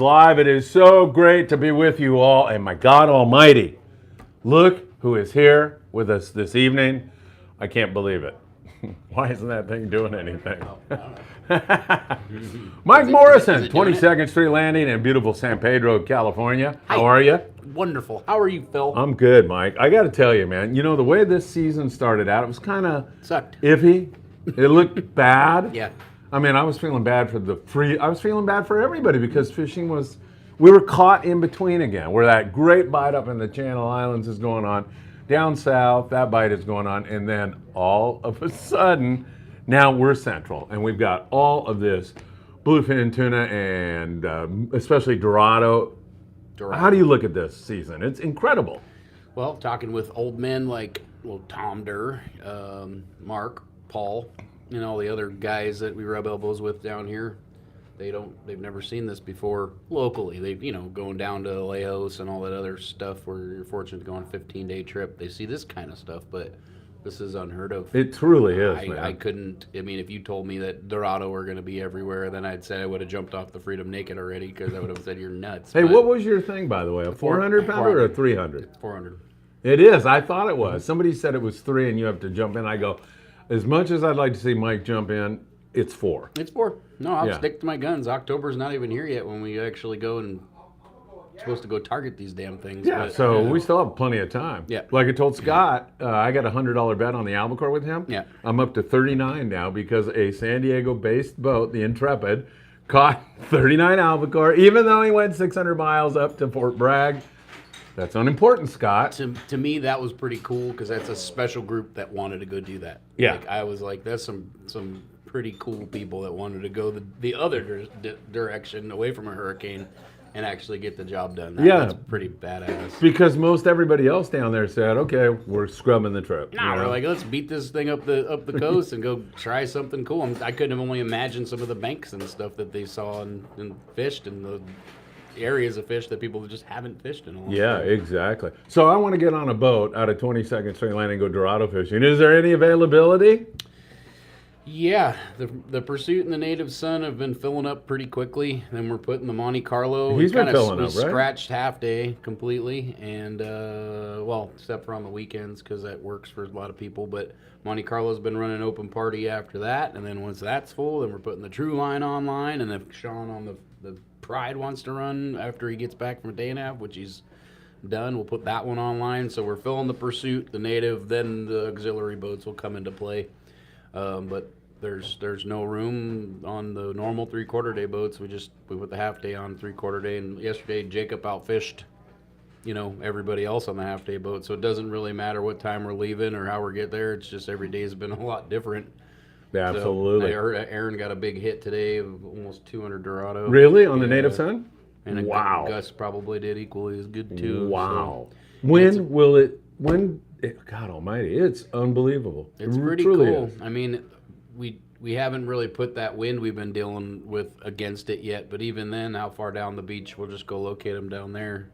live. It is so great to be with you all. And my God Almighty, look who is here with us this evening. I can't believe it. Why isn't that thing doing anything? Mike Morrison, 22nd Street Landing in beautiful San Pedro, California. Hi. How are you? Wonderful. How are you, Phil? I'm good, Mike. I got to tell you, man, you know, the way this season started out, it was kind of Sucked. iffy. It looked bad. Yeah. I mean, I was feeling bad for I was feeling bad for everybody because we were caught in between again, where that great bite up in the Channel Islands is going on. Down south, that bite is going on. And then all of a sudden, now we're central. And we've got all of this bluefin tuna and especially Dorado. How do you look at this season? It's incredible. Well, talking with old men like Tom Durr, Mark, Paul, and all the other guys that we rub elbows with down here, they've never seen this before locally. Going down to Lejos and all that other stuff where you're fortunate to go on a 15-day trip. They see this kind of stuff, but this is unheard of. It truly is, man. I couldn't, if you told me that Dorado were going to be everywhere, then I'd say I would have jumped off the Freedom naked already because I would have said you're nuts. Hey, what was your thing, by the way? A 400 pounder or a 300? 400. It is. I thought it was. Somebody said it was 3 and you have to jump in. I go, as much as I'd like to see Mike jump in, it's 4. It's 4. No, I'll stick to my guns. October's not even here yet when we actually go and supposed to go target these damn things. Yeah, so we still have plenty of time. Yeah. Like I told Scott, I got a $100 bet on the Albacore with him. Yeah. I'm up to 39 now because a San Diego-based boat, the Intrepid, caught 39 Albacore, even though he went 600 miles up to Fort Bragg. That's unimportant, Scott. To me, that was pretty cool because that's a special group that wanted to go do that. Yeah. Like, I was like, that's some pretty cool people that wanted to go the other direction away from a hurricane and actually get the job done. That's pretty badass. Because most everybody else down there said, okay, we're scrubbing the trip. We're like, let's beat this thing up the coast and go try something cool. I couldn't have only imagined some of the banks and stuff that they saw and fished and the areas of fish that people just haven't fished in a long time. Yeah, exactly. So I want to get on a boat out of 22nd Street Landing and go Dorado fishing. Is there any availability? Yeah, the Pursuit and the Native Son have been filling up pretty quickly. Then we're putting the Monte Carlo. He's been filling up, right? Scratched half day completely, and except for on the weekends because that works for a lot of people. But Monte Carlo's been running open party after that, and then once that's full, then we're putting the True Line online, and if Sean on the Pride wants to run after he gets back from a day and a half, which he's done, we'll put that one online. So we're filling the Pursuit, the Native, then the auxiliary boats will come into play. But there's no room on the normal 3/4 day boats. We put the half day on 3/4 day, and yesterday Jacob outfished, everybody else on the half day boat. So it doesn't really matter what time we're leaving or how we get there. It's just every day has been a lot different. Yeah, absolutely. So I heard Aaron got a big hit today of almost 200 Dorado. Really? On the Native Son? And wow. Gus probably did equally as good too. Wow. So. God almighty, it's unbelievable. It's pretty cool. Is. I mean, we haven't really put that wind we've been dealing with against it yet, but even then, how far down the beach, we'll just go locate them down there.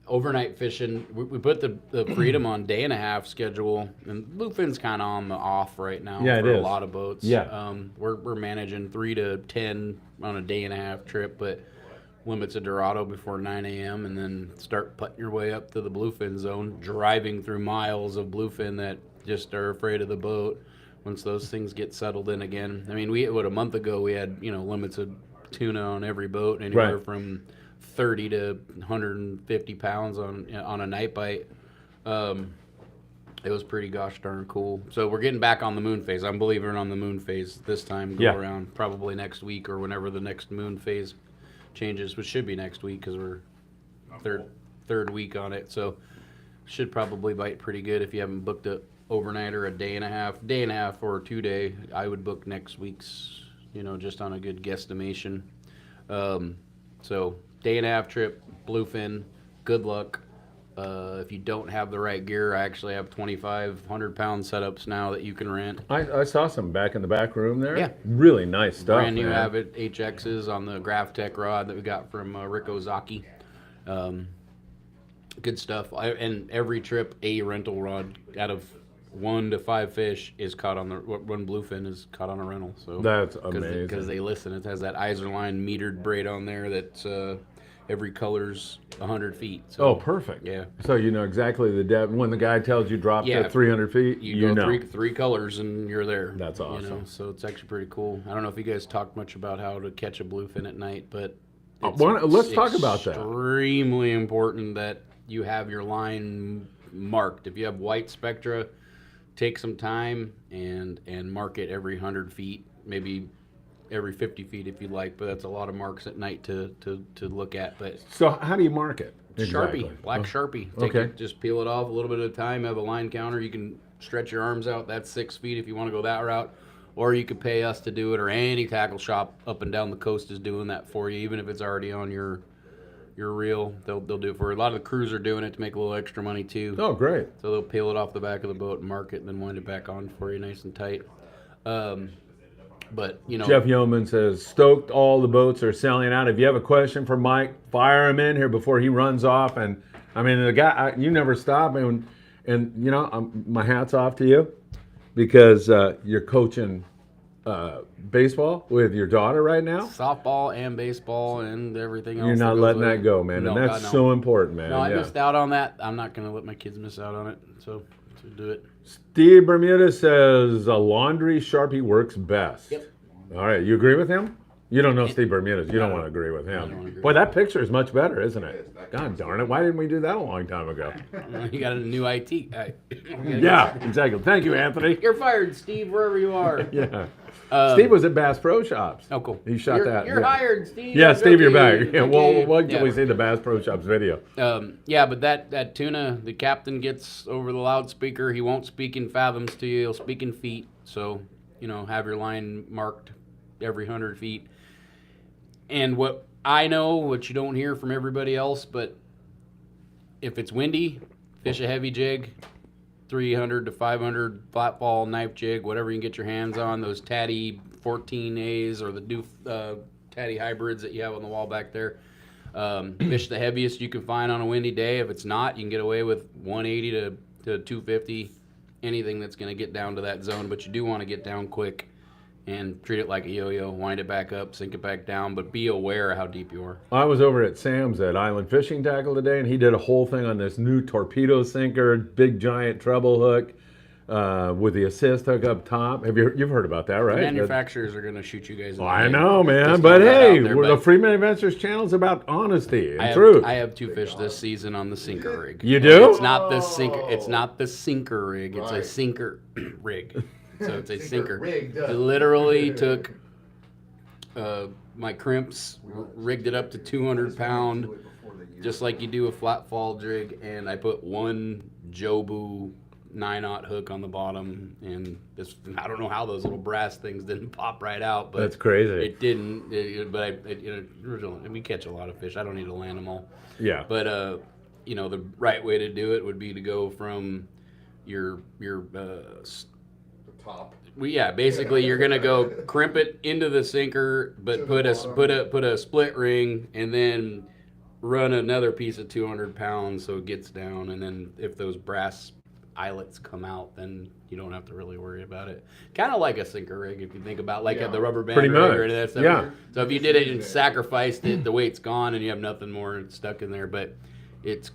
Overnight fishing, we put the Freedom on day and a half schedule, and bluefin's kind of on the off right now for a lot of boats. Yeah. We're managing 3 to 10 on a day and a half trip, but limits a Dorado before 9 a.m. and then start putting your way up to the bluefin zone, driving through miles of bluefin that just are afraid of the boat. Once those things get settled in again, I mean, a month ago we had limits of tuna on every boat, anywhere from 30 to 150 pounds on a night bite. It was pretty gosh darn cool. So we're getting back on the moon phase. I'm believing on the moon phase this time. Go around probably next week or whenever the next moon phase changes, which should be next week because we're third week on it. So should probably bite pretty good if you haven't booked it overnight or a day and a half or 2 day. I would book next week's, just on a good guesstimation. So day and a half trip, bluefin, good luck. If you don't have the right gear, I actually have 2,500-pound setups now that you can rent. I saw some back in the back room there. Yeah. Really nice stuff. Brand new Avid HXs on the Graph Tech rod that we got from Rick Ozaki. Good stuff. And every trip, a rental rod out of 1 to 5 fish is caught on the one bluefin is caught on a rental. So That's amazing. Because they listen. It has that Iserline metered braid on there that's every color's 100 feet. So, Oh, perfect. Yeah. So you know exactly the depth. When the guy tells you drop to 300 feet, you know. go three colors and you're there. That's awesome. You know? So it's actually pretty cool. I don't know if you guys talked much about how to catch a bluefin at night, but let's talk about that. Extremely important that you have your line marked. If you have white spectra, take some time and mark it every 100 feet, maybe every 50 feet if you like, but that's a lot of marks at night to look at. But so how do you mark it? Exactly. Sharpie, black Sharpie. Okay. Just peel it off a little bit at a time. Have a line counter. You can stretch your arms out. That's 6 feet if you want to go that route. Or you could pay us to do it, or any tackle shop up and down the coast is doing that for you, even if it's already on your reel. They'll do it for you. A lot of the crews are doing it to make a little extra money too. Oh, great. So they'll peel it off the back of the boat and mark it and then wind it back on for you nice and tight. But, you know. Jeff Yeoman says, stoked all the boats are selling out. If you have a question for Mike, fire him in here before he runs off. And, I mean, the guy, you never stop. And you know, my hat's off to you because you're coaching baseball with your daughter right now. Softball and baseball and everything else. You're not letting that go, man. No, and that's God, no. so important, man. No, I missed out on that. I'm not going to let my kids miss out on it. So do it. Steve Bermuda says a laundry Sharpie works best. Yep. All right, you agree with him? You don't know Steve Bermuda. You don't want to agree with him. Boy, that picture is much better, isn't it? God darn it. Why didn't we do that a long time ago? You got a new IT. Yeah, exactly. Thank you, Anthony. You're fired, Steve, wherever you are. Yeah. Steve was at Bass Pro Shops. Oh, cool. He shot that. You're hired, Steve. Yeah, Steve, you're back. Okay. Yeah, well, wait till we see the Bass Pro Shops video. Yeah, but that tuna, the captain gets over the loudspeaker. He won't speak in fathoms to you. He'll speak in feet. So, you know, have your line marked every 100 feet. And what I know, what you don't hear from everybody else, but if it's windy, fish a heavy jig, 300 to 500 flat fall knife jig, whatever you can get your hands on, those Tatty 14As or the new Tatty hybrids that you have on the wall back there. Fish the heaviest you can find on a windy day. If it's not, you can get away with 180 to 250, anything that's going to get down to that zone, but you do want to get down quick and treat it like a yo-yo, wind it back up, sink it back down, but be aware of how deep you are. I was over at Sam's at Island Fishing Tackle today, and he did a whole thing on this new torpedo sinker, big giant treble hook with the assist hook up top. You've heard about that, right? The manufacturers are going to shoot you guys in the I head. know, man, Just but throw that hey, out there, the Friedman Adventures channel is about honesty and truth. I have 2 fish this season on the sinker rig. You do? It's not the sinker. It's not the sinker rig. It's a sinker rig. So it's a sinker. I literally took my crimps, rigged it up to 200 pound, just like you do a flat fall jig, and I put one Jobu 9/0 hook on the bottom, and I don't know how those little brass things didn't pop right out, but that's crazy. It didn't. We catch a lot of fish. I don't need to land them all. Yeah. But you know, the right way to do it would be to go from your top. Well, yeah, basically you're gonna go crimp it into the sinker, but put a split ring, and then run another piece of 200 pounds so it gets down, and then if those brass eyelets come out, then you don't have to really worry about it. Kind of like a sinker rig, if you think about at the rubber band pretty rig much. or any of that stuff. Yeah. So if you did it and sacrificed it, the weight's gone and you have nothing more stuck in there, but it's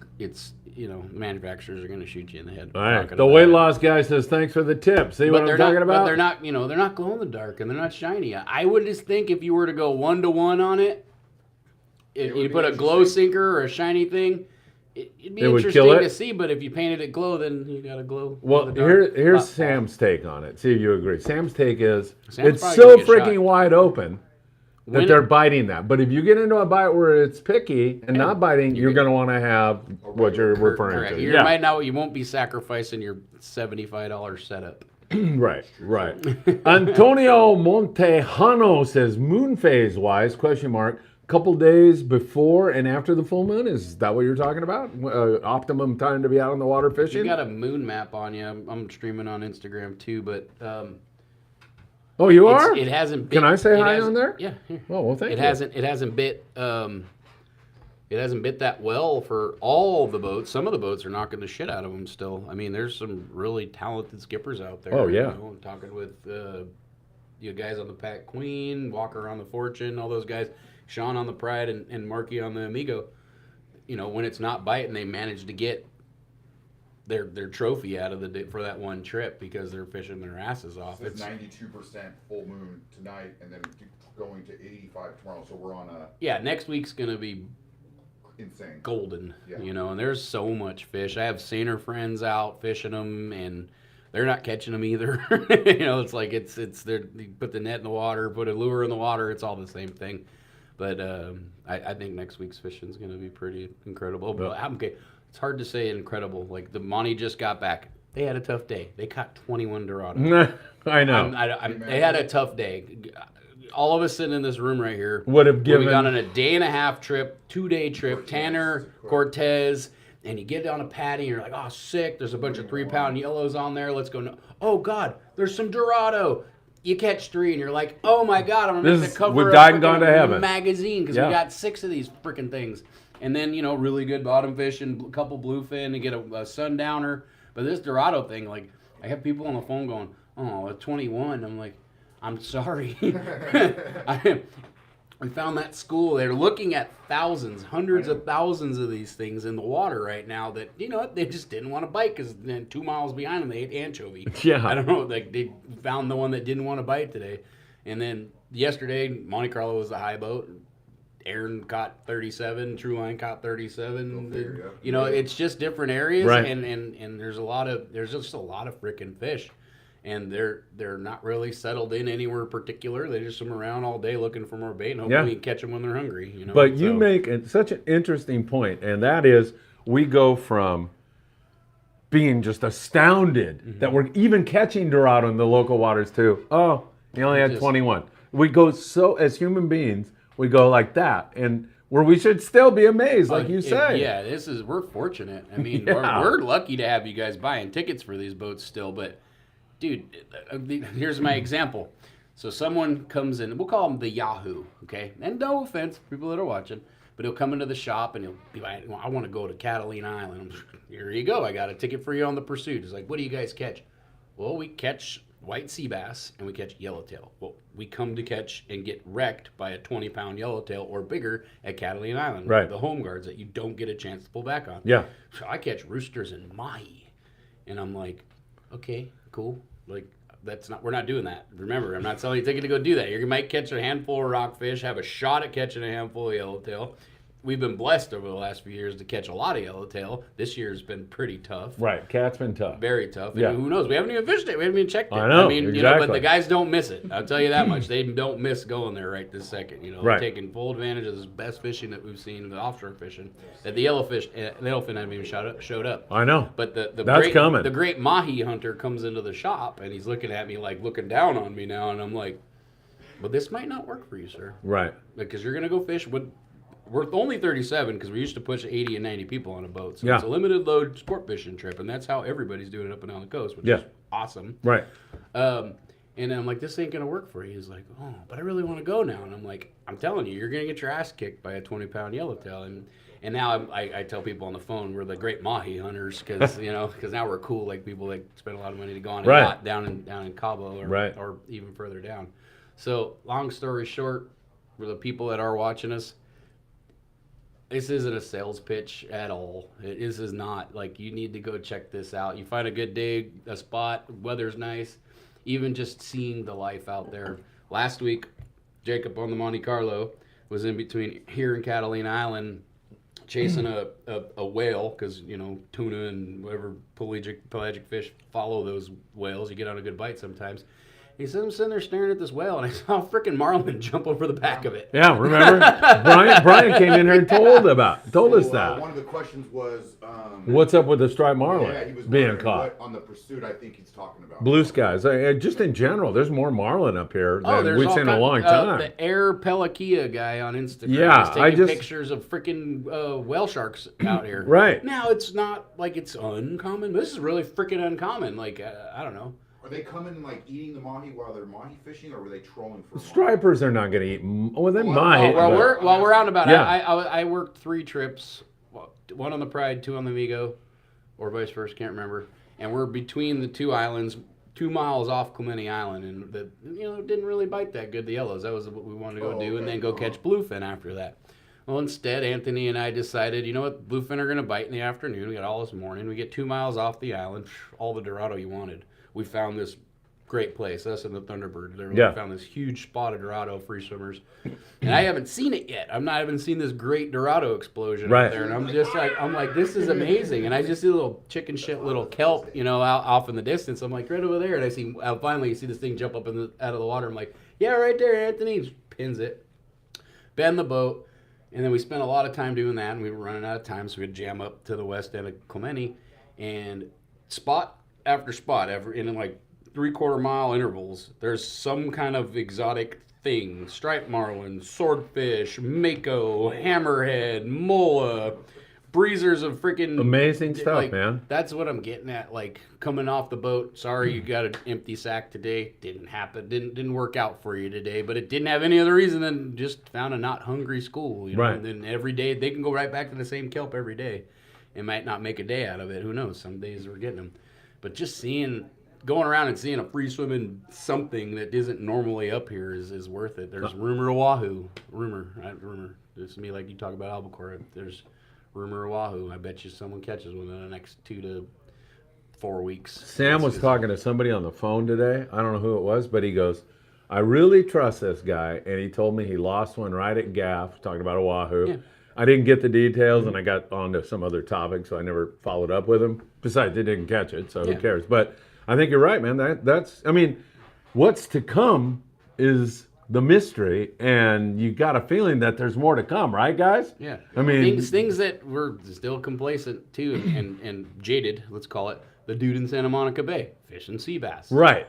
you know, the manufacturers are going to shoot you in the head. All right. The weight loss guy says, thanks for the tip. See what I'm talking about? But they're not, they're not glow in the dark and they're not shiny. I would just think if you were to go 1-to-1 on it, if you put a glow sinker or a shiny thing, it'd be interesting to see. But if you painted it glow, then you got to glow. Well, here's Sam's take on it. See if you agree. Sam's take is Sam's it's so probably gonna get freaking shot. wide open that they're biting that. But if you get into a bite where it's picky and not biting, you're going to want to have what you're referring Correct. to. You won't be sacrificing your $75 setup. Right. Antonio Montejano says, moon phase wise, ? Couple days before and after the full moon. Is that what you're talking about? Optimum time to be out on the water fishing? You got a moon map on you. I'm streaming on Instagram too, but oh, you are? It hasn't bit. Can I say hi on there? Yeah. Here. Oh, well, thank you. It hasn't bit. it hasn't bit that well for all the boats. Some of the boats are knocking the shit out of them still. I mean, there's some really talented skippers out there. Oh, yeah. You know, I'm talking with you guys on the Pat Queen, Walker on the Fortune, all those guys, Sean on the Pride, and Marky on the Amigo. You know, when it's not biting, they manage to get their trophy out of the day for that one trip because they're fishing their asses off. So it's 92% full moon tonight, and then going to 85 tomorrow. So we're on a next week's gonna be insane golden. Yeah. You know, and there's so much fish. I have Saner friends out fishing them, and they're not catching them either. You know, it's like it's you put the net in the water, put a lure in the water. It's all the same thing. But I think next week's fishing is going to be pretty incredible. But okay, it's hard to say incredible. Like the Monty just got back. They had a tough day. They caught 21 Dorado. I know. They had a tough day. All of us sitting in this room right here would have given. We got on a day-and-a-half trip, 2-day trip. Tanner, Cortez, and you get on a patty, and you're like, oh, sick. There's a bunch of 3-pound yellows on there. Let's go. Oh God, there's some Dorado. You catch 3, and you're like, oh my God, I'm gonna make the cover of a magazine because we got 6 of these freaking things. And then, you know, really good bottom fish and a couple bluefin to get a sundowner. But this Dorado thing, like, I have people on the phone going, oh, a 21. I'm like, I'm sorry. We found that school. They're looking at thousands, hundreds of thousands of these things in the water right now that, you know, they just didn't want to bite because then 2 miles behind them, they ate anchovy. Yeah. I don't know. Like, they found the one that didn't want to bite today. And then yesterday, Monte Carlo was the high boat. Aaron caught 37. Trueline caught 37. You know, it's just different areas. Right. And there's just a lot of freaking fish. And they're not really settled in anywhere particular. They just swim around all day looking for more bait, and hopefully we can catch them when they're hungry. You know. But you make such an interesting point, and that is we go from being just astounded that we're even catching Dorado in the local waters to, oh, he only had 21. We go so, as human beings, we go like that, and where we should still be amazed, like you say. Yeah, we're fortunate. I mean, we're lucky to have you guys buying tickets for these boats still, but. Dude, here's my example. So someone comes in, we'll call him the Yahoo, okay? And no offense, people that are watching, but he'll come into the shop and he'll be like, well, I want to go to Catalina Island. Here you go. I got a ticket for you on the Pursuit. He's like, what do you guys catch? Well, we catch white sea bass and we catch yellowtail. Well, we come to catch and get wrecked by a 20-pound yellowtail or bigger at Catalina Island. Right. The home guards that you don't get a chance to pull back on. Yeah. So I catch roosters and mahi. And I'm like, okay, cool. Like, we're not doing that. Remember, I'm not selling you a ticket to go do that. You might catch a handful of rockfish, have a shot at catching a handful of yellowtail. We've been blessed over the last few years to catch a lot of yellowtail. This year's been pretty tough. Right, cat's been tough. Very tough. Yeah. And who knows? We haven't even fished it. We haven't even checked it. I know, mean, exactly. you know, but the guys don't miss it. I'll tell you that much. They don't miss going there right this second. You know, right. Taking full advantage of this best fishing that we've seen, the offshore fishing. That the yellowfin haven't even showed up. I know. But coming. The great mahi hunter comes into the shop and he's looking at me like looking down on me now, and I'm like, well, this might not work for you, sir. Right. Because you're gonna go fish with. We're only 37 because we used to push 80 and 90 people on a boat. So it's a limited load sport fishing trip, and that's how everybody's doing it up and down the coast, which is awesome. Right. And then I'm like, this ain't going to work for you. He's like, oh, but I really want to go now. And I'm like, I'm telling you, you're going to get your ass kicked by a 20-pound yellowtail. And now I tell people on the phone we're the great mahi hunters because now we're cool like people that spend a lot of money to go on a yacht down in Cabo or even further down. So long story short, for the people that are watching us, this isn't a sales pitch at all. This is not. Like, you need to go check this out. You find a good day, a spot, weather's nice, even just seeing the life out there. Last week, Jacob on the Monte Carlo was in between here and Catalina Island chasing a whale because, you know, tuna and whatever pelagic fish follow those whales. You get on a good bite sometimes. He said, I'm sitting there staring at this whale, and I saw a freaking marlin jump over the back of it. Yeah, remember? Brian came in here and told us that. One of the questions was... what's up with the striped marlin he was being caught? On the Pursuit, I think he's talking about. Blue skies. Just in general, there's more marlin up here than we've seen in a long time. The Air Pelagia guy on Instagram is taking pictures of freaking whale sharks out here. Right. Now, it's not like it's uncommon. This is really freaking uncommon. Like, I don't know. they coming and like eating the mahi while they're mahi fishing, or were they trolling for? Stripers are not going to eat. Well, they Well, might. well, but- While we're out and about, Yeah. I worked 3 trips, one on the Pride, 2 on the Amigo, or vice versa, can't remember. And we're between the 2 islands, 2 miles off Clemente Island, and it didn't really bite that good, the yellows. That was what we wanted to go do, and then go catch bluefin after that. Well, instead, Anthony and I decided, you know what, bluefin are going to bite in the afternoon. We got all this morning. We get 2 miles off the island, all the Dorado you wanted. We found this great place, us and the Thunderbird. We found this huge spot of Dorado free swimmers. And I haven't seen it yet. I haven't seen this great Dorado explosion out there. And I'm like, this is amazing. And I just see a little chicken shit, little kelp, out off in the distance. I'm like, right over there. And I finally see this thing jump up out of the water. I'm like, yeah, right there, Anthony. He just pins it. Bend the boat. And then we spent a lot of time doing that, and we were running out of time, so we'd jam up to the west end of Clemente, and spot after spot, in like 3/4 mile intervals, there's some kind of exotic thing: striped marlin, swordfish, mako, hammerhead, mola, breezers of freaking Amazing stuff, man. That's what I'm getting at. Like, coming off the boat, sorry you got an empty sack today. Didn't happen. Didn't work out for you today. But it didn't have any other reason than just found a not hungry school. Right. And then every day they can go right back to the same kelp every day. It might not make a day out of it. Who knows? Some days we're getting them. But just going around and seeing a free swimming something that isn't normally up here is worth it. There's rumor of wahoo. Rumor. It's me, like you talk about albacore. There's rumor of wahoo. I bet you someone catches one in the next 2 to 4 weeks. Sam was talking to somebody on the phone today. I don't know who it was, but he goes, I really trust this guy. And he told me he lost one right at Gaff, talking about a wahoo. Yeah. I didn't get the details, and I got onto some other topic, so I never followed up with him. Besides, they didn't catch it, so who cares? But I think you're right, man. That's what's to come is the mystery, and you got a feeling that there's more to come, right, guys? Yeah. I mean, things that we're still complacent to and jaded, let's call it. The dude in Santa Monica Bay fishing sea bass. Right.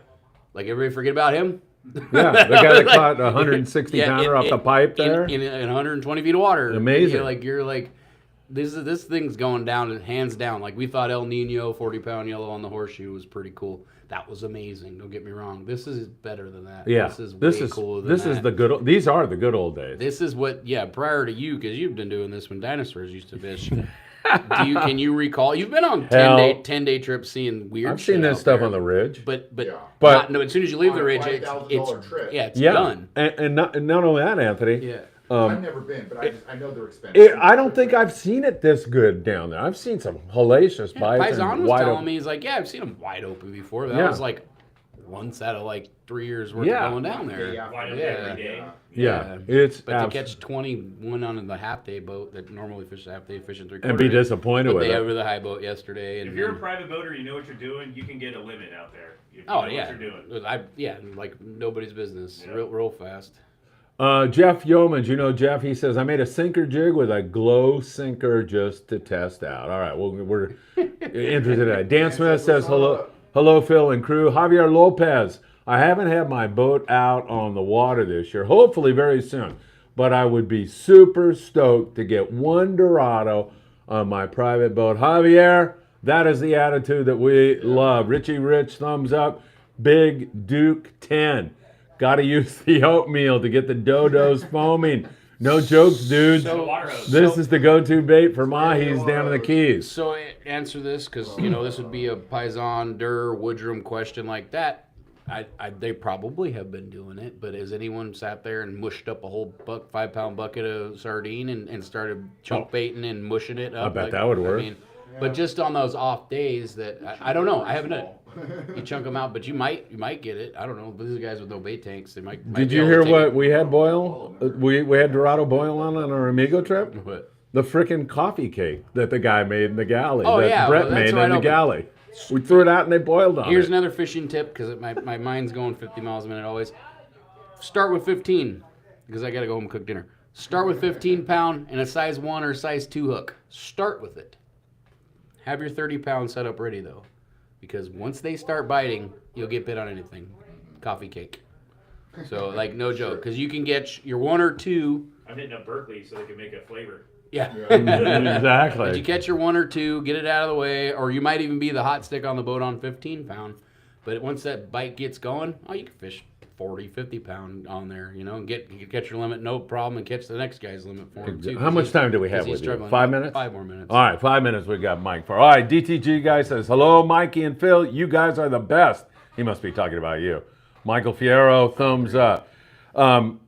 Like, everybody forget about him? Yeah, the guy that caught a 160 pounder off the pipe there. In 120 feet of water. Amazing. You're like, this thing's going down, hands down. Like, we thought El Nino 40-pound yellow on the horseshoe was pretty cool. That was amazing. Don't get me wrong. This is better than that. Yeah. This is way cooler than that. Is the good. These are the good old days. This is what. Yeah. Prior to you, because you've been doing this when dinosaurs used to fish. Can you recall? You've been on 10-day trips seeing weird. I've seen this stuff on the ridge, but yeah. No. As soon as you leave the ridge, it's done. And not only that, Anthony. Yeah. I've never been, but I know they're expensive. I don't think I've seen it this good down there. I've seen some hellacious bites. Paisan was telling me, he's like, yeah, I've seen them wide open before. That was like once out of like 3 years worth of going down there. Wide open every day. Yeah. But to catch 21 on the half-day boat that normally fish half-day, fishing 3/4. And be disappointed with it. They over the high boat yesterday. And if you're a private boater, you know what you're doing, you can get a limit out there. If you know what you're doing. Like nobody's business. Yeah. Real fast. Jeff Yeomans, Jeff, he says, I made a sinker jig with a glow sinker just to test out. All right, well, we're interested in that. Dan Smith says, hello, Phil and crew. Javier Lopez, I haven't had my boat out on the water this year, hopefully very soon, but I would be super stoked to get one Dorado on my private boat. Javier, that is the attitude that we love. Richie Rich, thumbs up. Big Duke 10. Got to use the oatmeal to get the dodos foaming. No jokes, dudes. This is the go-to bait for mahis down in the Keys. So answer this, because this would be a Paisan, Durr, Woodrum question like that. They probably have been doing it, but has anyone sat there and mushed up a whole 5-pound bucket of sardine and started chunk baiting and mushing it up? I bet that would work. But just on those off days that I don't know. I haven't done it. You chunk them out, but you might get it. I don't know. These guys with no bait tanks, they might. Did you hear what we had boil? We had Dorado boil on our Amigo trip. What? The frickin' coffee cake that the guy made in the galley. Oh, that Brett made in the galley. We threw it out and they boiled on it. Here's another fishing tip, because my mind's going 50 miles a minute always. Start with 15, because I got to go home and cook dinner. Start with 15-pound and a size 1 or size 2 hook. Start with it. Have your 30-pound setup ready, though. Because once they start biting, you'll get bit on anything. Coffee cake. So, like, no joke. Because you can get your 1 or 2. I'm hitting up Berkeley so they can make a flavor. Yeah. Exactly. But you catch your 1 or 2, get it out of the way, or you might even be the hot stick on the boat on 15-pound. But once that bite gets going, oh, you can fish 40, 50 pound on there, you know, and you can catch your limit no problem and catch the next guy's limit for him too. How much time do we have with you? struggling. 5 minutes? 5 more minutes. All right, 5 minutes we got Mike for. All right, DTG guy says, hello, Mikey and Phil. You guys are the best. He must be talking about you. Michael Fierro, thumbs up.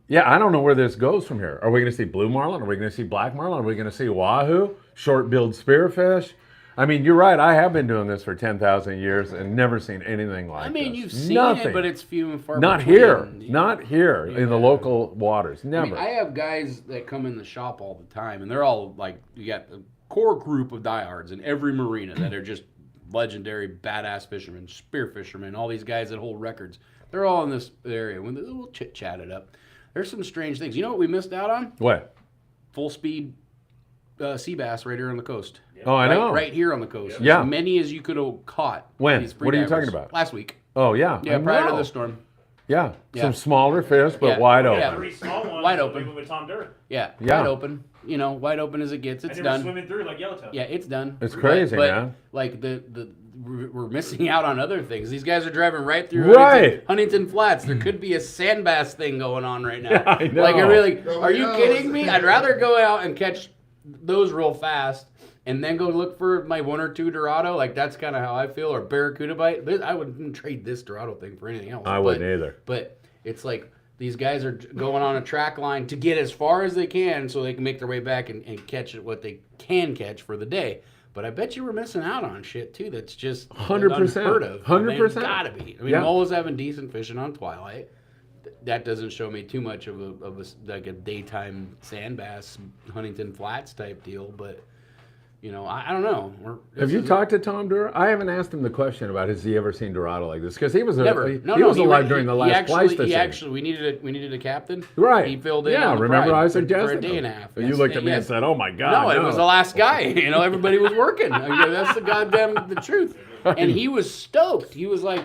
Yeah, I don't know where this goes from here. Are we going to see blue marlin? Are we going to see black marlin? Are we going to see wahoo? Short-billed spearfish? I mean, you're right. I have been doing this for 10,000 years and never seen anything like this. I mean, you've seen Nothing. it, but it's few and far Not between. here. Not here in the local waters. I Never. mean, I have guys that come in the shop all the time, and they're all like, you got a core group of diehards in every marina that are just legendary badass fishermen, spear fishermen, all these guys that hold records. They're all in this area. When we'll chit-chat it up. There's some strange things. You know what we missed out on? What? Full speed sea bass right here on the coast. Oh, I know. Right here on the coast. Yeah. As many as you could have caught. When? These What are you free talking divers. about? Last week. Oh, yeah. Yeah, I prior to know. the storm. Yeah. Yeah. Some smaller fish, but Yeah. wide Yeah. open. 3 small ones. Wide open. With Tom Durr. Yeah, Yeah. wide open. You know, wide open as it gets. It's And they were done. swimming through like yellowtail. Yeah, it's done. It's crazy, but, man. Like we're missing out on other things. These guys are driving right through Right. Huntington Flats. There could be a sand bass thing going on right now. I know. Like, are Nobody you knows. kidding me? I'd rather go out and catch those real fast and then go look for my 1 or 2 Dorado. Like, that's kind of how I feel. Or Barracuda bite. I wouldn't trade this Dorado thing for anything else. I wouldn't either. But it's like these guys are going on a track line to get as far as they can so they can make their way back and catch what they can catch for the day. But I bet you were missing out on shit too. That's just 100%. unheard of. 100%. Gotta be. I mean, Yeah. Mola's having decent fishing on Twilight. That doesn't show me too much of like a daytime sand bass, Huntington Flats type deal. But you know, I don't know. Have you talked to Tom Durr? I haven't asked him the question about has he ever seen Dorado like this because he was Never. he was alive during the last Pleistocene. He actually, we needed a captain. Right. He filled in. Yeah, on the remember Pride I for suggested a day him. and a half. You Yes, looked at me yes. and said, "Oh my God!" No, it was the last guy. You know, everybody was working. I mean, that's the goddamn the truth. And he was stoked. He was like,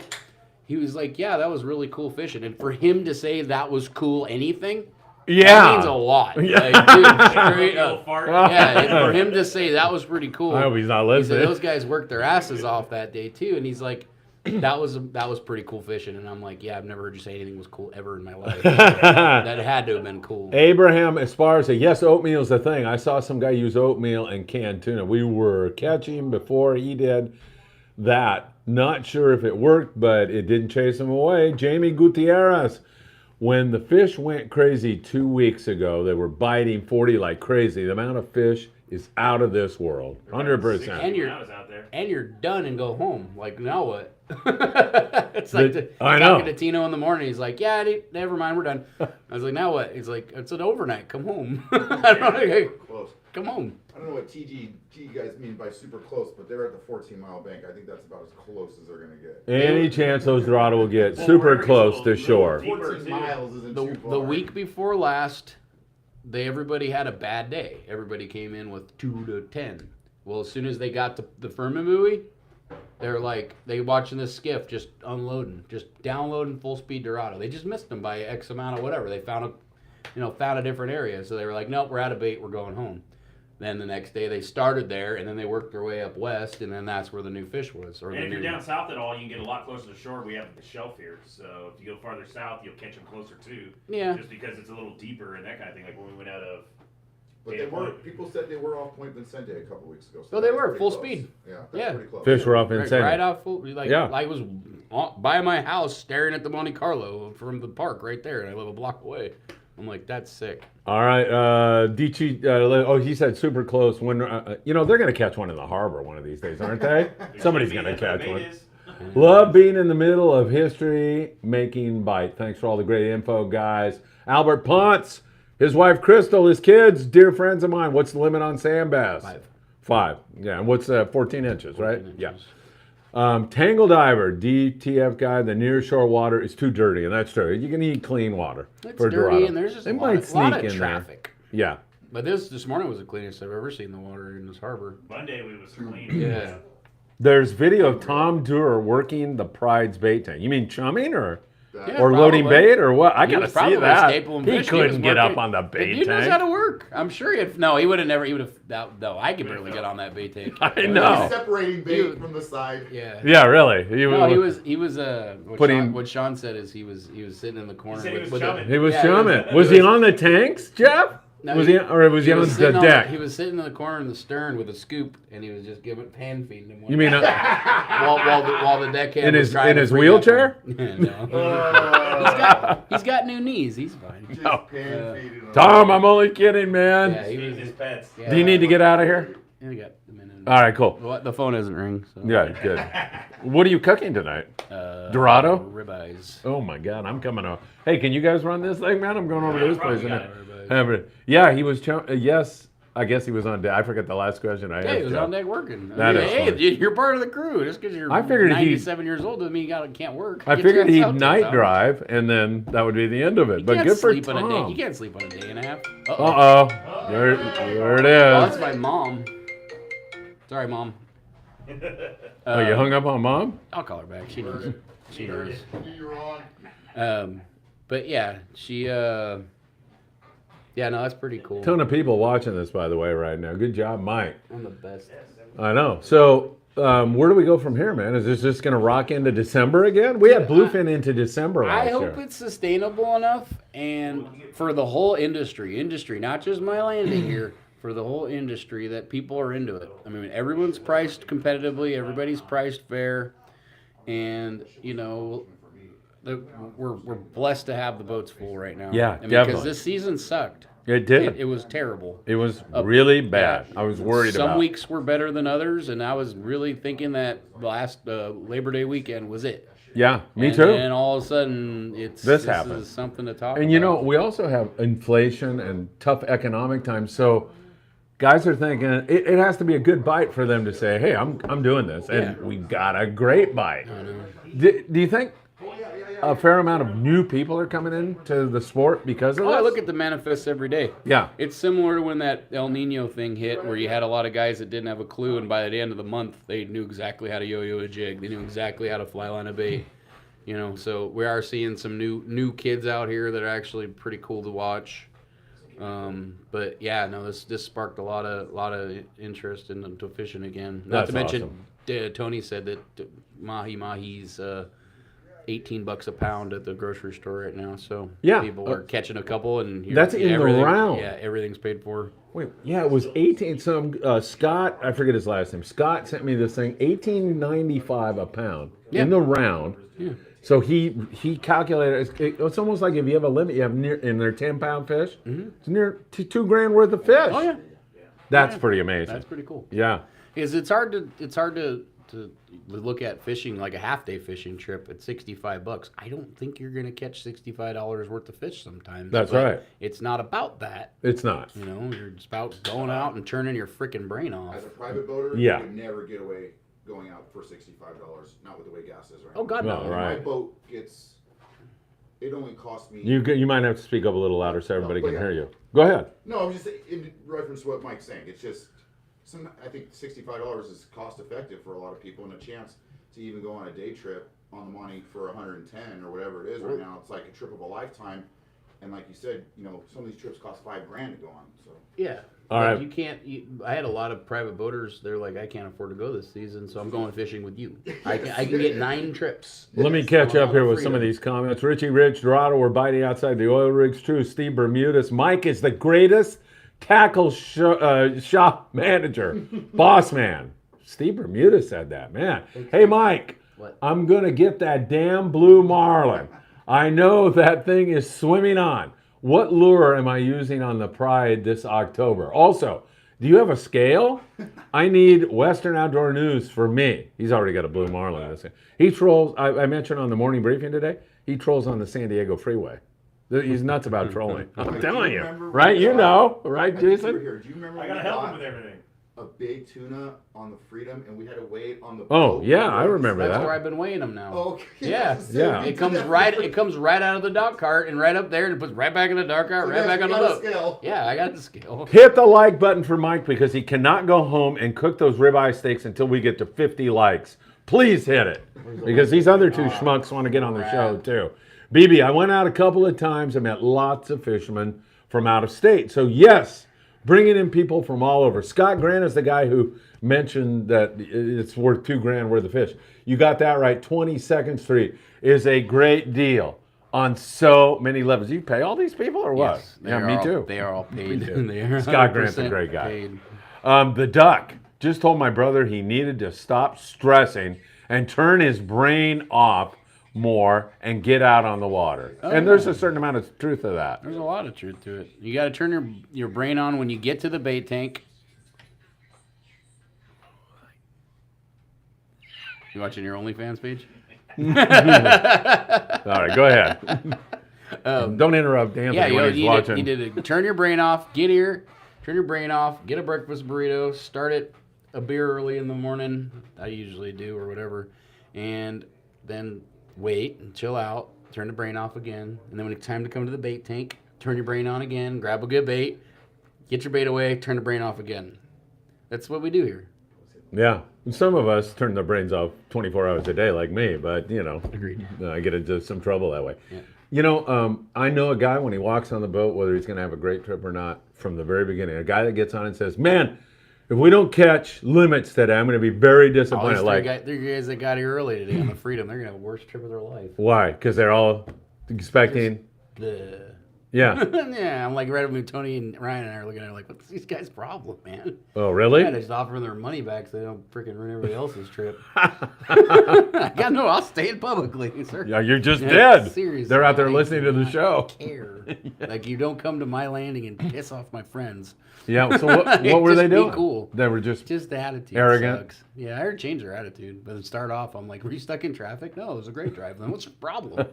yeah, that was really cool fishing. And for him to say that was cool, anything, that means a lot. Like, dude, straight up. Yeah, and for him to say that was pretty cool. I hope he's not He listening. said those guys worked their asses off that day too, and he's like, that was pretty cool fishing. And I'm like, yeah, I've never heard you say anything was cool ever in my life. That had to have been cool. Abraham Esparza, yes, oatmeal's the thing. I saw some guy use oatmeal and canned tuna. We were catching before he did that. Not sure if it worked, but it didn't chase him away. Jamie Gutierrez, when the fish went crazy 2 weeks ago, they were biting 40 like crazy. The amount of fish is out of this world, 100%. And you're out there. and you're done and go home. Like, now what? It's I like know. talking to Tino in the morning. He's like, yeah, never mind, we're done. I was like, now what? He's like, it's an overnight. Come home. I don't know. Like, Close. come home. I don't know what TG guys mean by super close, but they're at the 14-mile bank. I think that's about as close as they're going to get. Any chance those Dorado will get Well, super we're close a to little shore. deeper, 14 too. miles isn't too far. The week before last, everybody had a bad day. Everybody came in with 2 to 10. Well, as soon as they got to the Furman buoy, they're like, they watching this skiff just unloading, just downloading full speed Dorado. They just missed them by X amount of whatever. They found a different area. So they were like, nope, we're out of bait. We're going home. Then the next day they started there, and then they worked their way up west, and then that's where the new fish was. And if you're down south at all, you can get a lot closer to shore. We have the shelf here, so if you go farther south, you'll catch them closer too. Yeah. Just because it's a little deeper and that kind of thing. Like when we went out of. But they were. People said they were off Point Vincente a couple weeks ago. So Oh, they that's were, pretty full close. speed. Yeah, that's Yeah. pretty close. Fish were off in San. Right off full, like, Yeah. I was by my house staring at the Monte Carlo from the park right there, and I live a block away. I'm like, that's sick. All right, DT. He said super close. When they're going to catch one in the harbor one of these days, aren't they? Somebody's going to catch one. Love being in the middle of history, making bite. Thanks for all the great info, guys. Albert Ponce, his wife Crystal, his kids, dear friends of mine. What's the limit on sand bass? 5. Yeah, and what's 14 inches, right? 14 Yeah. inches. Tangle diver, DTF guy. The near shore water is too dirty, and that's true. You can eat clean water It's for dirty, Dorado. and there's just They a might lot sneak of in traffic. there. Yeah. But this morning was the cleanest I've ever seen the water in this harbor. Monday we was clean. Yeah. There's video of Tom Durr working the Pride's bait tank. You mean chumming or? Yeah, or loading probably. bait or what? I He gotta was see probably that. stapling He fish. couldn't was get up working. on the The bait dude knows tank. how to work. I'm sure he would have never. He would have. No, I could barely get on that bait tank. I know. Separating bait from the side. Yeah. Yeah, really. No, he was what Sean said is he was sitting in the corner. He said he was with chumming. He was Yeah, chumming. Was he on the tanks, Jeff? No, Was he on the sitting deck? he was sitting in the corner in the stern with a scoop, and he was just pan feeding him. You mean while the deckhand in was his trying in to his free wheelchair? up him. No. He's got new knees. He's fine. No. Pan feeding them. Tom, I'm only kidding, man. Yeah, he Feeding was. his pets. Yeah. Do you need to get out of here? Yeah, we got a minute. All right, cool. Well, the phone doesn't ring. So. Yeah, good. What are you cooking tonight? Dorado? Ribeyes. Oh my God, I'm coming over. Hey, can you guys run this thing, man? I'm going over to this place. probably Yeah, he was. Yes, I guess he was on deck. I forget the last question I Yeah, asked. he was Jeff. on deck working. That is hey, funny. you're part of the crew. Just because you're I figured 97 years old doesn't mean you can't work. I Get figured your he'd ass out there, night Tom. drive, and then that would be the end of it. You But can't good for sleep on a day. Tom. You can't sleep on a day and a half. Uh-oh. There it Oh, is. that's my mom. Sorry, Mom. Oh, you hung up on Mom? I'll call her back. She knows. She knows. You're on. But yeah, she. Yeah, no, that's pretty cool. Ton of people watching this, by the way, right now. Good job, Mike. I'm the best. I know. So, where do we go from here, man? Is this just going to rock into December again? We had bluefin into December last I year. hope it's sustainable enough, and for the whole industry, not just my landing here, for the whole industry, that people are into it. I mean, everyone's priced competitively, everybody's priced fair, and we're blessed to have the boats full right now. Yeah, I mean, definitely. because this season sucked. It did. It was terrible. It was really bad. Yeah. I was worried Some about weeks were better than others, and I was really thinking that last Labor Day weekend was it. Yeah, me And too. then all of a sudden, this happened. is something to talk And about. we also have inflation and tough economic times. So guys are thinking it has to be a good bite for them to say, hey, I'm doing this. And Yeah. we got a great bite. Do you think a fair amount of new people are coming into the sport because of this? I look at the manifests every day. Yeah. It's similar to when that El Nino thing hit, where you had a lot of guys that didn't have a clue, and by the end of the month, they knew exactly how to yo-yo a jig. They knew exactly how to fly line a bait. So we are seeing some new kids out here that are actually pretty cool to watch. But yeah, no, this sparked a lot of interest into fishing again. Not That's to mention, Tony said that mahi's $18 a pound at the grocery store right now. So Yeah. people are catching a couple, and That's in the everything- round. Yeah, everything's paid for. Wait, yeah, it was 18. Some Scott, I forget his last name. Scott sent me this thing, $18.95 a pound Yeah. in the round. Yeah. So he calculated. It's almost like if you have a limit, you have in their 10-pound fish. It's near to $2,000 worth of fish. Oh yeah, That's pretty amazing. that's pretty cool. Yeah. Because it's hard to look at fishing like a half-day fishing trip at $65. I don't think you're going to catch $65 worth of fish sometimes. That's but right. It's not about that. It's not. You're just about going out and turning your freaking brain off. As a private boater, Yeah. you would never get away going out for $65. Not with the way gas is right Oh God, No, no! right. My boat gets. It only costs me. You might have to speak up a little louder so everybody can yeah. hear you. Go ahead. No, I'm just in reference to what Mike's saying. It's just, I think $65 is cost effective for a lot of people, and a chance to even go on a day trip on the money for 110 or whatever it is right now. It's like a trip of a lifetime, and like you said, some of these trips cost $5,000 to go on. So Yeah. All right. You can't. I had a lot of private boaters. They're like, I can't afford to go this season, so I'm going fishing with you. I can get 9 trips. Let me catch up here with some of Freedom. these comments. Richie Rich, Dorado, we're biting outside the oil rigs. True, Steve Bermudez. Mike is the greatest tackle shop manager. Boss man. Steve Bermudez said that, man. Hey, Mike, What? I'm going to get that damn blue marlin. I know that thing is swimming on. What lure am I using on the Pride this October? Also, do you have a scale? I need Western Outdoor News for me. He's already got a blue marlin. He trolls, I mentioned on the morning briefing today, he trolls on the San Diego freeway. He's nuts about trolling. I'm telling you. Right? You know. Right, I think you were Jason? here. Do you remember I when gotta we help him caught with everything. a big tuna on the Freedom, and we had to wait on the Oh, boat? yeah, I remember That's that. where I've been weighing them now. Oh, okay. Yeah. Yeah. It comes right out of the dock cart and right up there, and it puts right back in the dock cart, So right back on the you got a boat. scale. Yeah, I got the scale. Hit the like button for Mike because he cannot go home and cook those ribeye steaks until we get to 50 likes. Please hit it because these other two schmucks want to get on the show too. BB, I went out a couple of times. I met lots of fishermen from out of state. So yes, bringing in people from all over. Scott Grant is the guy who mentioned that it's worth $2,000 worth of fish. You got that right. 22nd Street is a great deal on so many levels. You pay all these people or what? Yes, Yeah, me too. They are all paid. too. They are Scott Grant's a 100% great guy. paid. The duck just told my brother he needed to stop stressing and turn his brain off more and get out on the water. And there's a certain amount of truth to that. There's a lot of truth to it. You got to turn your brain on when you get to the bait tank. You watching your OnlyFans page? All right, go ahead. Don't interrupt Anthony Yeah, when he's watching. you need to turn your brain off. Get here, turn your brain off. Get a breakfast burrito. Start it a beer early in the morning. I usually do or whatever, and then wait and chill out. Turn the brain off again, and then when it's time to come to the bait tank, turn your brain on again. Grab a good bait. Get your bait away. Turn the brain off again. That's what we do here. Yeah. Some of us turn their brains off 24 hours a day like me, but, you know, Agreed. I get into some trouble that way. Yeah. You know, I know a guy when he walks on the boat, whether he's going to have a great trip or not, from the very beginning, a guy that gets on and says, man, if we don't catch limits today, I'm going to be very disappointed. Three guys that got here early today on the Freedom, they're going to have the worst trip of their life. Why? Because they're all expecting... Bleh. Yeah. Yeah, I'm like right up with Tony and Ryan and I are looking at it like, what's these guys' problem, man? Oh, really? Yeah, they just offer them their money back so they don't freaking ruin everybody else's trip. I got no, I'll stay it publicly, sir. Yeah, you're just Yeah, dead. seriously, They're out there I listening to do the not show. Care. Like, you don't come to my landing and piss off my friends. Yeah, so what were Just they be doing? cool. They were just Just the attitude arrogant. sucks. Yeah, I heard change their attitude. But to start off, I'm like, were you stuck in traffic? No, it was a great drive. Then what's your problem? Drink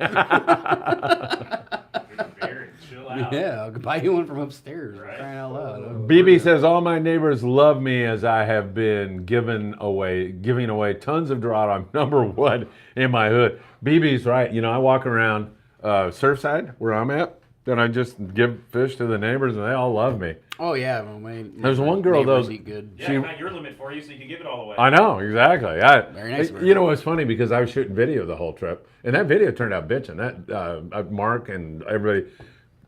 a beer and chill out. Yeah, I'll buy you one from upstairs. Right. Crying out loud. BB says, all my neighbors love me as I have been giving away tons of Dorado. I'm number one in my hood. BB's right. You know, I walk around Surfside, where I'm at, and I just give fish to the neighbors, and they all love me. Oh yeah, well, There's one girl, though, neighbors eat good. Yeah, it's not your limit for you, so you can give it all away. I know, exactly. Very nice of her. You know, it's funny because I was shooting video the whole trip, and that video turned out bitching. That Mark and everybody,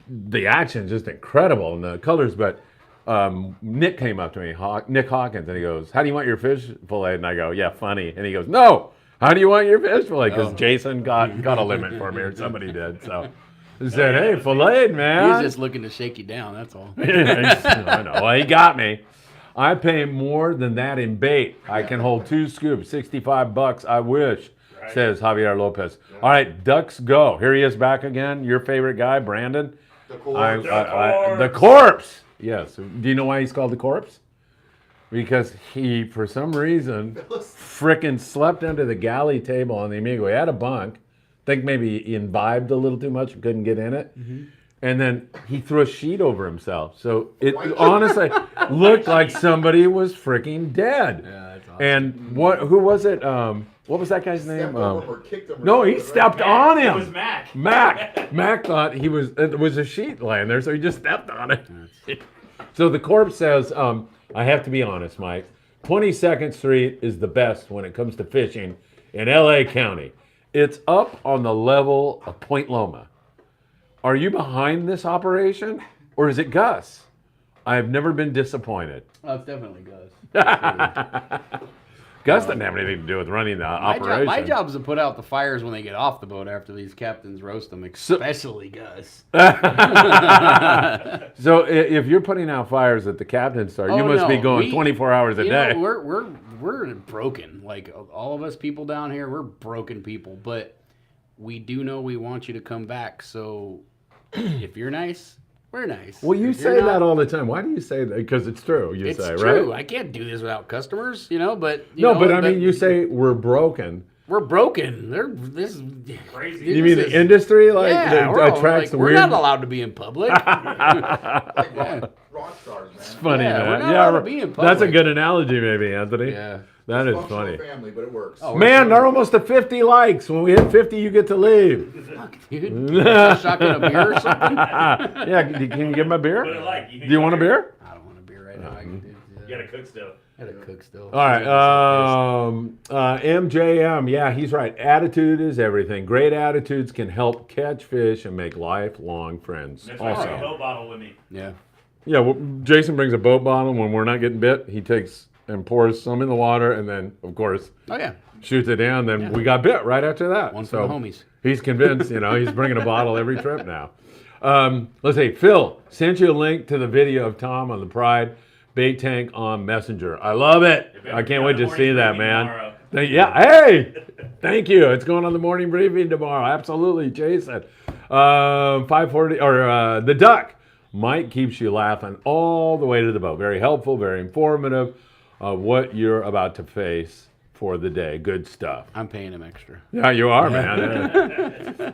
the action's just incredible and the colors. But Nick came up to me, Nick Hawkins, and he goes, "How do you want your fish filleted?" And I go, "Yeah, funny." And he goes, "No, how do you want your fish filleted?" Because Jason got a limit for me, or somebody did. So he said, "Hey, filleted, man." He's just looking to shake you down. That's all. I know. Well, he got me. I pay more than that in bait. I can hold 2 scoops, $65. I wish, Right. says Javier Lopez. All right, ducks go. Here he is back again. Your favorite guy, Brandon. The corpse. The corpse. Yes. Do you know why he's called the corpse? Because he, for some reason, frickin' slept under the galley table on the Amigo. He had a bunk. Think maybe he imbibed a little too much, couldn't get in it. And then he threw a sheet over himself. So it honestly looked like somebody was freaking dead. Yeah, that's awesome. And who was it? What was that guy's name? Stepped over him or kicked him or No, he something, stepped right? on It him. was Mac. Mac thought it was a sheet laying there, so he just stepped on it. So the corpse says, I have to be honest, Mike. 22nd Street is the best when it comes to fishing in LA County. It's up on the level of Point Loma. Are you behind this operation, or is it Gus? I have never been disappointed. Oh, it's definitely Gus. Gus doesn't have anything to do with running the operation. My job is to put out the fires when they get off the boat after these captains roast them, especially Gus. So if you're putting out fires at the captain's start, you must be going 24 hours a day. We're broken. Like all of us people down here, we're broken people. But we do know we want you to come back. So if you're nice, we're nice. Well, you If you're say not, that all the time. Why do you say that? Because it's true. You It's say, true. right? I can't do this without customers, you know. But I mean, you say we're broken. we're broken. Crazy. You mean the industry, like yeah, that we're all, attracts like, weird? We're not allowed to be in public. Like rock stars, man. It's funny, Yeah, we're man. not allowed to be in That's a public. good analogy, maybe, Anthony. Yeah. That is Functional funny. family, but it works. Oh, Man, they're almost to 50 likes. When we hit 50, you get to leave. Fuck, dude. Shotgun a beer or something? Yeah, can you give him a beer? What it like? Do you want a beer? I don't want a beer right All I can do that. You gotta cook still. Gotta cook still. All right. MJM, yeah, he's right. Attitude is everything. Great attitudes can help catch fish and make lifelong friends. That's why I Also. take a boat bottle with me. Yeah. Yeah, well, Jason brings a boat bottle when we're not getting bit. He takes and pours some in the water, and then, of course, Oh yeah. shoots it down. Then we got bit right after that. One for the homies. He's convinced, he's bringing a bottle every trip now. Let's see. Phil sent you a link to the video of Tom on the Pride bait tank on Messenger. I love it. I can't wait to see that, man. Hey, thank you. It's going on the morning briefing tomorrow. Absolutely, Jason. 5:40 or the duck. Mike keeps you laughing all the way to the boat. Very helpful, very informative. What you're about to face for the day. Good stuff. I'm paying him extra. Yeah, you are, man.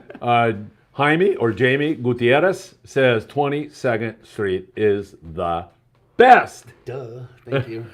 Jaime or Jamie Gutierrez says 22nd Street is the best. Duh. Thank you.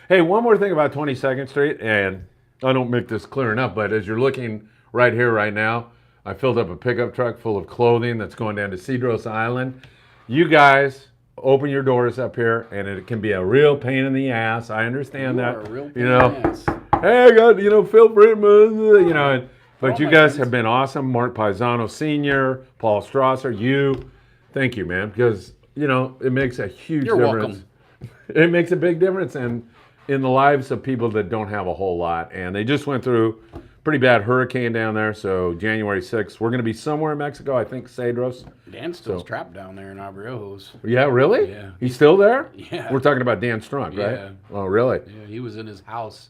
Hey, one more thing about 22nd Street, and I don't make this clear enough, but as you're looking right here, right now, I filled up a pickup truck full of clothing that's going down to Cedros Island. You guys open your doors up here, and it can be a real pain in the ass. I understand You that. are a real pain in the ass. Hey, I got, Phil Friedman, but you guys have been awesome. Mark Paisano Sr., Paul Strasser, you. Thank you, man, because, it makes a huge difference. Welcome. It makes a big difference in the lives of people that don't have a whole lot. And they just went through pretty bad hurricane down there. So January 6th, we're going to be somewhere in Mexico, I think Cedros. Dan's still trapped down there in Abriojos. Yeah, really? Yeah. He's still there? Yeah. We're talking about Dan Strunk, right? Yeah. Oh, really? Yeah, he was in his house.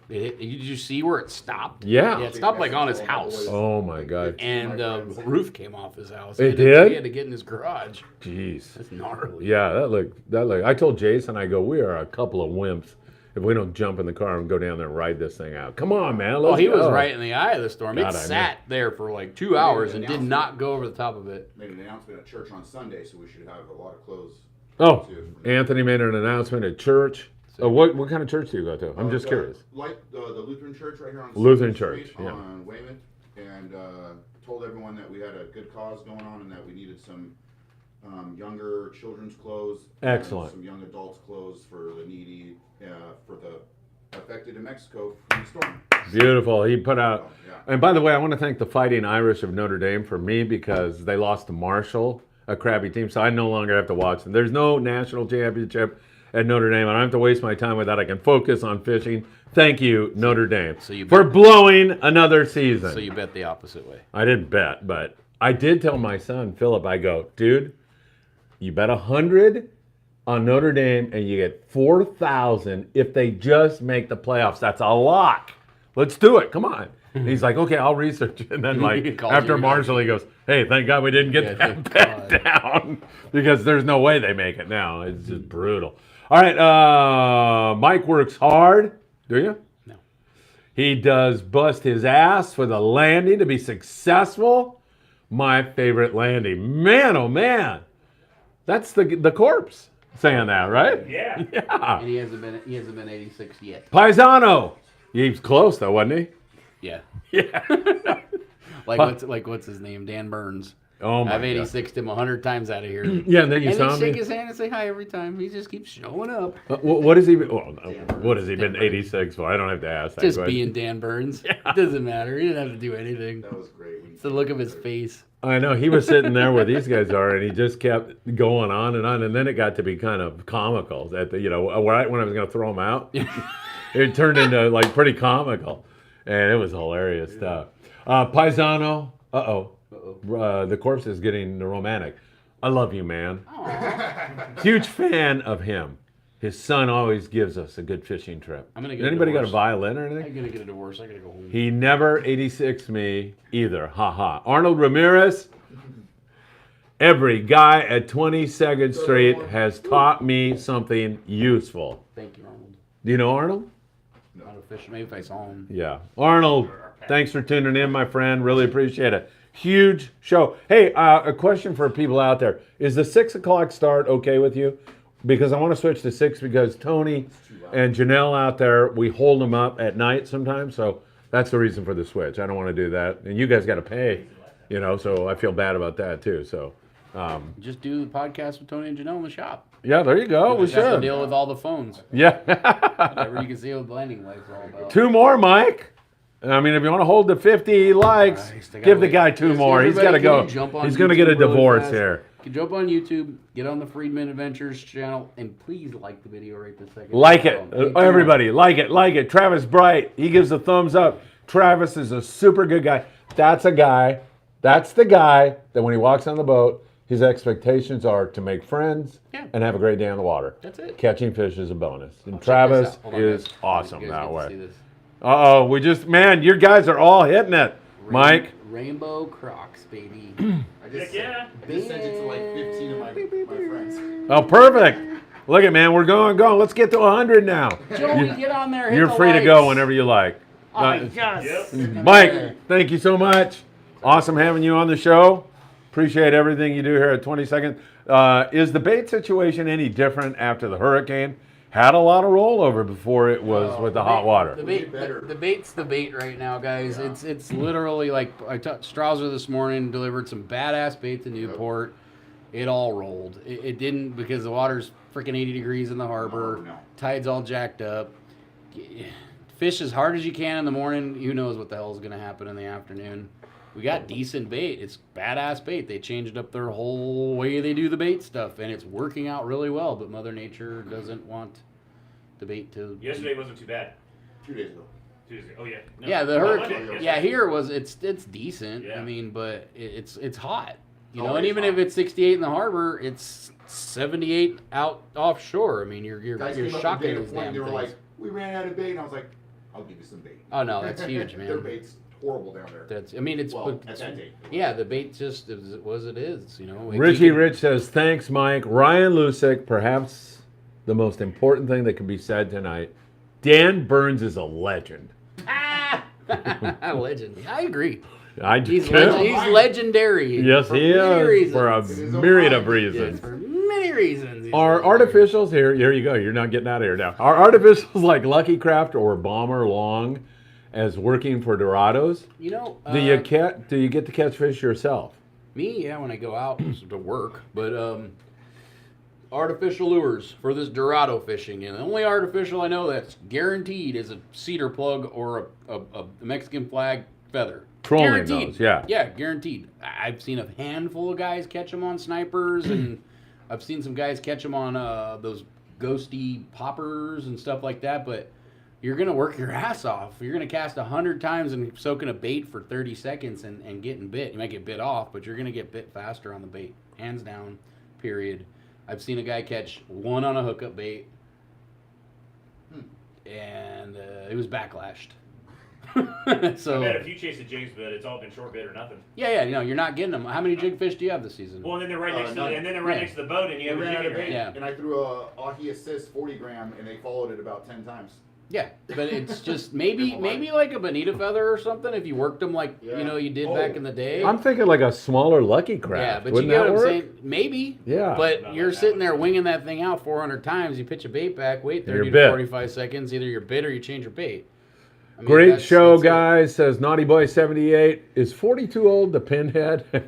Did you see where it stopped? Yeah. Yeah, it stopped like on his house. Oh, my God. And the roof came off his house. It He did? had to get in his garage. Jeez. That's gnarly. Yeah, that looked. I told Jason, I go, we are a couple of wimps if we don't jump in the car and go down there and ride this thing out. Come on, man. Well, Let's he go. was right in the eye of the storm. God, It I sat there for like 2 hours and did not go over the top of it. Made an announcement at church on Sunday, so we should have a lot of clothes. Oh, too. Anthony made an announcement at church. What kind of church do you go to? I'm just curious. Like the Lutheran Church right here on Lutheran 2nd Church, Street yeah. on Weymouth, and told everyone that we had a good cause going on and that we needed some younger children's clothes. Excellent. Some young adults' clothes for the needy, for the affected in Mexico from the storm. Beautiful. He put out. Oh, yeah. And by the way, I want to thank the Fighting Irish of Notre Dame for me because they lost to Marshall, a crappy team, so I no longer have to watch them. There's no national championship at Notre Dame. I don't have to waste my time with that. I can focus on fishing. Thank you, Notre Dame, for blowing another season. So you bet the opposite way. I didn't bet, but I did tell my son, Philip, I go, dude, you bet 100 on Notre Dame and you get 4,000 if they just make the playoffs. That's a lock. Let's do it. Come on. And he's like, okay, I'll research it. And then, after Marshall, he goes, hey, thank God we didn't get that bet down because there's no way they make it now. It's just brutal. All right, Mike works hard. Do you? No. He does bust his ass for the landing to be successful. My favorite landing. Man, oh, man. That's the corpse saying that, right? Yeah. Yeah. And he hasn't been 86 yet. Paisano. He was close, though, wasn't he? Yeah. Yeah. What's his name? Dan Burns. Oh, my I've God. 86'd him 100 times out of here. Yeah, and then you And saw he'd shake me. his hand and say hi every time. He just keeps showing up. What has he been? Well, what has he been 86 for? I don't have to ask that Just question. being Dan Burns. It doesn't matter. He didn't have to do anything. That was great. It's the look of his face. I know. He was sitting there where these guys are, and he just kept going on, and then it got to be kind of comical. At the, right when I was going to throw him out, it turned into pretty comical, and it was hilarious stuff. Paisano, the corpse is getting romantic. I love you, man. Huge fan of him. His son always gives us a good fishing trip. I'm gonna get Anybody got a divorce. violin or anything? I'm gonna get a divorce. I gotta go home. He never 86 me either. Ha ha. Arnold Ramirez. Every guy at 22nd Street has taught me something useful. Thank you, Arnold. Do you know Arnold? Not a fish. Maybe if I saw him. Yeah. Arnold, thanks for tuning in, my friend. Really appreciate it. Huge show. Hey, a question for people out there. Is the 6 o'clock start okay with you? Because I want to switch to 6 because Tony and Janelle out there, we hold them up at night sometimes. So that's the reason for the switch. I don't want to do that. And you guys got to pay, so I feel bad about that too. So Just do the podcast with Tony and Janelle in the shop. Yeah, there you go. We Just have to should. deal with all the phones. Yeah. Whatever you can see what landing lights all about. 2 more, Mike. I mean, if you want to hold the 50 likes, Christ, I gotta give the wait. guy 2 Yes, more. He's got to everybody, go. can you jump on He's going to get a YouTube really divorce fast? here. You can jump on YouTube, get on the Friedman Adventures channel, and please like the video right this second. Like it. Thank you. Everybody, like it. Travis Bright, he gives a thumbs up. Travis is a super good guy. That's the guy that when he walks on the boat, his expectations are to make friends Yeah. and have a great day on the water. That's it. Catching fish is a bonus. And Check this Travis out. Hold on, is guys. awesome You guys that get to way. see this. Uh-oh, man, your guys are all hitting it. Mike. Rainbow Crocs, baby. I just, Heck yeah. I just sent it to like 15 of my friends. Oh, perfect. Look at, man, we're going. Let's get to 100 now. Joey, get on there. Hit You're the free to likes. go whenever you like. Oh, yes. Yep. Mike, thank you so much. Awesome having you on the show. Appreciate everything you do here at 20 Seconds. Is the bait situation any different after the hurricane? Had a lot of rollover before it was with the hot water. The bait's the bait right now, guys. Yeah. It's literally like I touched Strauser this morning, delivered some badass bait to Newport. It all rolled. It didn't because the water's freaking 80 degrees in the harbor. Oh, no. Tide's all jacked up. Fish as hard as you can in the morning. Who knows what the hell is going to happen in the afternoon. We got decent bait. It's badass bait. They changed up their whole way they do the bait stuff, and it's working out really well. But Mother Nature doesn't want the bait to. Yesterday wasn't too bad. 2 days ago. Tuesday. Oh yeah. No. Yeah, the Oh, hurricane. Monday, Yeah, yesterday. here was it's decent. Yeah. I mean, but it's hot. You know, Oh, and it's even hot. if it's 68 in the harbor, it's 78 out offshore. I mean, you're Guys you're came up shocking to these a point, damn they were things. like, we ran out of bait, and I was like, I'll give you some bait. Oh no, that's huge, man. Their bait's horrible down there. That's. I mean, it's. Well, but- at that date. yeah, the bait just was it is. You know. Richie Rich says, thanks, Mike. Ryan Lusick, perhaps the most important thing that can be said tonight. Dan Burns is a legend. Legend. I agree. I He's, just he's legendary. Yes, for he many is reasons. for a It is a myriad line. of reasons. Yes, for many reasons. he's Are legendary. artificials here you go, you're not getting out of here now. Are artificials like Lucky Craft or Bomber Long as working for Dorados? You know. Do you get to catch fish yourself? Me, yeah, when I go out to work, but artificial lures for this Dorado fishing, and the only artificial I know that's guaranteed is a cedar plug or a Mexican flag feather. Trolling Guaranteed. those, yeah. Yeah, guaranteed. I've seen a handful of guys catch them on snipers, and I've seen some guys catch them on those ghosty poppers and stuff like that, but you're going to work your ass off. You're going to cast 100 times and soaking a bait for 30 seconds and getting bit. You might get bit off, but you're going to get bit faster on the bait. Hands down, period. I've seen a guy catch one on a hookup bait, and it was backlashed. So, I've had a few chase at jigs, but it's all been short bit or nothing. yeah, you know, you're not getting them. How many jig fish do you have this season? Well, and then they're right next to none. Yeah. next to the boat, and you We have a ran out jig of in your bait, hand. Yeah. and I threw a Ahi Assist 40 gram, and they followed it about 10 times. Yeah, but it's just maybe like a bonita feather or something if you worked them like you know you did back in the day. I'm thinking like a smaller Lucky yeah, Craft. but Wouldn't you get that what I'm work? saying? Maybe. Yeah. But Not you're like that sitting one. there winging that thing out 400 times. You pitch a bait back, wait You're 30 bit. to 45 seconds. Either you're bit or you change your bait. I mean, Great that's- show, that's it. guys. Says Naughty Boy 78. Is 42 old to Pinhead? For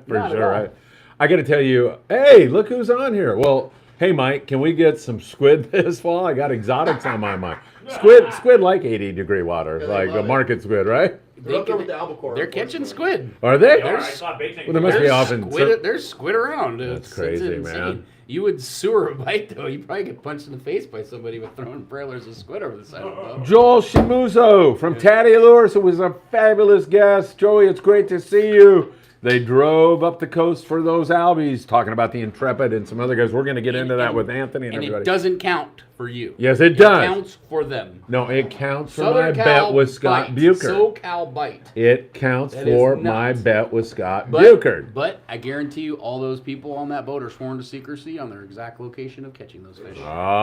Not at sure, all. right? I got to tell you, hey, look who's on here. Well, hey, Mike, can we get some squid this fall? I got exotics on my mind. Squid like 80-degree water, Yeah, they like a love it. market squid, right? They're up there with the Albacore. They're catching unfortunately. squid. Are they? All right, I saw bait tank. Well, there must be There's often. There's squid around. That's It's crazy, insane. man. You would sewer a bite though. You probably get punched in the face by somebody with throwing brailers of squid over the side of the boat. Joel Shimuzo from Tatty Lures, who was a fabulous guest. Joey, it's great to see you. They drove up the coast for those albies, talking about the Intrepid and some other guys. We're going to get into that with Anthony and And everybody. it doesn't count for you. Yes, it It does. counts for them. No, it counts for Southern my Cal bet with Scott bite. Bucher. SoCal bite. It counts That is for nuts. my bet with Scott Bucher. But I guarantee you, all those people on that boat are sworn to secrecy on their exact location of catching those fish.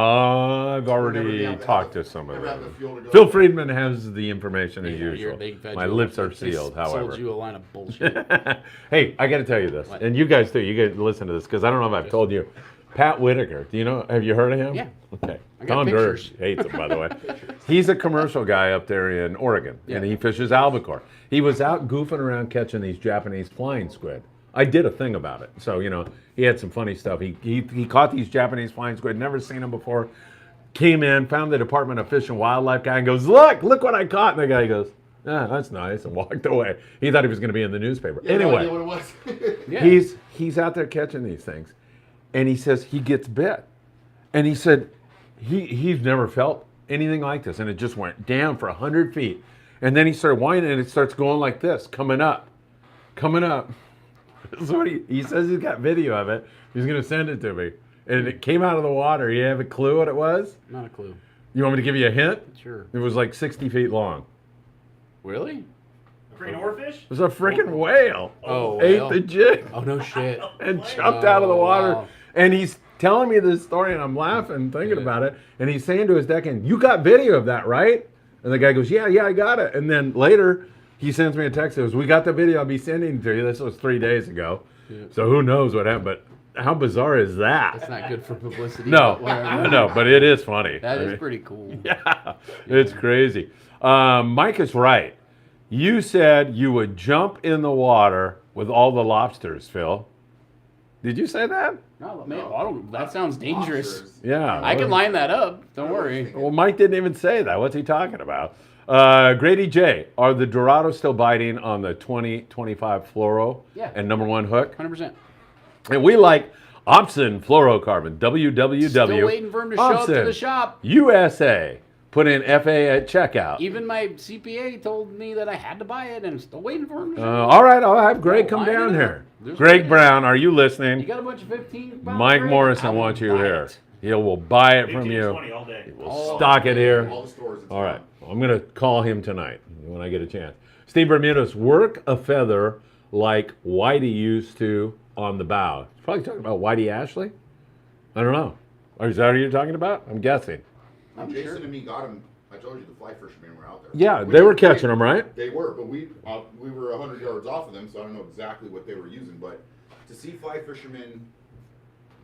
I've Never already have the- talked to some of never have the them. fuel to go Phil there. Friedman has the information as Yeah, you're usual. a big fat My Joe. lips are They sealed, however. Sold you a line of bullshit. Hey, I got to tell you this, What? and you guys too. You guys listen to this because I don't know if I've told you. Pat Whitaker, do you know? Have you heard of him? Yeah. Okay. I got Don pictures. Durst hates him, by the way. He's a commercial guy up there in Oregon, and Yeah. he fishes albacore. He was out goofing around catching these Japanese flying squid I did a thing about it. So, you know, he had some funny stuff. He caught these Japanese flying squid, never seen them before. Came in, found the Department of Fish and Wildlife guy and goes, look what I caught. And the guy goes, that's nice, and walked away. He thought he was going to be in the newspaper. Yeah, anyway, no idea what it was. Yeah. he's out there catching these things. And he says he gets bit. And he said he's never felt anything like this. And it just went down for 100 feet. And then he started whining, and it starts going like this, coming up. So he says he's got video of it. He's going to send it to me. And it came out of the water. You have a clue what it was? Not a clue. You want me to give you a hint? Sure. It was like 60 feet long. Really? A freaking oarfish? It was a freaking whale. Oh, Ate whale. the jig Oh, no shit. and jumped out of the water. Wow. And he's telling me this story, and I'm laughing, thinking about it. And he's saying to his deckhand, you got video of that, right? And the guy goes, yeah, I got it. And then later, he sends me a text that goes, we got the video, I'll be sending it to you. This was 3 days ago. Yeah. So who knows what happened, but how bizarre is that? That's not good for publicity. No, but whatever. I know, but it is funny. That I is mean, pretty cool. Yeah, it's crazy. Mike is right. You said you would jump in the water with all the lobsters, Phil. Did you say that? No, man, I don't, that sounds dangerous. Lobsters. Yeah. I can line that up. Don't worry. Well, Mike didn't even say that. What's he talking about? Grady J, are the Dorado still biting on the 2025 fluoro Yeah. and #1 hook? 100%. And we like Opsin fluorocarbon, www. Still waiting for him to show up to Opsin, the shop. USA. Put in FA at checkout. Even my CPA told me that I had to buy it, and I'm still waiting for him to show up. All right, I'll have Greg come line it down up. here. There's Greg Greg. Brown, are you You listening? got a bunch of 15 pounds, Mike Greg? Morrison I will wants you buy here. it. He will buy it 15 from to you. 20 all day. Oh. Stock it here. All the stores. All right. I'm going to call him tonight when I get a chance. Steve Bermudez, work a feather like Whitey used to on the bow. He's probably talking about Whitey Ashley? I don't know. Or is that what you're talking about? I'm guessing. When Jason and me got him, I told you the fly fishermen were out there. Yeah, they were catching them, right? They were, but we were 100 yards off of them, so I don't know exactly what they were using. But to see fly fishermen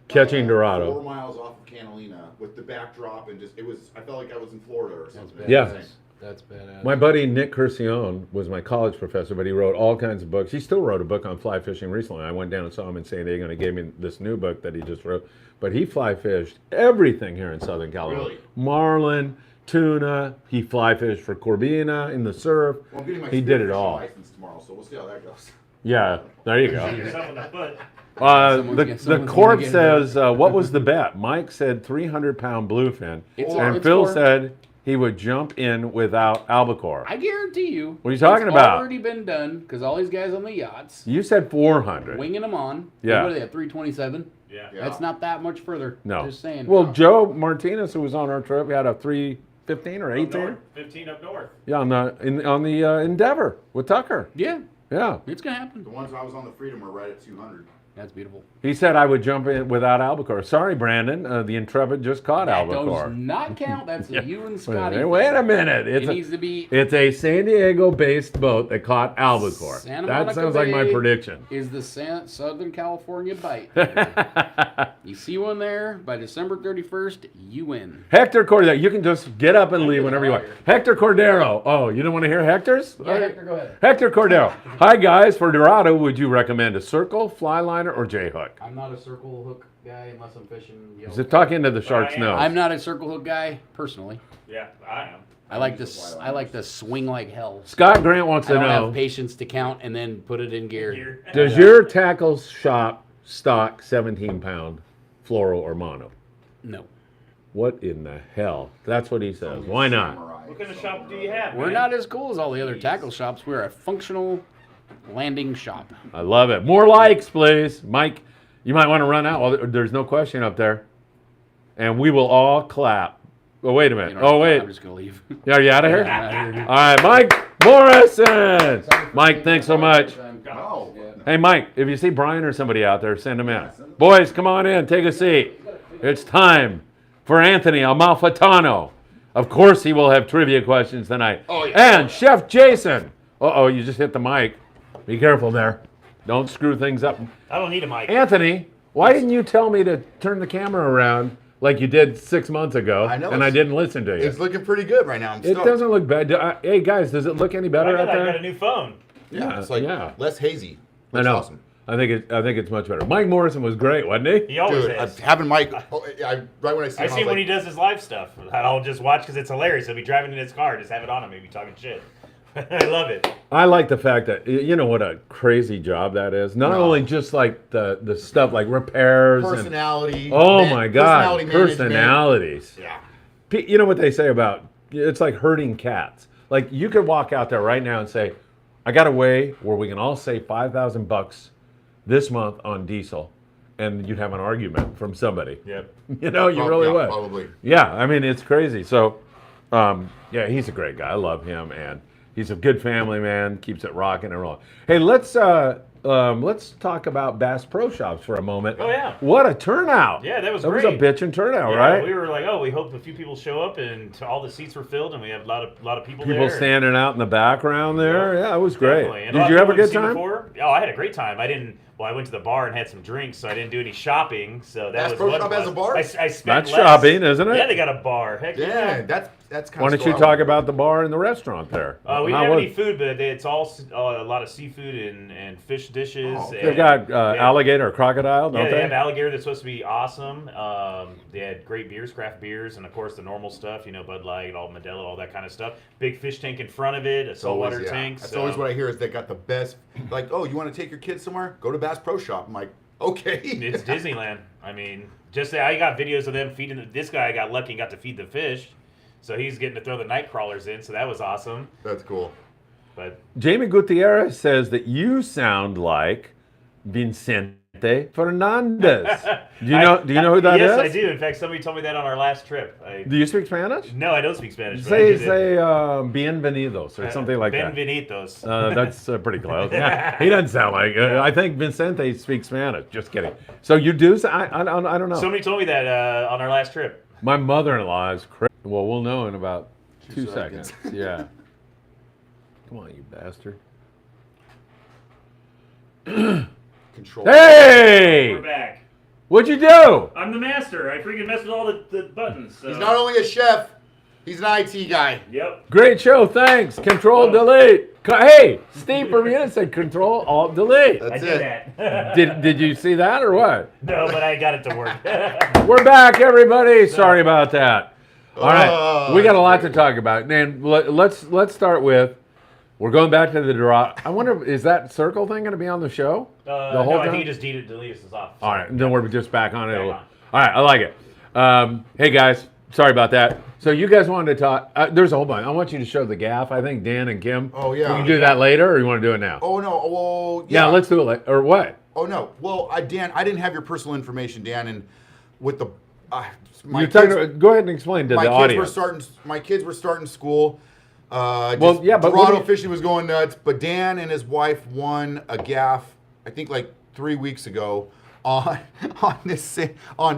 Catching 4 Dorado. miles off of Catalina with the backdrop and just I felt like I was in Florida or something. badass. Yeah. That's badass. My buddy Nick Curcione was my college professor, but he wrote all kinds of books. He still wrote a book on fly fishing recently. I went down and saw him in San Diego, and he gave me this new book that he just wrote. But he fly fished everything here in Southern California. Really? Marlin, tuna. He fly fished for Corbina in the surf. Well, I'm getting my He did it spearfishing all. license tomorrow, so we'll see how that goes. Yeah, there you Shoot go. yourself in the foot. Someone's The gonna corp get says, what was the bet? Mike said 300-pound bluefin, It's and it's Phil for- said he would jump in without albacore. I guarantee you. What are you talking it's about? already been done because all these guys on the yachts, You said 400. winging them on. Yeah. What are they at, 327? Yeah. Yeah. That's not that much further. No. Just saying. Well, Joe Martinez, who was on our trip, had a 315 or Up 18. north, 15 up north. Yeah, on the Endeavor with Tucker. yeah, Yeah. it's going to happen. The ones I was on the Freedom were right at 200. That's beautiful. He said I would jump in without albacore. Sorry, Brandon. The Intrepid just caught That albacore. does not count. That's a you and Scotty. Wait a thing. minute. It needs to be. It's a San Diego-based boat that caught albacore. Santa That Monica sounds like my Bay prediction. Is the Southern California bite. You see one there by December 31st, you win. Hector Cordero. You can just get up and leave whenever you want. Hector Cordero. Oh, you don't want to hear Hector's? Yeah, Hector, go ahead. Hector Cordero. Hi, guys. For Dorado, would you recommend a circle, fly liner, or J-hook? I'm not a circle hook guy unless I'm fishing. Is it talking to the shark's am. nose? I'm not a circle hook guy personally. Yeah, I am. I like use the this. fly I like to swing like hell. Scott Grant wants I to don't know, have patience to count and then put it in gear. Here. does your tackle shop stock 17-pound fluoro or mono? No, What in the hell? That's what he says. Why not? Samurai, What kind of so- shop do you have? we're man? not as cool as all the other tackle shops. We're a functional landing shop. I love it. More likes, please. Mike, you might want to run out. Well, there's no question up there. And we will all clap. Oh, wait a You minute. know, Oh, wait. I'm just gonna leave. Are you out of here? I'm outta here. All right, Mike Morrison. Mike, thanks so much. No. Hey, Mike, if you see Brian or somebody out there, send them in. Boys, come on in. Take a seat. It's time for Anthony Amalfitano. Of course, he will have trivia questions tonight. Oh, yeah. And Chef Jason. Uh-oh, you just hit the mic. Be careful there. Don't screw things up. I don't need a mic. Anthony, why didn't you tell me to turn the camera around like you did 6 months ago? I know, And I it's- didn't listen to you. It's looking pretty good right now. I'm It stoked. doesn't look bad. Hey, guys, does it look any I better got, out I got a there? new phone. Yeah, it's like yeah. less hazy. I Looks know. awesome. I think it's much better. Mike Morrison was great, wasn't he? He always Dude, is. having Mike, right when I see I him, see him when he does his live stuff. I'll just watch because it's hilarious. He'll be driving in his car, just have it on him, maybe talking shit. I love it. I like the fact that you know what a crazy job that is. Not only just like the stuff like repairs personality. oh my God, personality personalities. Yeah. You know what they say about it's like herding cats. Like you could walk out there right now and say, "I got a way where we can all save $5,000 this month on diesel," and you'd have an argument from somebody. Yep. You know, you really would. Probably. Yeah, I mean it's crazy. So, yeah, he's a great guy. I love him, and he's a good family man. Keeps it rocking and rolling. Hey, let's talk about Bass Pro Shops for a moment. Oh, yeah. What a turnout! Yeah, that was That was great. a bitchin' turnout, Yeah, right? we were like, oh, we hope a few people show up and all the seats were filled and we have a lot of people People there. standing out in the background there. Yeah, it was great. Definitely. And a lot Did you of have a people good I've seen time? before. Oh, I had a great time. I went to the bar and had some drinks, so I didn't do any shopping. So that Bass was Pro one Shop has plus. a bar? I spent That's less. shopping, isn't it? Yeah, they got a bar. Heck Yeah, yeah. that's kind Why of. don't you talk about the bar and the restaurant there? We How didn't have was- any food, but it's all a lot of seafood and fish dishes. Oh, They've got alligator or crocodile, don't Yeah, they? they have alligator that's supposed to be awesome. They had great beers, craft beers, and of course the normal stuff, Bud Light, all Modelo, all that kind of stuff. Big fish tank in front of it, a saltwater tank. That's so- always what I hear is they got the best. Like, oh, you want to take your kids somewhere? Go to Bass Pro Shop. I'm like, okay. It's Disneyland. I mean, I got videos of them feeding. This guy got lucky and got to feed the fish, so he's getting to throw the night crawlers in. So that was awesome. That's cool. But Jamie Gutierrez says that you sound like Vicente Fernandez. Do you know who that is? Yes, I do. In fact, somebody told me that on our last trip. Do you speak Spanish? No, I don't speak Spanish. but I Say do. bienvenidos or something like that. Benvenidos. That's pretty close. Yeah, he doesn't sound like. I think Vicente speaks Spanish. Just kidding. So you do? I don't know. Somebody told me that on our last trip. My mother-in-law is crazy. Well, we'll know in about 2 seconds. Yeah. Come on, you bastard. Control. Hey! We're back. What'd you do? I'm the master. I freaking messed with all the buttons. So. He's not only a chef, he's an IT guy. Yep. Great show, thanks. Control, delete. Hey, Steve Bermuda said Control, Alt, delete. That's I it. did that. Did you see that or what? No, but I got it to work. We're back, everybody. Sorry about that. All right, we got a lot to talk about. And let's start with. We're going back to the Dorado. I wonder, is that circle thing going to be on the show? The whole no, time? I think you just deleted us off. All right, then we're just back on it. Back on. All right, I like it. Hey guys, sorry about that. So you guys wanted to talk. There's a whole bunch. I want you to show the gaff. I think Dan and Kim. Oh, yeah. We can do that later, or you want to do it now? Oh no. Well, yeah, let's do it later. Or what? Oh no. Well, Dan, I didn't have your personal information, Dan, and with the You're talking about, go ahead and explain to the audience. My kids were starting school. But Dorado fishing was going nuts. But Dan and his wife won a gaff, I think like 3 weeks ago on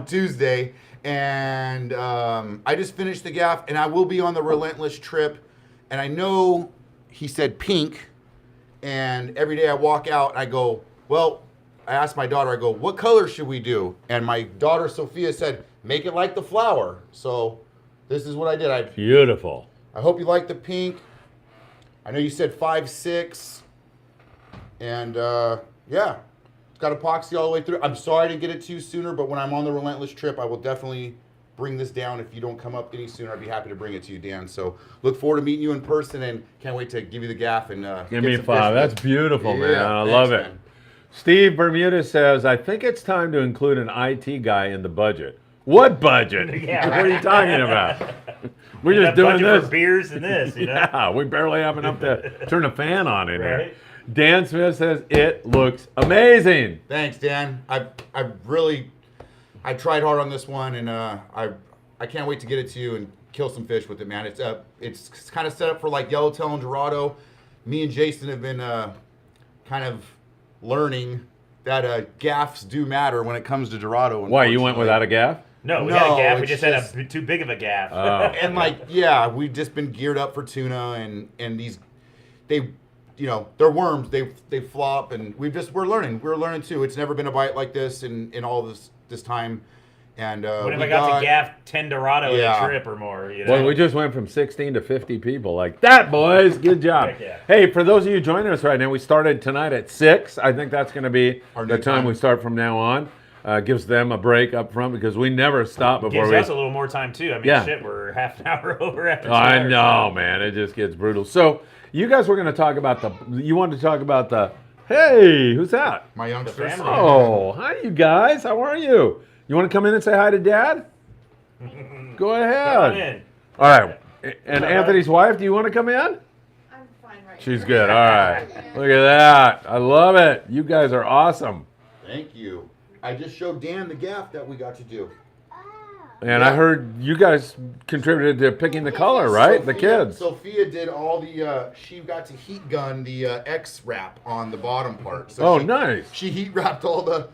Tuesday, and I just finished the gaff, and I will be on the Relentless trip, and I know he said pink, and every day I walk out, I go, well, I asked my daughter, I go, what color should we do? And my daughter Sophia said, make it like the flower. So this is what I did. Beautiful. I hope you like the pink. I know you said 5'6", and yeah, it's got epoxy all the way through. I'm sorry to get it to you sooner, but when I'm on the Relentless trip, I will definitely bring this down. If you don't come up any sooner, I'd be happy to bring it to you, Dan. So look forward to meeting you in person, and can't wait to give you the gaff and Give me a 5. That's beautiful, man. I thanks, love it. man. Steve Bermuda says, I think it's time to include an IT guy in the budget. What budget? Yeah, What are you talking about? We're just That doing budget this. for beers and this, Yeah, we barely have enough to turn a fan on in here. Right. Dan Smith says, it looks amazing. Thanks, Dan. I tried hard on this one, and I can't wait to get it to you and kill some fish with it, man. It's kind of set up for like yellowtail and Dorado. Me and Jason have been kind of learning that gaffs do matter when it comes to Dorado. Why, you went without a gaff? No, we had a gaff. We it's just had too big of a gaff. and we've just been geared up for tuna, and these, they're worms. They flop, and we're learning. We're learning too. It's never been a bite like this in all this time, And What if I got to gaff 10 Dorado in a trip or more? You know? Well, we just went from 16 to 50 people. Like that, boys. Good job. Heck yeah. Hey, for those of you joining us right now, we started tonight at 6. I think that's going to be Our the new time time. we start from now on. Gives them a break up front because we never stop before Gives we. us a little more time too. I mean, Yeah. shit, we're half an hour over after 2 I hours, know, so. man. It just gets brutal. So you guys were going to talk about you wanted to talk about the. Hey, who's that? my youngsters. family. Oh, hi, you guys. How are you? You want to come in and say hi to Dad? Go Come on ahead. in. All right. And Anthony's wife, do you want to come in? I'm fine right She's now. good. All right. Look at that. I love it. You guys are awesome. Thank you. I just showed Dan the gaff that we got to do. And I heard you guys contributed to picking the color, right? The kids. Sophia did all the. She got to heat gun the X wrap on the bottom part. So Oh, she, nice. She heat wrapped all the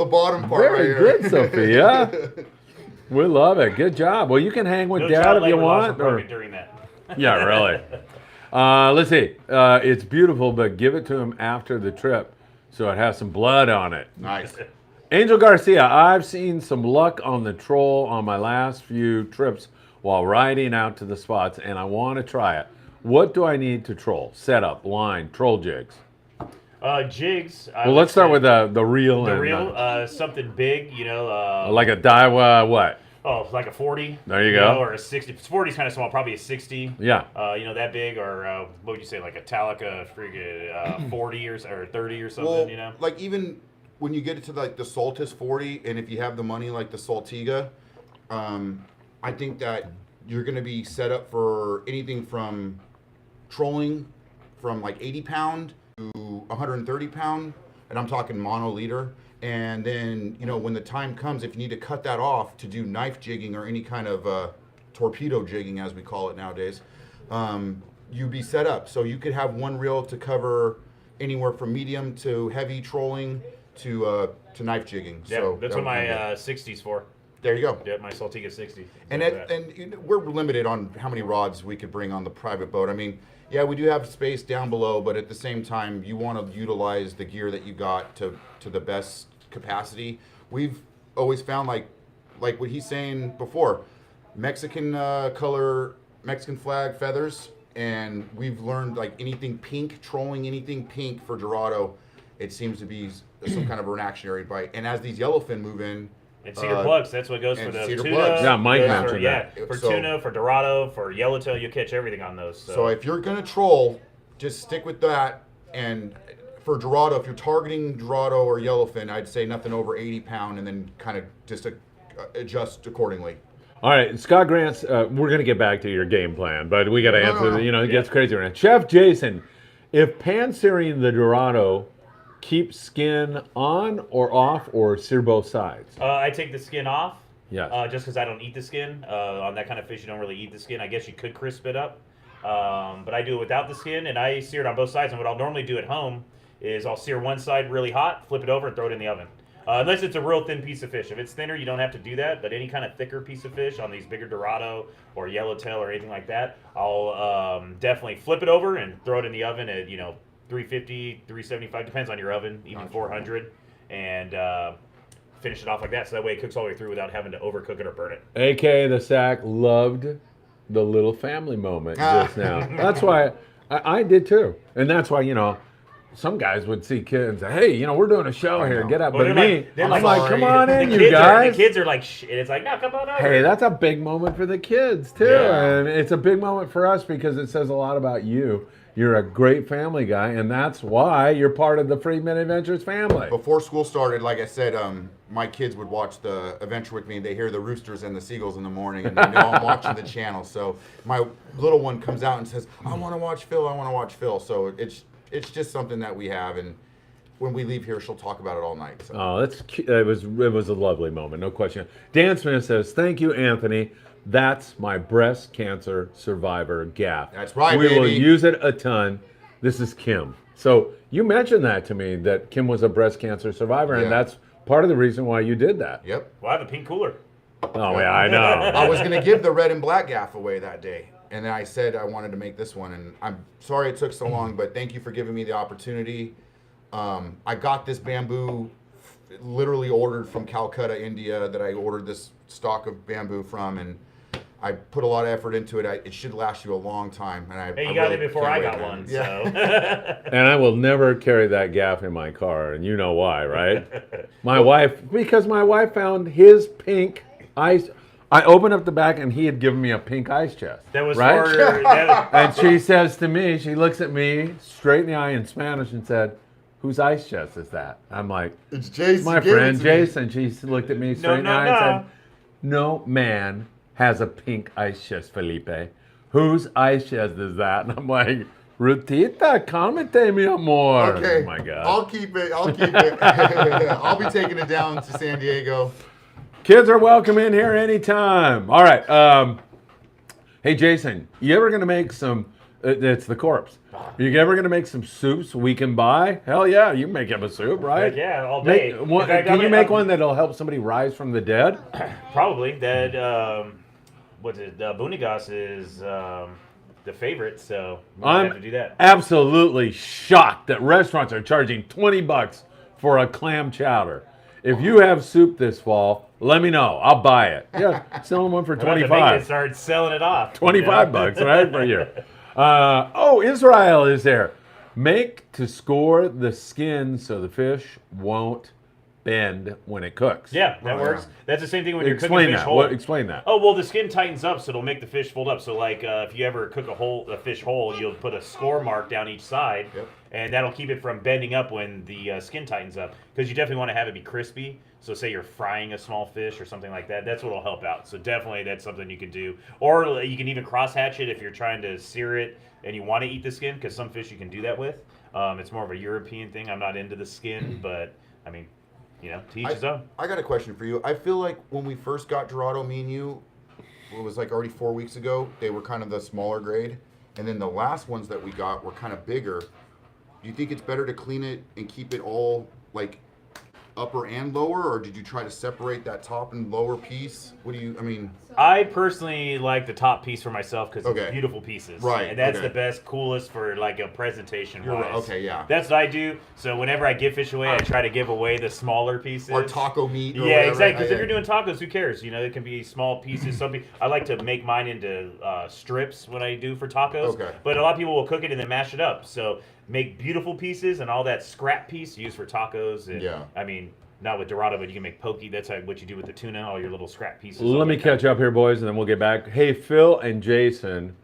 bottom part. Very right here. good, Sophia. We love it. Good job. Well, you can hang with No Dad child if you labor laws want. were Or, broken during that. yeah, really. Let's see. It's beautiful, but give it to him after the trip so it has some blood on it. Nice. Angel Garcia, I've seen some luck on the troll on my last few trips while riding out to the spots, and I want to try it. What do I need to troll? Setup, line, troll jigs. Jigs. Well, let's start with the reel. the and, reel. Something big, you know. like a Daiwa, what? Oh, like a 40. There you go. know, or a 60. 40 is kind of small, probably a 60. Yeah. You know, that big, or what would you say, like a Talica friggin' 40 or 30 or something, Well, you know? like even when you get it to like the Saltis 40, and if you have the money like the Saltiga, I think that you're going to be set up for anything from trolling from like 80 pound to 130 pound, and I'm talking mono leader. And then, you know, when the time comes, if you need to cut that off to do knife jigging or any kind of torpedo jigging, as we call it nowadays, you'd be set up. So you could have one reel to cover anywhere from medium to heavy trolling to knife jigging. Yeah, So that's that what my would be 60's for. there you go. Yeah, my Saltiga 60. And you know, we're limited on how many rods we could bring on the private boat. I mean, yeah, we do have space down below, but at the same time, you want to utilize the gear that you got to the best capacity. We've always found like what he's saying before, Mexican color, Mexican flag feathers, and we've learned like anything pink, trolling anything pink for Dorado, it seems to be some kind of a reactionary bite. And as these yellowfin move in, And cedar plugs, that's what goes for and the cedar tuna. plugs. Yeah, Mike goes for, mentioned yeah, that. for So- tuna, for Dorado, for yellowtail, you'll catch everything on those. So if you're gonna troll, just stick with that. And for Dorado, if you're targeting Dorado or yellowfin, I'd say nothing over 80 pound, and then kind of just adjust accordingly. All right, Scott Grant's, we're going to get back to your game plan, but we got to answer, no. you know, it gets crazy around. Chef Jason, if pan-searing the Dorado, keep skin on or off or sear both sides? I take the skin off. Yes. Just because I don't eat the skin. On that kind of fish, you don't really eat the skin. I guess you could crisp it up. But I do it without the skin, and I sear it on both sides. And what I'll normally do at home is I'll sear one side really hot, flip it over, and throw it in the oven. Unless it's a real thin piece of fish. If it's thinner, you don't have to do that. But any kind of thicker piece of fish on these bigger Dorado or yellowtail or anything like that, I'll definitely flip it over and throw it in the oven at 350, 375, depends on your oven, even 400, and finish it off like that. So that way it cooks all the way through without having to overcook it or burn it. AK the Sack loved the little family moment just now. That's why I did too. And that's why, some guys would see kids and say, hey, we're doing a show here, get up. Well, But they're me, like- they're I'm like, like, sorry. come on in, The you kids guys. the kids are like, shh. And it's like, no, come on over. Hey, that's a big moment for the kids too, Yeah. and it's a big moment for us because it says a lot about you. You're a great family guy, and that's why you're part of the Friedman Adventures family. Before school started, like I said, my kids would watch the adventure with me, and they hear the roosters and the seagulls in the morning, and they know I'm watching the channel. So my little one comes out and says, I want to watch Phil, I want to watch Phil. So it's just something that we have, and when we leave here, she'll talk about it all night. So. Oh, that's cute. It was a lovely moment, no question. Dan Smith says, "Thank you, Anthony. That's my breast cancer survivor Gaff. That's right, We will baby. use it a ton. This is Kim. So you mentioned that to me that Kim was a breast cancer survivor, and Yeah. that's part of the reason why you did that. Yep. Well, I have a pink cooler. Oh yeah, I know. I was going to give the red and black gaff away that day. And then I said I wanted to make this one. And I'm sorry it took so long, but thank you for giving me the opportunity. I got this bamboo literally ordered from Calcutta, India, that I ordered this stock of bamboo from, and I put a lot of effort into it. It should last you a long time. And Hey, you got it before I got one. Yeah. So. And I will never carry that Gaff in my car, and you know why, right? Because my wife found his pink ice. I opened up the back, and he had given me a pink ice chest. That was right? for. And she says to me, she looks at me straight in the eye in Spanish and said, "Whose ice chest is that?" I'm like, It's Jason. "My friend Jason." She looked at me straight in the eye and no. said, "No man has a pink ice chest, Felipe. Whose ice chest is that?" And I'm like, "Rutita, cálmate, mi amor." Okay. Oh my God. I'll keep it. I'll be taking it down to San Diego. Kids are welcome in here anytime. All right. Hey, Jason, you ever going to make some, it's the corpse. You ever going to make some soups we can buy? Hell yeah, you can make up a soup, right? Heck yeah, all day. Can you make one that'll help somebody rise from the dead? Probably. That, what's it? Bunigas is the favorite, so we might have to do that. Absolutely shocked that restaurants are charging $20 for a clam chowder. If you have soup this fall, let me know. I'll buy it. Yeah, selling one for We're about to 25. make it start selling it off. $25, right, for you. Israel is there. Make to score the skin so the fish won't bend when it cooks. Yeah, that works. That's the same thing when you're Explain cooking fish that. whole. Explain that. Oh, well, the skin tightens up, so it'll make the fish fold up. So, like, if you ever cook a fish whole, you'll put a score mark down each side, and that'll keep it from bending up when the skin tightens up. Because you definitely want to have it be crispy. So, say you're frying a small fish or something like that. That's what will help out. So, definitely that's something you can do. Or you can even cross-hatch it if you're trying to sear it and you want to eat the skin, because some fish you can do that with. It's more of a European thing. I'm not into the skin, but, I mean, you know, to each his own. I got a question for you. I feel like when we first got Dorado, me and you, it was like already 4 weeks ago, they were kind of the smaller grade. And then the last ones that we got were kind of bigger. Do you think it's better to clean it and keep it all like upper and lower, or did you try to separate that top and lower piece? What do you, I mean... I personally like the top piece for myself because Okay. it's beautiful pieces. Right, And that's okay. the best, coolest for like a presentation You're wise. right, okay, yeah. That's what I do. So whenever I give fish away, I try to give away the smaller pieces. Or taco meat or Yeah, whatever. exactly. Because if you're doing tacos, who cares? You know, it can be small pieces. Some people, I like to make mine into strips when I do for tacos. Okay. But a lot of people will cook it and then mash it up. So make beautiful pieces and all that scrap piece used for tacos. And, Yeah. I mean, not with Dorado, but you can make poke. That's what you do with the tuna, all your little scrap pieces. Let me catch up here, boys, and then we'll get back. Hey, Phil and Jason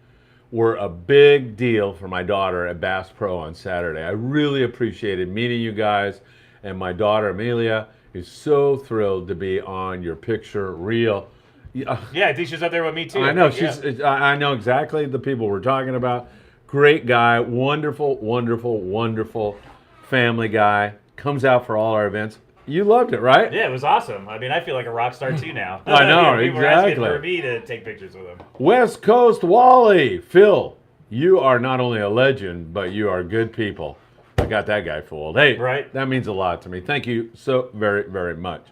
were a big deal for my daughter at Bass Pro on Saturday. I really appreciated meeting you guys, and my daughter, Amelia, is so thrilled to be on your picture reel. Yeah, I think she's up there with me too. I know, Yeah. I know exactly the people we're talking about. Great guy, wonderful, wonderful, wonderful family guy. Comes out for all our events. You loved it, right? Yeah, it was awesome. I mean, I feel like a rock star too now. I know, People are asking exactly. for me to take pictures with them. West Coast Wally. Phil, you are not only a legend, but you are good people. I got that guy fooled. Hey, Right. that means a lot to me. Thank you so very, very much.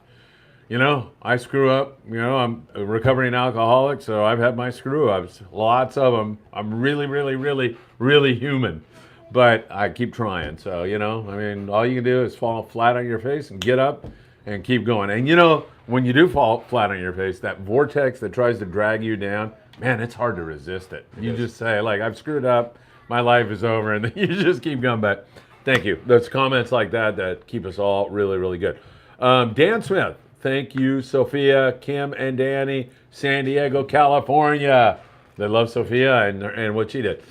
You know, I screw up. You know, I'm a recovering alcoholic, so I've had my screw ups, lots of them. I'm really, really, really, really human. But I keep trying. So, you know, I mean, all you can do is fall flat on your face and get up and keep going. And, you know, when you do fall flat on your face, that vortex that tries to drag you down, man, it's hard to resist it. You just say, like, I've screwed up, my life is over, and then you just keep going back. Thank you. There's comments like that keep us all really, really good. Dan Smith, thank you, Sophia, Kim, and Danny, San Diego, California. They love Sophia and what she did.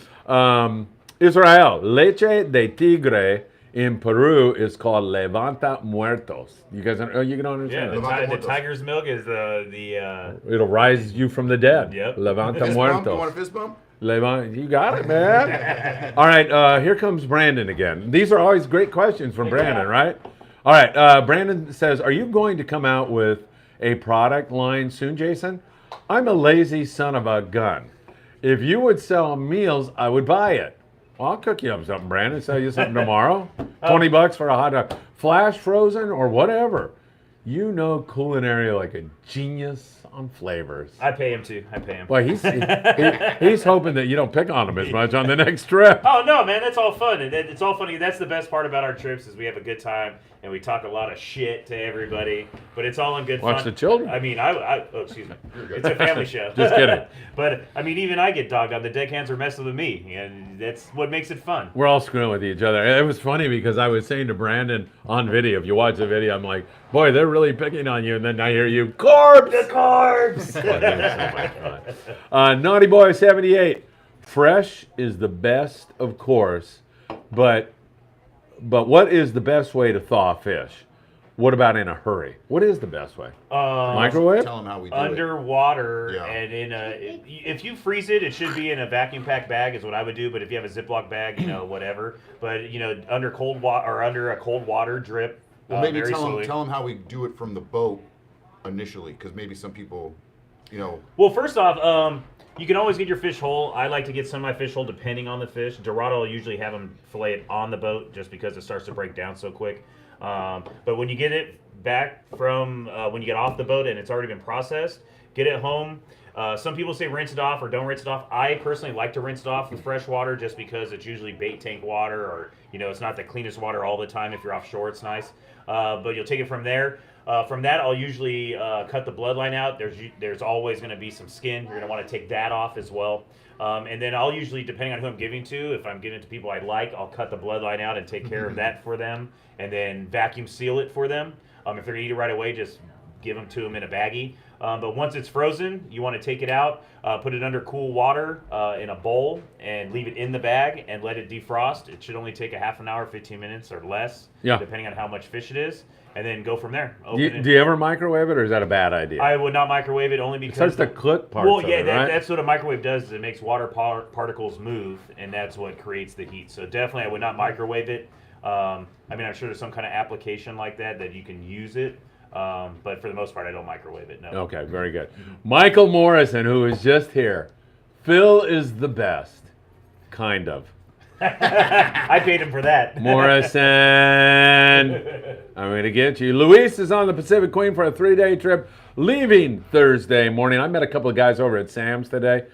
Israel, leche de tigre in Peru is called levanta muertos. You guys, you can understand Yeah, that. the tiger's milk is the It'll rise you from the dead. Yep. Levanta Fist bump? You want a muertos. fist bump? You got it, man. All right, here comes Brandon again. These are always great questions from Brandon, right? All right, Brandon says, are you going to come out with a product line soon, Jason? I'm a lazy son of a gun. If you would sell meals, I would buy it. Well, I'll cook you up something, Brandon. Sell you something tomorrow. $20 for a hot dog. Flash frozen or whatever. You know culinary like a genius. on flavors. I pay him too. I pay him. Well, he's hoping that you don't pick on him as much on the next trip. Oh no, man, that's all fun. It's all funny. That's the best part about our trips is we have a good time and we talk a lot of shit to everybody. But it's all in good fun. Watch the children. I mean, oh excuse me, it's a family show. Just kidding. But I mean, even I get dogged on. The deckhands are messing with me, and that's what makes it fun. We're all screwing with each other. It was funny because I was saying to Brandon on video, if you watch the video, I'm like, boy, they're really picking on you. And then I hear you, corpse! The carbs. Naughty Boy 78. Fresh is the best, of course, but what is the best way to thaw fish? What about in a hurry? What is the best way? Microwave? Tell them how we do Underwater, Yeah. and if you freeze it, it should be in a vacuum pack bag is what I would do. But if you have a Ziploc bag, whatever. But under cold water or under a cold water drip. Well, maybe very tell slowly. them how we do it from the boat initially, because maybe some people, Well, first off, you can always get your fish whole. I like to get some of my fish whole depending on the fish. Dorado will usually have them fillet it on the boat just because it starts to break down so quick. But when you get it back from when you get off the boat and it's already been processed, get it home. Some people say rinse it off or don't rinse it off. I personally like to rinse it off with fresh water just because it's usually bait tank water or, it's not the cleanest water all the time. If you're offshore, it's nice. But you'll take it from there. From that, I'll usually cut the bloodline out. There's always going to be some skin. You're going to want to take that off as well. And then I'll usually, depending on who I'm giving to, if I'm giving it to people I like, I'll cut the bloodline out and take care of that for them and then vacuum seal it for them. If they're going to eat it right away, just give them to them in a baggie. But once it's frozen, you want to take it out, put it under cool water in a bowl and leave it in the bag and let it defrost. It should only take a half an hour, 15 minutes or less, depending on how much fish it is. And then go from there. Do you ever microwave it, or is that a bad idea? I would not microwave it only because... It starts to cook parts Well, of yeah, it, right? that's what a microwave does is it makes water particles move, and that's what creates the heat. So definitely I would not microwave it. I'm sure there's some kind of application like that you can use it. But for the most part, I don't microwave it, no. Okay, very good. Michael Morrison, who is just here. Phil is the best. Kind of. I paid him for that. Morrison. I'm going to get you. Luis is on the Pacific Queen for a 3-day trip, leaving Thursday morning. I met a couple of guys over at Sam's today.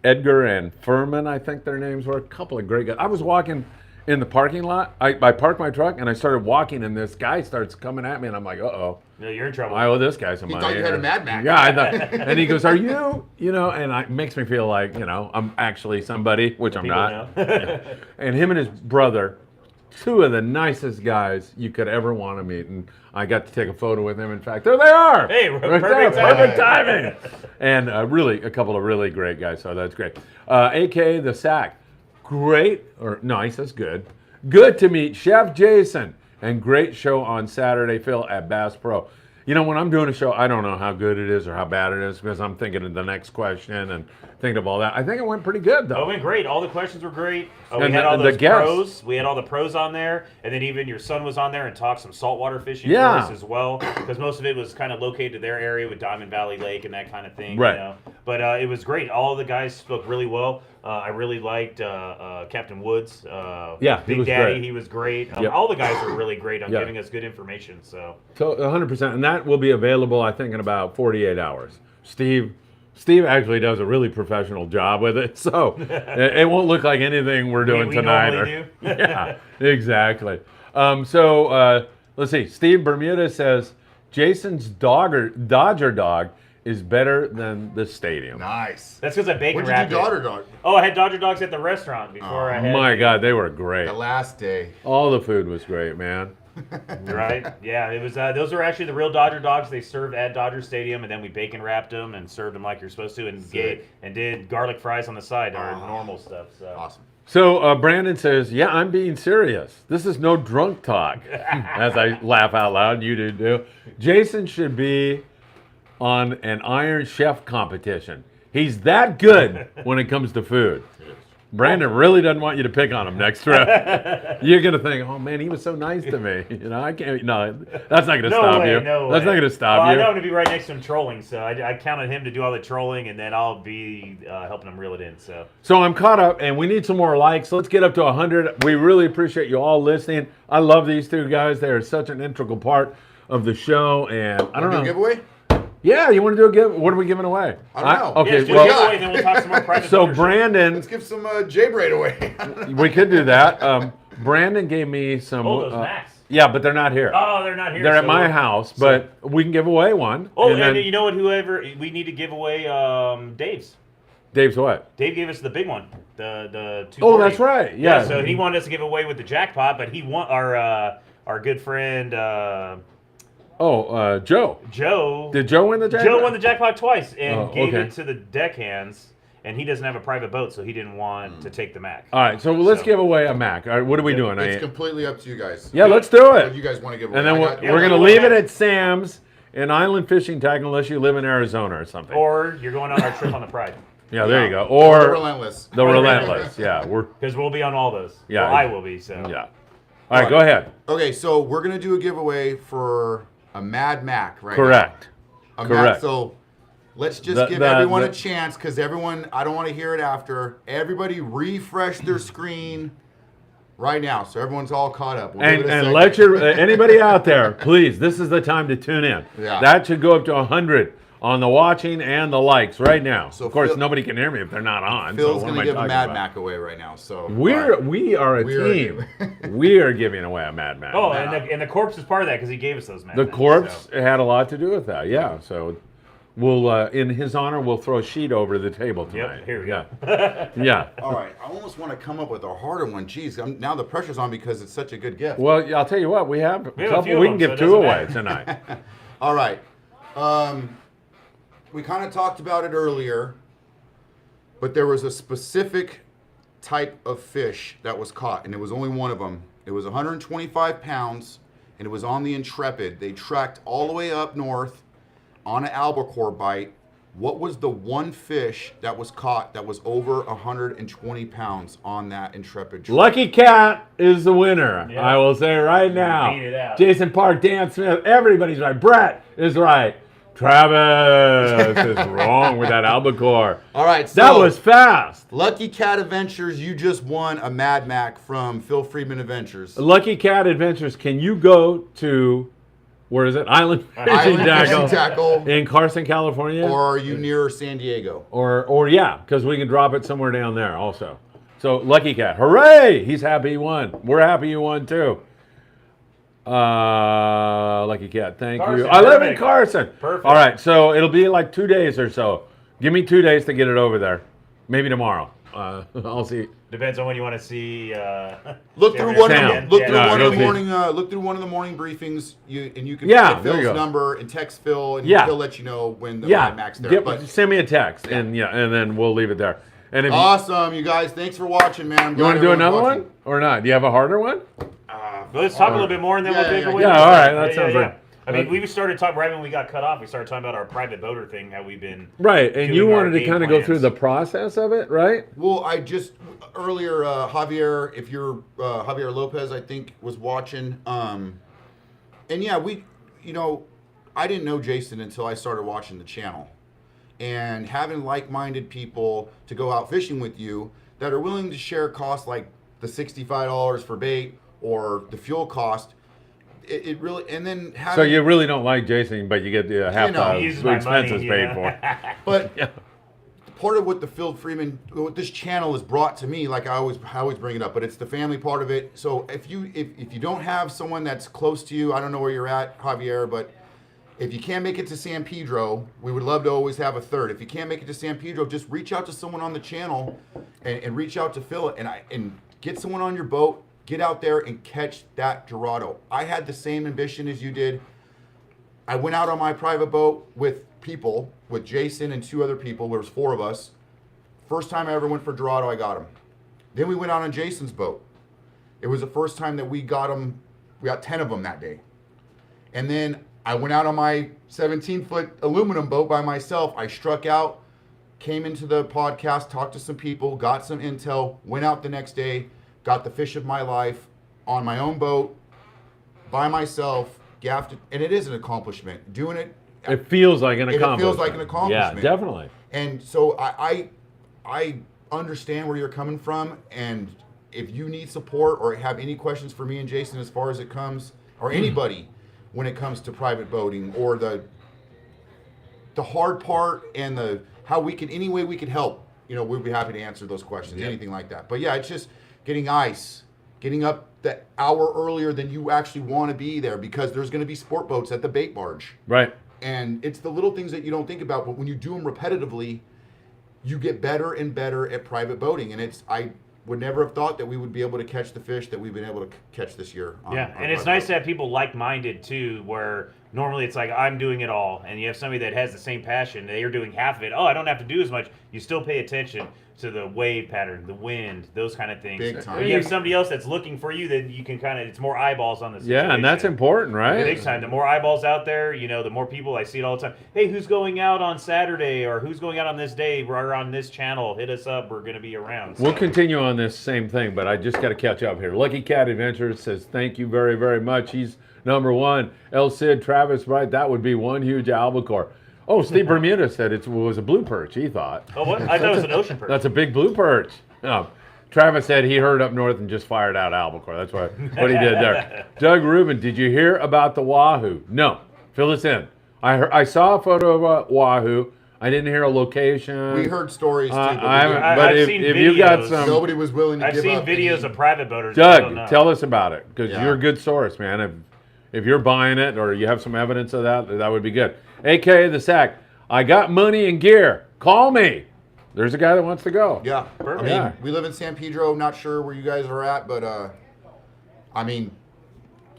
Edgar and Furman, I think their names were. A couple of great guys. I was walking in the parking lot. I parked my truck, and I started walking, and this guy starts coming at me, and I'm like, uh-oh. No, you're in trouble. I owe this guy some money. thought you had a Mad Max. Yeah, I thought. And he goes, are you? And it makes me feel like, I'm actually somebody, which I'm People not. know. Yeah. And him and his brother, two of the nicest guys you could ever want to meet. And I got to take a photo with them. In fact, there they are. Hey, right perfect there, timing. perfect timing. And really, a couple of really great guys. So that's great. AK the Sack, great or nice. That's good. Good to meet Chef Jason. And great show on Saturday, Phil, at Bass Pro. When I'm doing a show, I don't know how good it is or how bad it is because I'm thinking of the next question and thinking of all that. I think it went pretty good, though. Oh, it went great. All the questions were great. We And had the- all the those guests. pros. We had all the pros on there, and then even your son was on there and talked some saltwater fishing Yeah. for us as well, because most of it was kind of located to their area with Diamond Valley Lake and that kind of thing. Right. But it was great. All the guys spoke really well. I really liked Captain Woods. Yeah, he Big was Daddy, great. he was great. Yep. All the guys were really great on Yeah. giving us good information. So 100%. And that will be available, I think, in about 48 hours. Steve actually does a really professional job with it, so it won't look like anything we're doing we tonight. normally do. Yeah, exactly. Let's see. Steve Bermuda says Jason's Dodger dog is better than the stadium. Nice. That's because I bacon Where'd you wrapped do it. Daughter Dog? Oh, I had Dodger dogs at the restaurant before I had. My God, they were great. The last day. All the food was great, man. Right? Yeah, it was. Those are actually the real Dodger dogs. They served at Dodger Stadium, and then we bacon wrapped them and served them like you're supposed to, and did garlic fries on the side, or normal stuff. So. Awesome. So Brandon says, yeah, I'm being serious. This is no drunk talk. As I laugh out loud, you do too. Jason should be on an Iron Chef competition. He's that good when it comes to food. Brandon really doesn't want you to pick on him next trip. You're gonna think, oh man, he was so nice to me. I can't. No, that's not gonna stop you. No That's way. not gonna stop I you. know I'm gonna be right next to him trolling, so I counted him to do all the trolling, and then I'll be helping him reel it in. So I'm caught up, and we need some more likes. Let's get up to 100. We really appreciate you all listening. I love these two guys. They are such an integral part of the show, and I don't know. Giveaway? Yeah, you want to do a give? What are we giving away? I don't know. Okay, Yeah, just well, give it away, then we'll talk some more private so ownership. Brandon, Let's give some J-Braid away. we could do that. Brandon gave me some. Oh, those Macs. Yeah, but they're not here. Oh, they're not here. They're at so my we're- house, but we can give away one. Oh, and and then you know what? Whoever we need to give away, Dave's. Dave's what? Dave gave us the big one, the 240. Oh, that's right. Yeah. So he wanted us to give away with the jackpot, but he want our good friend Joe. Joe. Did Joe win the jackpot? Joe won the jackpot twice and gave okay. it to the deckhands, and he doesn't have a private boat, so he didn't want to take the Mac. All right, so let's give away a Mac. All right, what are we doing? It's completely up to you guys. Yeah, let's do What it. you guys want to give away? And then I we're, got- we're going to yeah, leave yeah. it at Sam's in Island Fishing Tag unless you live in Arizona or something. Or you're going on our trip on the Pride, yeah, there you go. Or the Or Relentless. the Relentless. Yeah, we're because we'll be on all those. Yeah. Well, I will be. So yeah. All right, go ahead. Okay, so we're gonna do a giveaway for a Mad Mac, right? Correct. now. A Correct. Mac, so let's just The- give the- everyone the- a chance, because everyone, I don't want to hear it after. Everybody refresh their screen right now, so everyone's all caught up. We'll give it a And second. let your anybody out there, please. This is the time to tune in. Yeah. That should go up to 100 on the watching and the likes right now. So of course, Phil- nobody can hear me if they're not on. Phil's so what am gonna I give a talking Mad about? Mac away right now. So We are a We team. are- We are giving away a Mad Mac. Oh, and the corpse is part of that because he gave us those Macs. The corpse had a lot to do with that. Yeah. So we'll, in his honor, we'll throw a sheet over the table tonight. Yep, here we go. Yeah. All right, I almost want to come up with a harder one. Jeez, now the pressure's on because it's such a good gift. Well, I'll tell you what. We have a We have a couple. few of We can them, give so it two doesn't away matter. tonight. All right. We kind of talked about it earlier, but there was a specific type of fish that was caught, and it was only one of them. It was 125 pounds, and it was on the Intrepid. They tracked all the way up north on an albacore bite. What was the one fish that was caught that was over 120 pounds on that Intrepid trip? Lucky Cat is the winner. Yeah. I will say right now. beat it out. Jason Park, Dan Smith, everybody's right. Brett is right. Travis is wrong with that albacore. All right, so That was fast. Lucky Cat Adventures, you just won a Mad Mac from Phil Friedman Adventures. Lucky Cat Adventures. Can you go to, where is it? Island Fishing Island Fishing Tackle Tackle. in Carson, California? Or are you near San Diego? Or yeah, because we can drop it somewhere down there also. So Lucky Cat, hooray! He's happy he won. We're happy you won too. Lucky Cat, thank Carson, you. I live in perfect. Carson. Perfect. All right, so it'll be like 2 days or so. Give me 2 days to get it over there. Maybe tomorrow. I'll see. Depends on when you want to see. Look through one. Sam. Look through No, one go of the see. morning. Look through one of the morning briefings. You can Yeah, get there you Phil's go. number and text Phil, and Yeah. he'll let you know when the Yeah, Max there. get- But send me a text and and then we'll leave it there. And if awesome, you guys. Thanks for watching, man. I'm you glad want to do everyone's another watching. one or not? Do you have a harder one? Let's talk a little bit more, and then Yeah, we'll take yeah, away. yeah. the- All right, that sounds right. I mean, we started talking right when we got cut off. We started talking about our private boater thing, how we've been Right, and you doing our wanted to game kind of go plans. through the process of it, right? Well, I just earlier Javier, if you're Javier Lopez, I think was watching. And yeah, I didn't know Jason until I started watching the channel, and having like-minded people to go out fishing with you that are willing to share costs like the $65 for bait or the fuel cost. It really, and then having, So you really don't like Jason, but you get the half know, he uses my expenses money, paid yeah. for. But Yeah. part of what the Phil Freeman, what this channel has brought to me, like I always bring it up, but it's the family part of it. So if you don't have someone that's close to you, I don't know where you're at, Javier, but if you can't make it to San Pedro, we would love to always have a third. If you can't make it to San Pedro, just reach out to someone on the channel and reach out to Phil and get someone on your boat. Get out there and catch that Dorado. I had the same ambition as you did. I went out on my private boat with Jason and 2 other people. There was 4 of us. First time I ever went for Dorado, I got him. Then we went out on Jason's boat. It was the first time that we got him. We got 10 of them that day. And then I went out on my 17-foot aluminum boat by myself. I struck out, came into the podcast, talked to some people, got some intel, went out the next day, got the fish of my life on my own boat, by myself, gaffed it, and it is an accomplishment. Doing it, It feels like an It accomplishment. feels like an accomplishment. Yeah, definitely. and so I understand where you're coming from, and if you need support or have any questions for me and Jason as far as it comes, or anybody when it comes to private boating or the the hard part and any way we could help, we'd be happy to answer those questions, anything like that. But yeah, it's just getting ice, getting up the hour earlier than you actually want to be there, because there's going to be sport boats at the bait barge. Right. And it's the little things that you don't think about, but when you do them repetitively, you get better and better at private boating. And I would never have thought that we would be able to catch the fish that we've been able to catch this year. And it's nice to have people like-minded too, where normally it's like I'm doing it all, and you have somebody that has the same passion. They're doing half of it. Oh, I don't have to do as much. You still pay attention to the wave pattern, the wind, those kind of things. Big time. When you have somebody else that's looking for you, then you can it's more eyeballs on the situation. Yeah, and that's important, right? Big time. The more eyeballs out there, the more people. I see it all the time. Hey, who's going out on Saturday, or who's going out on this day? We're on this channel. Hit us up. We're going to be around. So. We'll continue on this same thing, but I just got to catch up here. Lucky Cat Adventures says, thank you very, very much. He's number one. El Cid, Travis, right? That would be one huge albacore. Oh, Steve Bermuda said it was a blue perch, he thought. Oh, what? I thought it was an ocean perch. That's a big blue perch. Travis said he heard up north and just fired out albacore. That's what he did there. Doug Rubin, did you hear about the wahoo? No. Fill us in. I saw a photo of a wahoo. I didn't hear a location. We heard stories too, but I've seen videos. You got some, nobody was willing to I've give seen up videos of private boaters. Doug, tell us about it, because you're a good source, man. If you're buying it or you have some evidence of that, that would be good. AKA the Sack, I got money and gear. Call me. There's a guy that wants to go. Yeah. Perfect. I mean, we live in San Pedro. Not sure where you guys are at, but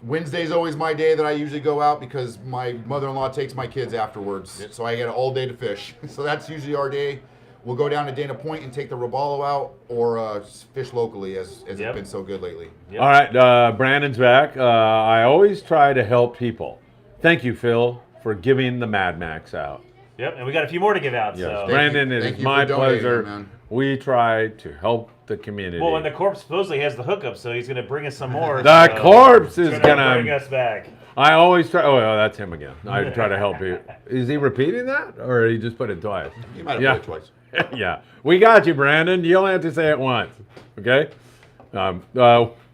Wednesday's always my day that I usually go out, because my mother-in-law takes my kids afterwards. So I get all day to fish. So that's usually our day. We'll go down to Dana Point and take the robalo out, or fish locally, as it's been so good lately. All right, Brandon's back. I always try to help people. Thank you, Phil, for giving the Mad Max out. Yep, and we got a few more to give out. Yes. So. Brandon, it Thank is you my for donating, pleasure. man. We try to help the community. Well, and the corpse supposedly has the hookup, so he's going to bring us some more. The corpse is going to gonna bring us back. I always try. Oh, that's him again. I try to help you. Is he repeating that, or he just put it twice? You might have put it twice. Yeah, we got you, Brandon. You only have to say it once, okay?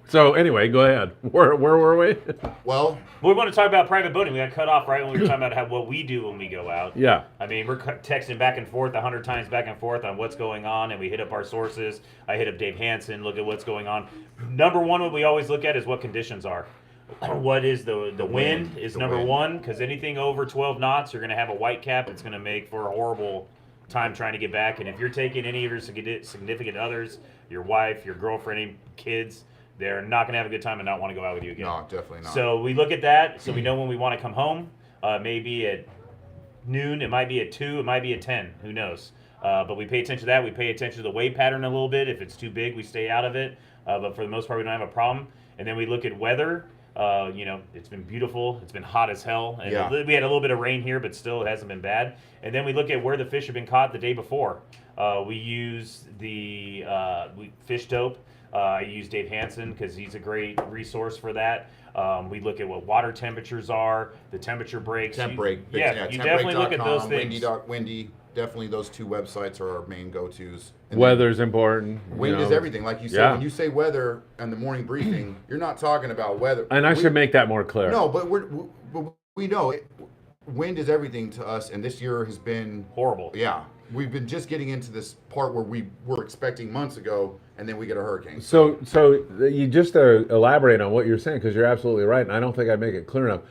So anyway, go ahead. Where were we? Well, We want to talk about private boating. We got cut off right when we were talking about what we do when we go out. Yeah. I mean, we're texting back and forth 100 times back and forth on what's going on, and we hit up our sources. I hit up Dave Hansen, look at what's going on. Number one, what we always look at is what conditions are. What is the wind is number one, because anything over 12 knots, you're going to have a white cap. It's going to make for a horrible time trying to get back. And if you're taking any of your significant others, your wife, your girlfriend, any kids, they're not going to have a good time and not want to go out with you again. no, definitely not. So we look at that, so we know when we want to come home. Maybe at noon, it might be at 2, it might be at 10, who knows. But we pay attention to that. We pay attention to the wave pattern a little bit. If it's too big, we stay out of it. But for the most part, we don't have a problem. And then we look at weather. It's been beautiful. It's been hot as hell. And we had a little bit of rain here, but still it hasn't been bad. And then we look at where the fish have been caught the day before. We use the fish dope. I use Dave Hansen because he's a great resource for that. We look at what water temperatures are, the temperature breaks. Temp break. You definitely look at those things. Windy, definitely those two websites are our main go-tos. And Weather's important. wind is everything. Like you said, when you say weather on the morning briefing, you're not talking about weather. And I should make that more clear. No, but we know it. Wind is everything to us, and this year has been Horrible. Yeah. We've been just getting into this part where we were expecting months ago, and then we get a hurricane. So you just elaborate on what you're saying, because you're absolutely right, and I don't think I make it clear enough.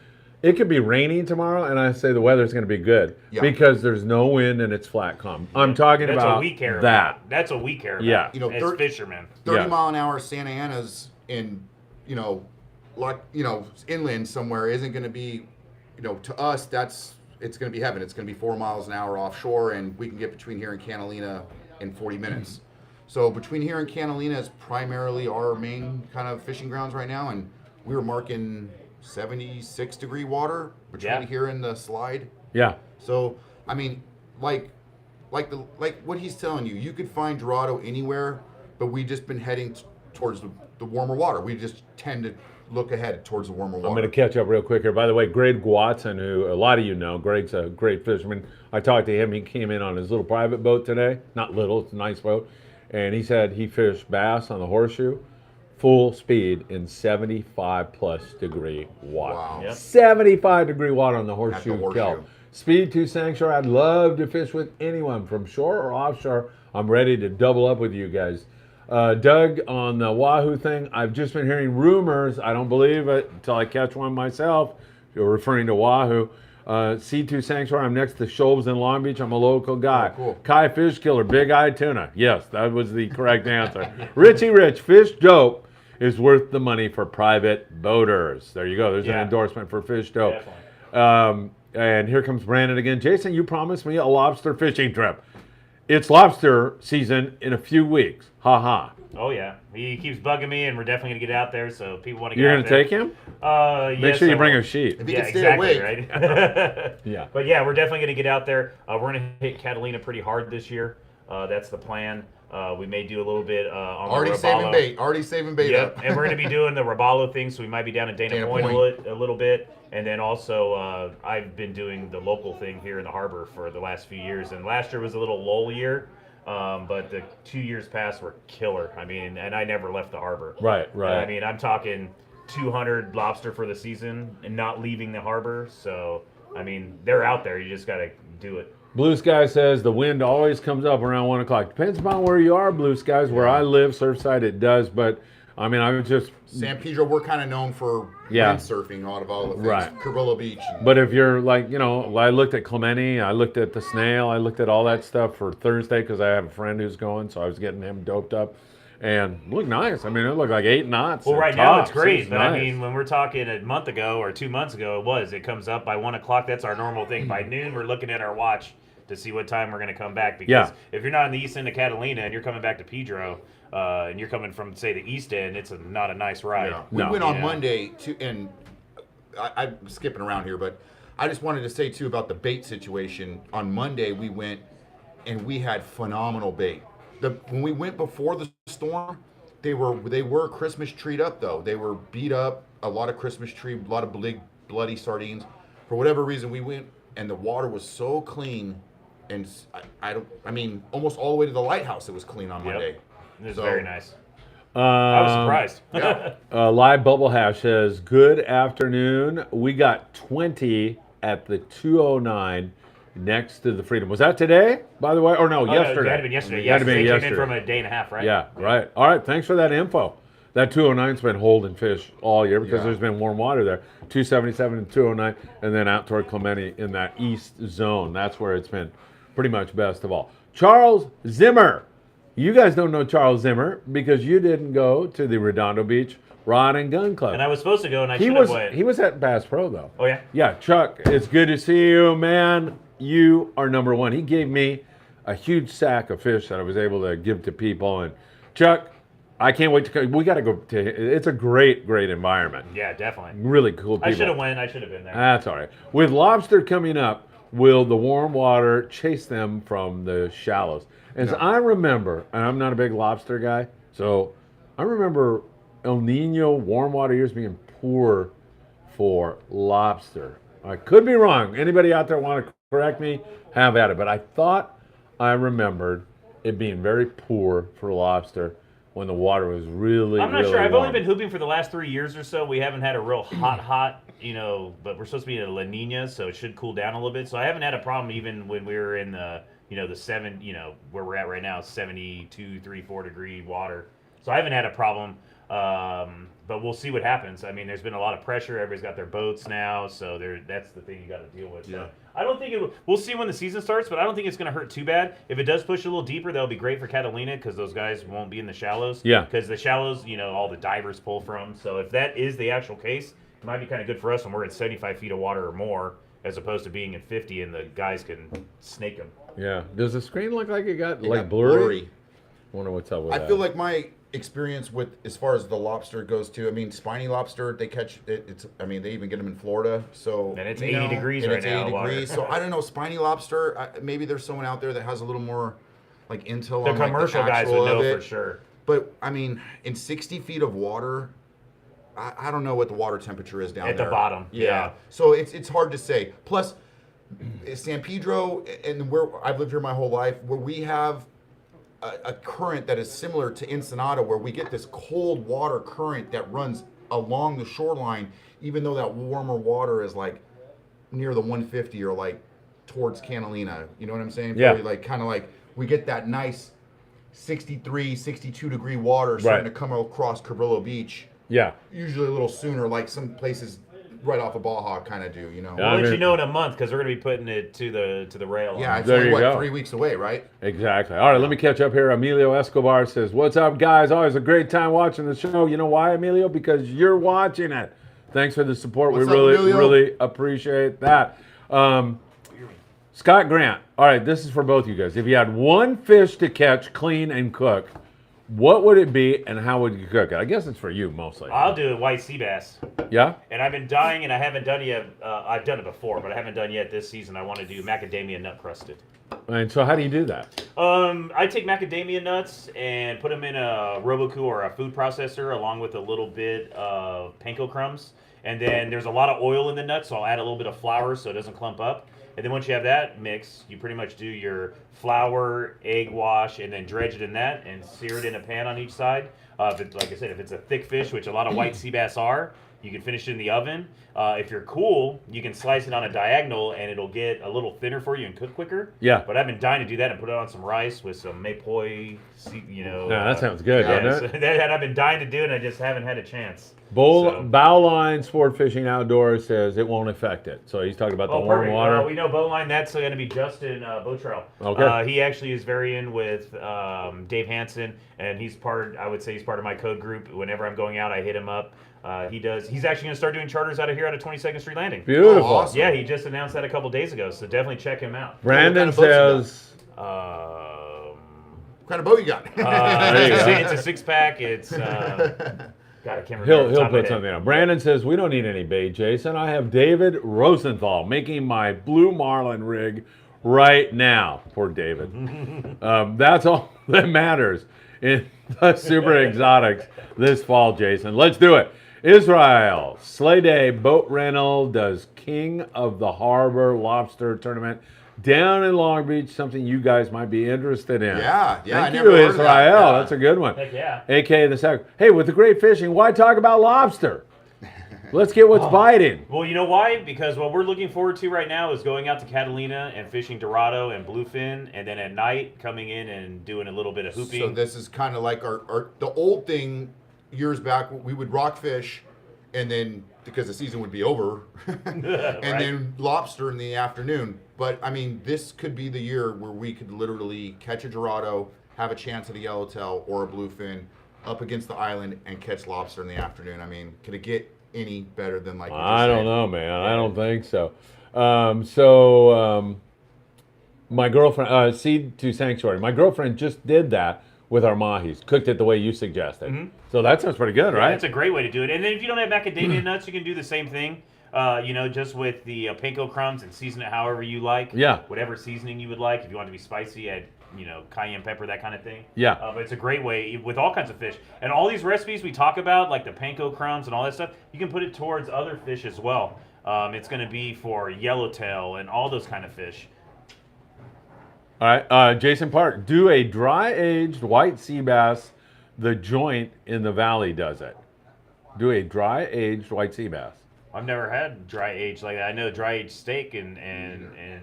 It could be raining tomorrow, and I say the weather's going to be good because there's no wind and it's flat calm. I'm talking That's about what we care that. about. That's what we care about. Yeah. As fishermen. 30 mile an hour Santa Ana's in, inland somewhere isn't going to be, to us, it's going to be heaven. It's going to be 4 miles an hour offshore, and we can get between here and Catalina in 40 minutes. So between here and Catalina is primarily our main kind of fishing grounds right now, and we were marking 76-degree water between here and the slide. Yeah. So, I mean, like what he's telling you, you could find Dorado anywhere, but we've just been heading towards the warmer water. We just tend to look ahead towards the warmer water. I'm going to catch up real quick here. By the way, Greg Watson, who a lot of you know, Greg's a great fisherman. I talked to him. He came in on his little private boat today. Not little, it's a nice boat. And he said he fished bass on the Horseshoe, full speed in 75-plus degree water. Wow. Yep. 75-degree water on the Horseshoe Kelp. Speed to Sanctuary. I'd love to fish with anyone from shore or offshore. I'm ready to double up with you guys. Doug, on the Wahoo thing, I've just been hearing rumors. I don't believe it until I catch one myself. You're referring to Wahoo. C2 Sanctuary, I'm next to Shoals in Long Beach. I'm a local guy. Oh, cool. Kai Fish Killer, Big Eye Tuna. Yes, that was the correct answer. Richie Rich, Fish Dope is worth the money for private boaters. There you go. There's an endorsement for Fish Dope. And here comes Brandon again. Jason, you promised me a lobster fishing trip. It's lobster season in a few weeks. Ha ha. Oh yeah, he keeps bugging me, and we're definitely gonna get out there. So people want to get. You're out gonna there. take him? Yes, Make sure you bring a sheet. If you Yeah, can stay exactly, awake. right? Yeah. But yeah, we're definitely gonna get out there. We're gonna hit Catalina pretty hard this year. That's the plan. We may do a little bit on Already the saving Robalo. bait. Already saving bait Yep, up. and we're going to be doing the Robalo thing, so we might be down at Dana Point a little bit. And then also, I've been doing the local thing here in the harbor for the last few years. And last year was a little lull year, but the 2 years past were killer. I mean, and I never left the harbor. Right. I mean, I'm talking 200 lobster for the season and not leaving the harbor. So, I mean, they're out there. You just got to do it. Blue Sky says the wind always comes up around 1 o'clock. Depends upon where you are, Blue Skies. Where I live, Surfside, it does. But, I mean, I was just... San Pedro, we're kind of known for windsurfing out of all the things. Right. Carrillo Beach. But if you're like, you know, I looked at Clementi, I looked at the Snail, I looked at all that stuff for Thursday because I have a friend who's going, so I was getting him doped up. And it looked nice. I mean, it looked like 8 knots. Well, and right now it's tops. It great, was but nice. I mean, when we're talking a month ago or 2 months ago, it comes up by 1 o'clock. That's our normal thing. By noon, we're looking at our watch to see what time we're going to come back. Because if you're not in the east end of Catalina and you're coming back to Pedro, and you're coming from, say, the east end, it's not a nice ride. Yeah. We No. went on Monday to, and I'm skipping around here, but I just wanted to say too about the bait situation. On Monday we went and we had phenomenal bait. When we went before the storm, they were Christmas treed up though. They were beat up, a lot of Christmas tree, a lot of big bloody sardines. For whatever reason, we went and the water was so clean, and I mean, almost all the way to the lighthouse. It was clean on Monday. It was So- very nice. I was surprised. Yeah. Live Bubble Hash says, good afternoon. We got 20 at the 209 next to the Freedom. Was that today, by the way? Or no, yesterday? It had been yesterday. It Yeah, had to be they came yesterday. in from a day and a half, right? Yeah, right. All right, thanks for that info. That 209's been holding fish all year because Yeah. there's been warm water there. 277 and 209, and then out toward Clementi in that east zone. That's where it's been pretty much best of all. Charles Zimmer. You guys don't know Charles Zimmer because you didn't go to the Redondo Beach Rod and Gun Club. And I was supposed to go, and I he should was have went. he was at Bass Pro though. Oh, yeah? Yeah, Chuck, it's good to see you, man. You are number one. He gave me a huge sack of fish that I was able to give to people. And Chuck, I can't wait to go. We got to go to. It's a great environment. Yeah, definitely. Really cool people. I should have went. I should have been there. That's all right. With lobster coming up, will the warm water chase them from the shallows? As I remember, and I'm not a big lobster guy, so I remember El Nino warm water years being poor for lobster. I could be wrong. Anybody out there want to correct me? Have at it. But I thought I remembered it being very poor for lobster when the water was really, I'm not really sure. I've warm. only been hooping for the last 3 years or so. We haven't had a real hot, but we're supposed to be in a La Nina, so it should cool down a little bit. So I haven't had a problem even when we were in the, where we're at right now, 72, 3, 4 degree water. So I haven't had a problem. But we'll see what happens. I mean, there's been a lot of pressure. Everybody's got their boats now, so that's the thing you got to deal with. Yeah. But I don't think we'll see when the season starts, but I don't think it's going to hurt too bad. If it does push a little deeper, that'll be great for Catalina because those guys won't be in the shallows. Yeah. Because the shallows, all the divers pull from. So if that is the actual case, it might be kind of good for us when we're in 75 feet of water or more, as opposed to being in 50 and the guys can snake them. Yeah. Does the screen look like it got It like got blurry? Wonder what's up with that. I feel like my experience with, as far as the lobster goes too, I mean, spiny lobster, they catch it, they even get them in Florida, so And it's you 80 know, degrees and right it's now, 80 water. degrees. So I don't know, spiny lobster, maybe there's someone out there that has a little more like intel The on commercial like, the guys actual would of know it. for sure. But I mean, in 60 feet of water, I don't know what the water temperature is down At the there. bottom, yeah. So it's hard to say. Plus, San Pedro and where I've lived here my whole life, where we have a current that is similar to Ensenada, where we get this cold water current that runs along the shoreline, even though that warmer water is like near the 150 or like towards Catalina. You know what I'm saying? Yeah. Very, like kind of like we get that nice 63, 62 degree water starting Right. to come across Cabrillo Beach. Yeah. Usually a little sooner, like some places right off of Baja kind of do. You know? Yeah. We'll let mean- you know in a month because we're going to be putting it to the rail. Yeah, it's There only you go. 3 weeks away, right? Exactly. All right, let me catch up here. Emilio Escobar says, "What's up, guys? Always a great time watching the show. You know why, Emilio? Because you're watching it. Thanks for the support. What's we up, really, Emilio? really appreciate that." Scott Grant. All right, this is for both you guys. If you had one fish to catch, clean, and cook, what would it be, and how would you cook it? I guess it's for you mostly. I'll do a white sea bass. Yeah. And I've been dying, and I haven't done it yet. I've done it before, but I haven't done yet this season. I want to do macadamia nut crusted. And so, how do you do that? I take macadamia nuts and put them in a Roboku or a food processor, along with a little bit of panko crumbs. And then there's a lot of oil in the nuts, so I'll add a little bit of flour so it doesn't clump up. And then once you have that mix, you pretty much do your flour, egg wash, and then dredge it in that and sear it in a pan on each side. Like I said, if it's a thick fish, which a lot of white sea bass are, you can finish it in the oven. If you're cool, you can slice it on a diagonal and it'll get a little thinner for you and cook quicker. Yeah. But I've been dying to do that and put it on some rice with some maypoi, Yeah, that sounds good, yeah, doesn't it? so that I've been dying to do and I just haven't had a chance. Bowline Sport Fishing Outdoors says it won't affect it. So he's talking about the warm perfect. water. We know Bowline, that's going to be Justin Botrell. Okay. He actually is very in with Dave Hansen, and I would say he's part of my code group. Whenever I'm going out, I hit him up. He's actually going to start doing charters out of here out of 22nd Street Landing. Beautiful. Oh, awesome. Yeah, he just announced that a couple days ago, so definitely check him out. Brandon What kind of boats says, What kind of boat you got? There you go. It's a 6-pack. It's God, I can't remember. he'll off the top of my put head. something on. Brandon says, we don't need any bait, Jason. I have David Rosenthal making my blue marlin rig right now. Poor David. That's all that matters in the super exotics this fall, Jason. Let's do it. Israel, Sleigh Day Boat Rental does King of the Harbor Lobster Tournament down in Long Beach, something you guys might be interested in. Yeah, I Thank never you, heard of Israel. that. Yeah. That's a good one. Heck yeah. AKA the second. Hey, with the great fishing, why talk about lobster? Let's get what's biting. Well, you know why? Because what we're looking forward to right now is going out to Catalina and fishing Dorado and bluefin, and then at night coming in and doing a little bit of hooping. So this is kind of like the old thing years back. We would rock fish, and then because the season would be over, and Right. then lobster in the afternoon. But I mean, this could be the year where we could literally catch a Dorado, have a chance at a yellowtail or a bluefin up against the island, and catch lobster in the afternoon. I mean, could it get any better than like? I don't know, man. I don't think so. My girlfriend, Seed to Sanctuary, my girlfriend just did that with our mahis, cooked it the way you suggested. So that sounds pretty good, right? That's a great way to do it. And then if you don't have macadamia nuts, you can do the same thing. Just with the panko crumbs and season it however you like. Yeah. Whatever seasoning you would like. If you want to be spicy, add cayenne pepper, that kind of thing. Yeah. But it's a great way with all kinds of fish. And all these recipes we talk about, like the panko crumbs and all that stuff, you can put it towards other fish as well. It's going to be for yellowtail and all those kind of fish. All right, Jason Park, do a dry-aged white sea bass. The joint in the valley does it. Do a dry-aged white sea bass. I've never had dry aged like that. I know dry aged steak and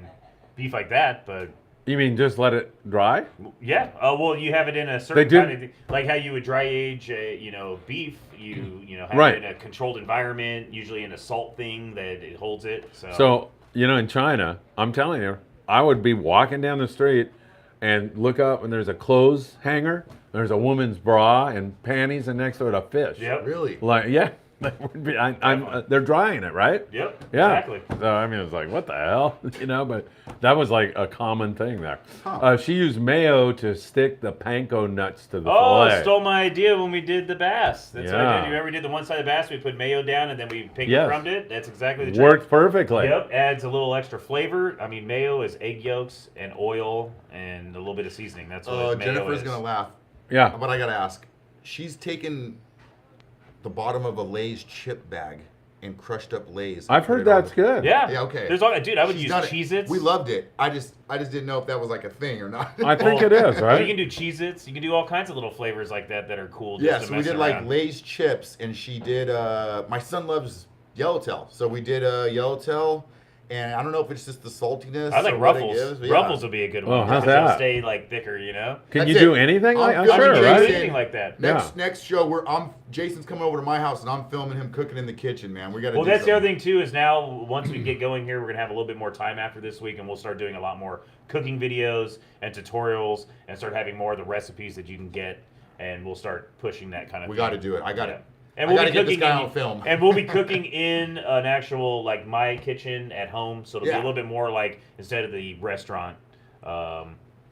beef like that, but You mean just let it dry? yeah. Well, you have it in a certain kind of like how you would dry age, beef. You have Right. it in a controlled environment, usually in a salt thing that it holds it. So, in China, I'm telling you, I would be walking down the street and look up and there's a clothes hanger, there's a woman's bra and panties, and next to it a fish. Yep. Really? Like, yeah, that would be, they're drying it, right? Yep. Yeah. Exactly. So, I mean, it's like, what the hell? But that was like a common thing there. She used mayo to stick the panko nuts to the fillet. Stole my idea when we did the bass. That's what I Yeah. did. You remember we did the one side of the bass, we put mayo down and then we pink Yes. crumbed it. That's exactly the trick. Worked perfectly. Yep, adds a little extra flavor. I mean, mayo is egg yolks and oil and a little bit of seasoning. That's what mayo Jennifer's is. gonna laugh. Yeah. But I gotta ask. She's taken the bottom of a Lay's chip bag and crushed up Lay's. I've heard that's good. Yeah. Yeah, okay. There's all, dude, I would She's use done it. Cheez-Its. We loved it. I just didn't know if that was like a thing or not. I think it is, You right? can do Cheez-Its. You can do all kinds of little flavors like that that are cool. Just Yeah, to so we mess did around. like Lay's chips, and she did. My son loves yellowtail, so we did yellowtail, And I don't know if it's just the saltiness. I like or what it Ruffles. gives, but yeah. Ruffles will be a good one. Oh, how's because they'll that? stay like thicker, you know. Can That's you it. do anything like I'm that? filming Sure, Jason. right? Anything like that. Next show, Jason's coming over to my house and I'm filming him cooking in the kitchen, man. We got to. Well, that's the other thing too. Is now once we get going here, we're gonna have a little bit more time after this week, and we'll start doing a lot more cooking videos and tutorials, and start having more of the recipes that you can get, and we'll start pushing that kind of. We thing. got to do it. I got it. And I we'll gotta be get this cooking guy in, on film. And we'll be cooking in an actual like my kitchen at home, so it'll be a Yeah. little bit more like instead of the restaurant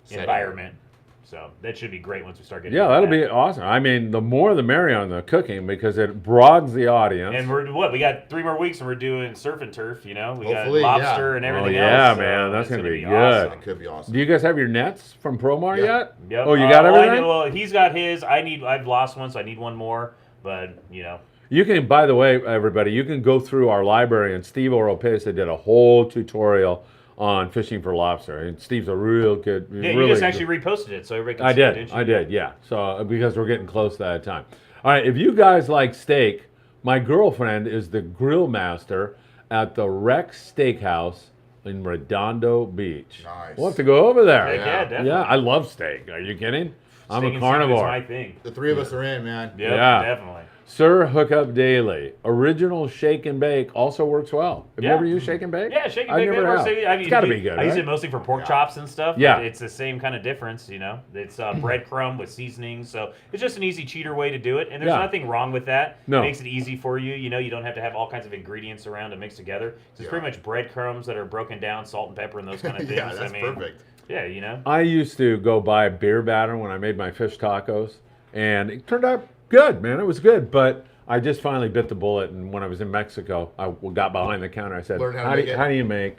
Setting. environment. So that should be great once we start getting. Yeah, into that'll that. be awesome. I mean, the more the merrier on the cooking because it broadens the audience. And we got 3 more weeks, and we're doing surf and turf. You know, we Hopefully, got yeah. lobster and Oh, everything yeah, else. man, that's it's gonna be be good. awesome. It could be awesome. Do you guys have your nets from Promar Yeah. yet? Yep. Oh, you got well, everything? well, he's got his. I've lost one, so I need one more. But you know, You can, by the way, everybody, you can go through our library, and Steve Oropesa did a whole tutorial on fishing for lobster. And Steve's a real good, yeah, really you just good- actually reposted it, so everybody can I see it, did, didn't you? I did, yeah. So because we're getting close to that time. All right, if you guys like steak, my girlfriend is the grill master at the Rex Steakhouse in Redondo Beach. Nice. We'll have to go over there. Heck yeah, definitely. Yeah, I love steak. Are you kidding? I'm Steak a and carnivore. seafood's my thing. The three of us are in, man. Yep, Yeah. definitely. Sir Hookup Daily. Original shake and bake also works well. Have you Yeah. ever used shake and bake? Yeah, shake and I bake. never man, have. I mean, It's got to be good, I use right? it mostly for pork chops and stuff. Yeah. But it's the same kind of difference, you know. It's breadcrumb with seasoning, so it's just an easy cheater way to do it. And there's Yeah. nothing wrong with that. No. It makes it easy for you. You know, you don't have to have all kinds of ingredients around to mix together. It's pretty much breadcrumbs that are broken down, salt and pepper, and those kind of things. Yeah, that's I mean, perfect. Yeah, you know. I used to go buy beer batter when I made my fish tacos, and it turned out good, man. It was good, but I just finally bit the bullet. And when I was in Mexico, I got behind the counter. I said, Learn how to make it. how do you make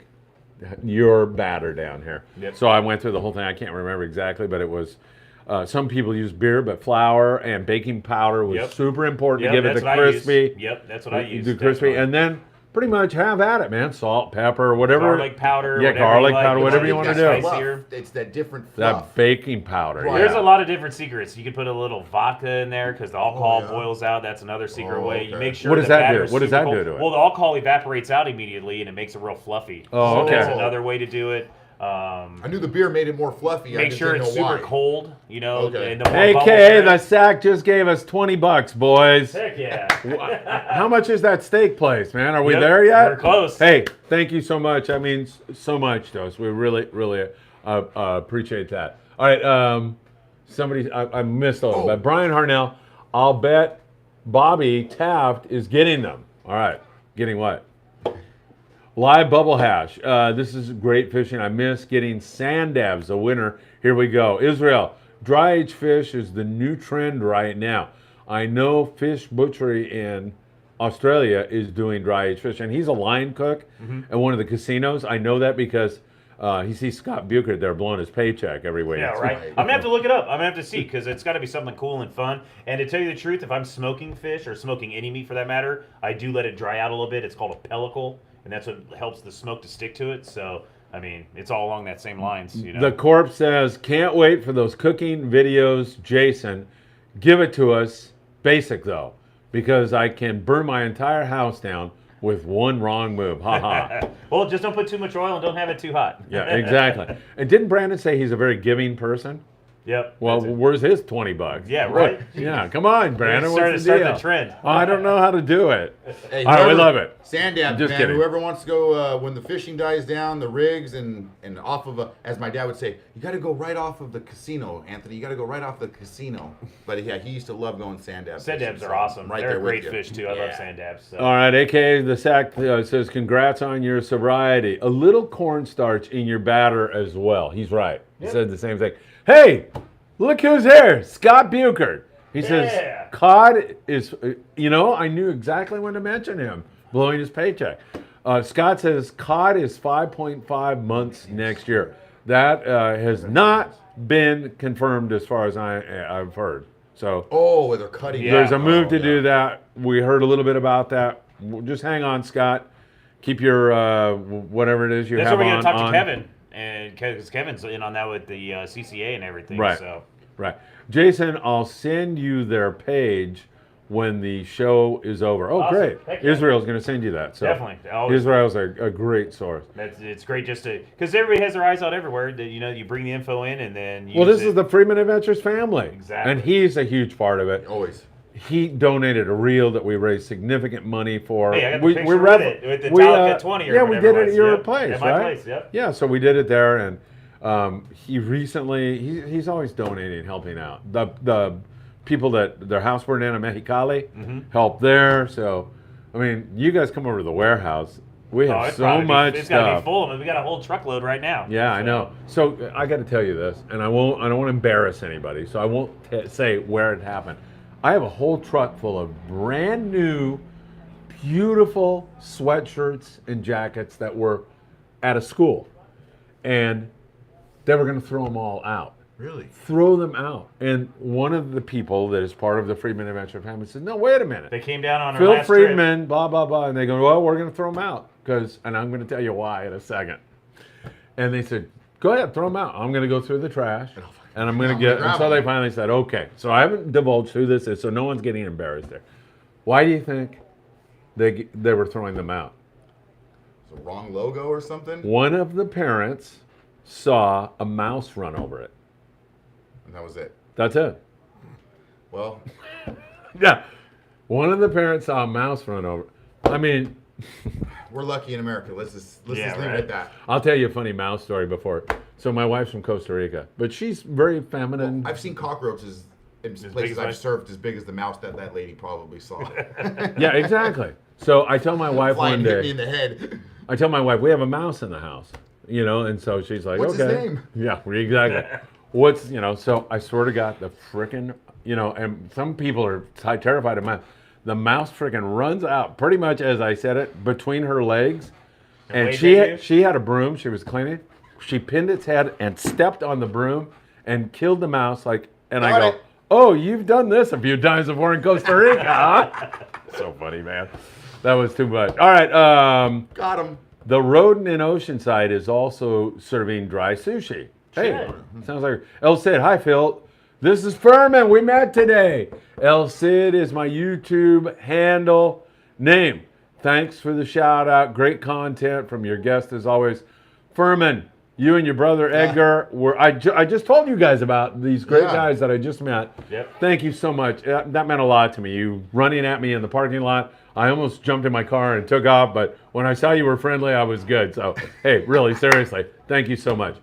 your batter down here?" Yep. So I went through the whole thing. I can't remember exactly, but it was. Some people use beer, but flour and baking powder was Yep. super important Yep, to give it that's the what I use. crispy. Yep, that's what I use. The crispy, definitely. and then pretty much have at it, man. Salt, pepper, whatever. garlic powder. Yeah, whatever garlic you like. powder, You whatever you want want it to to do. get spicier. It's that different That fluff. baking powder. Right. Yeah. There's a lot of different secrets. You can put a little vodka in there because the alcohol yeah. boils out. That's another secret Oh, way. You okay. make sure What does the that do? batter's What does super that do cold. to it? Well, the alcohol evaporates out immediately and it makes it real fluffy. Oh, So okay. that's another way to do it. I knew the beer made it more fluffy. I Make just sure didn't it's know super why. cold. You know, Okay. and the more bubbles AKA there the is- sack just gave us $20, boys. Heck yeah. How much is that steak place, man? Are we Yep, there yet? we're close. Hey, thank you so much. I mean, so much to us. We really, really appreciate that. All right, I missed a little, but Brian Harnell, I'll bet Bobby Taft is getting them. All right, getting what? Live bubble hash. This is great fishing. I miss getting sand dabs, a winner. Here we go. Israel, dry aged fish is the new trend right now. I know Fish Butchery in Australia is doing dry aged fish, and he's a line cook at one of the casinos. I know that because he sees Scott Buchert there blowing his paycheck every week. Yeah, right. I'm gonna have to look it up. I'm gonna have to see because it's got to be something cool and fun. And to tell you the truth, if I'm smoking fish or smoking any meat for that matter, I do let it dry out a little bit. It's called a pellicle, and that's what helps the smoke to stick to it. So I mean, it's all along that same lines. You know. The Corp says, can't wait for those cooking videos, Jason. Give it to us, basic though, because I can burn my entire house down with one wrong move. Ha ha. Well, just don't put too much oil and don't have it too hot. Yeah, exactly. And didn't Brandon say he's a very giving person? Yep. Well, that's it. where's his $20? Yeah, right. Yeah, come on, Brandon. Start What's the deal? the trend. I don't know how to do it. Hey, All right, we whoever- love it. Sand dabs, Just man. kidding. Whoever wants to go when the fishing dies down, the rigs and off of as my dad would say, you got to go right off of the casino, Anthony. You got to go right off the casino. But yeah, he used to love going sand dabs. Sand fishing, dabs are so awesome. I'm right They're there a with great you. fish too. I love Yeah. sand dabs. So. All right, AKA the Sack says, congrats on your sobriety. A little cornstarch in your batter as well. He's right. He said the same thing. Hey, look who's here. Scott Buchert. He says, Yeah. cod is, I knew exactly when to mention him, blowing his paycheck. Scott says, cod is 5.5 months next year. That has not been confirmed as far as I've heard. So Oh, they're cutting. Yeah. there's a move to yeah. do that. We heard a little bit about that. Just hang on, Scott. Keep your whatever it is you That's have where we're on. gonna talk on. to Kevin, and because Kevin's in on that with the CCA and everything. Right. So Right. Jason, I'll send you their page when the show is over. Oh, Awesome. great. Heck yeah. Israel's going to send you that. So Definitely. Always. Israel's a great source. It's great just to, because everybody has their eyes out everywhere. You bring the info in and then Well, this is the Friedman Adventures family. Exactly. And he's a huge part of it. Always. He donated a reel that we raised significant money for. Hey, I got the picture with it, with the Talica 20 or yeah, we whatever did it it at was. your Yep. place, At my right? place, yep. Yeah, so we did it there, and he recently, he's always donating, helping out. The people that their house burned down in Mexicali helped there. So, I mean, you guys come over to the warehouse. We have it's so probably much it's got to be stuff. full of them. We got a whole truckload right now. Yeah, I know. So I got to tell you this, and I don't want to embarrass anybody, so I won't say where it happened. I have a whole truck full of brand new, beautiful sweatshirts and jackets that were at a school, and they were going to throw them all out. Really? Throw them out. And one of the people that is part of the Friedman Adventure family said, "No, wait a minute. They came down on our Phil last Friedman, blah, blah, blah." And they go, "Well, we're going to throw them out." And I'm going to tell you why in a second. And they said, "Go ahead, throw them out. I'm going to go through the trash. And I'm going to get," and so they finally said, "Okay." So I haven't divulged who this is, so no one's getting embarrassed there. Why do you think they were throwing them out? It's a wrong logo or something? One of the parents saw a mouse run over it. And that was it. That's it. Well, Yeah. One of the parents saw a mouse run over. I mean, we're lucky in America. Let's just leave right. it at that. I'll tell you a funny mouse story before. So my wife's from Costa Rica, but she's very feminine. I've seen cockroaches in big places as I've mine? served as big as the mouse that lady probably saw. Yeah, exactly. So I tell my wife Flying one hit me day, in the head. I tell my wife, we have a mouse in the house, and so she's like, What's his okay. name? Yeah, exactly. So I swear to God, the frickin', and some people are terrified of mice. The mouse frickin' runs out, pretty much as I said it, between her legs. And waved she at you? she had a broom, she was cleaning. She pinned its head and stepped on the broom and killed the mouse. And I Got go, it. "Oh, you've done this a few times before in Costa Rica, huh?" So funny, man. That was too much. All right. Got him. The Rodent in Oceanside is also serving dry sushi. Hey, Shit. sounds like El Cid. Hi, Phil. This is Furman. We met today. El Cid is my YouTube handle name. Thanks for the shout out. Great content from your guest as always. Furman, you and your brother Edgar were. I just told you guys about these great Yeah. guys that I just met. Yep. Thank you so much. That meant a lot to me. You running at me in the parking lot. I almost jumped in my car and took off, but when I saw you were friendly, I was good. So, hey, really, seriously, thank you so much.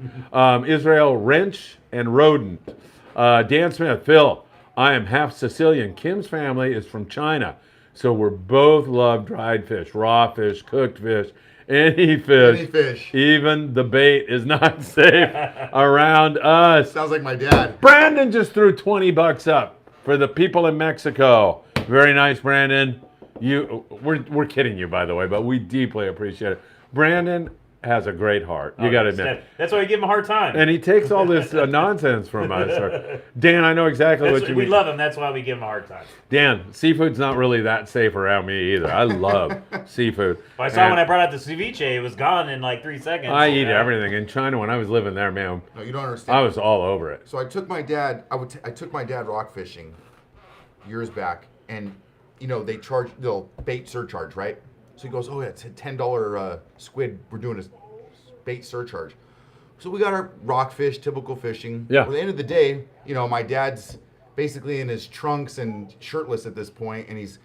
Israel, Wrench, and Rodent. Dan Smith, Phil, I am half Sicilian. Kim's family is from China. So we're both love dried fish, raw fish, cooked fish, any fish. Any fish. Even the bait is not safe around us. Sounds like my dad. Brandon just threw $20 up for the people in Mexico. Very nice, Brandon. We're kidding you, by the way, but we deeply appreciate it. Brandon has a great heart. You got to admit. That's why we give him a hard time. And he takes all this nonsense from us. Dan, I know exactly what you we mean. love him. That's why we give him a hard time. Dan, seafood's not really that safe around me either. I love seafood. I saw And when I brought out the ceviche, it was gone in like 3 seconds. I eat everything. In China, when I was living there, man, No, you don't understand. I was all over it. So I took my dad. I took my dad rock fishing years back, and they charge bait surcharge, right? So he goes, "Oh yeah, it's a $10 squid. We're doing a bait surcharge." So we got our rock fish, typical fishing. Yeah. At the end of the day, my dad's basically in his trunks and shirtless at this point, and he's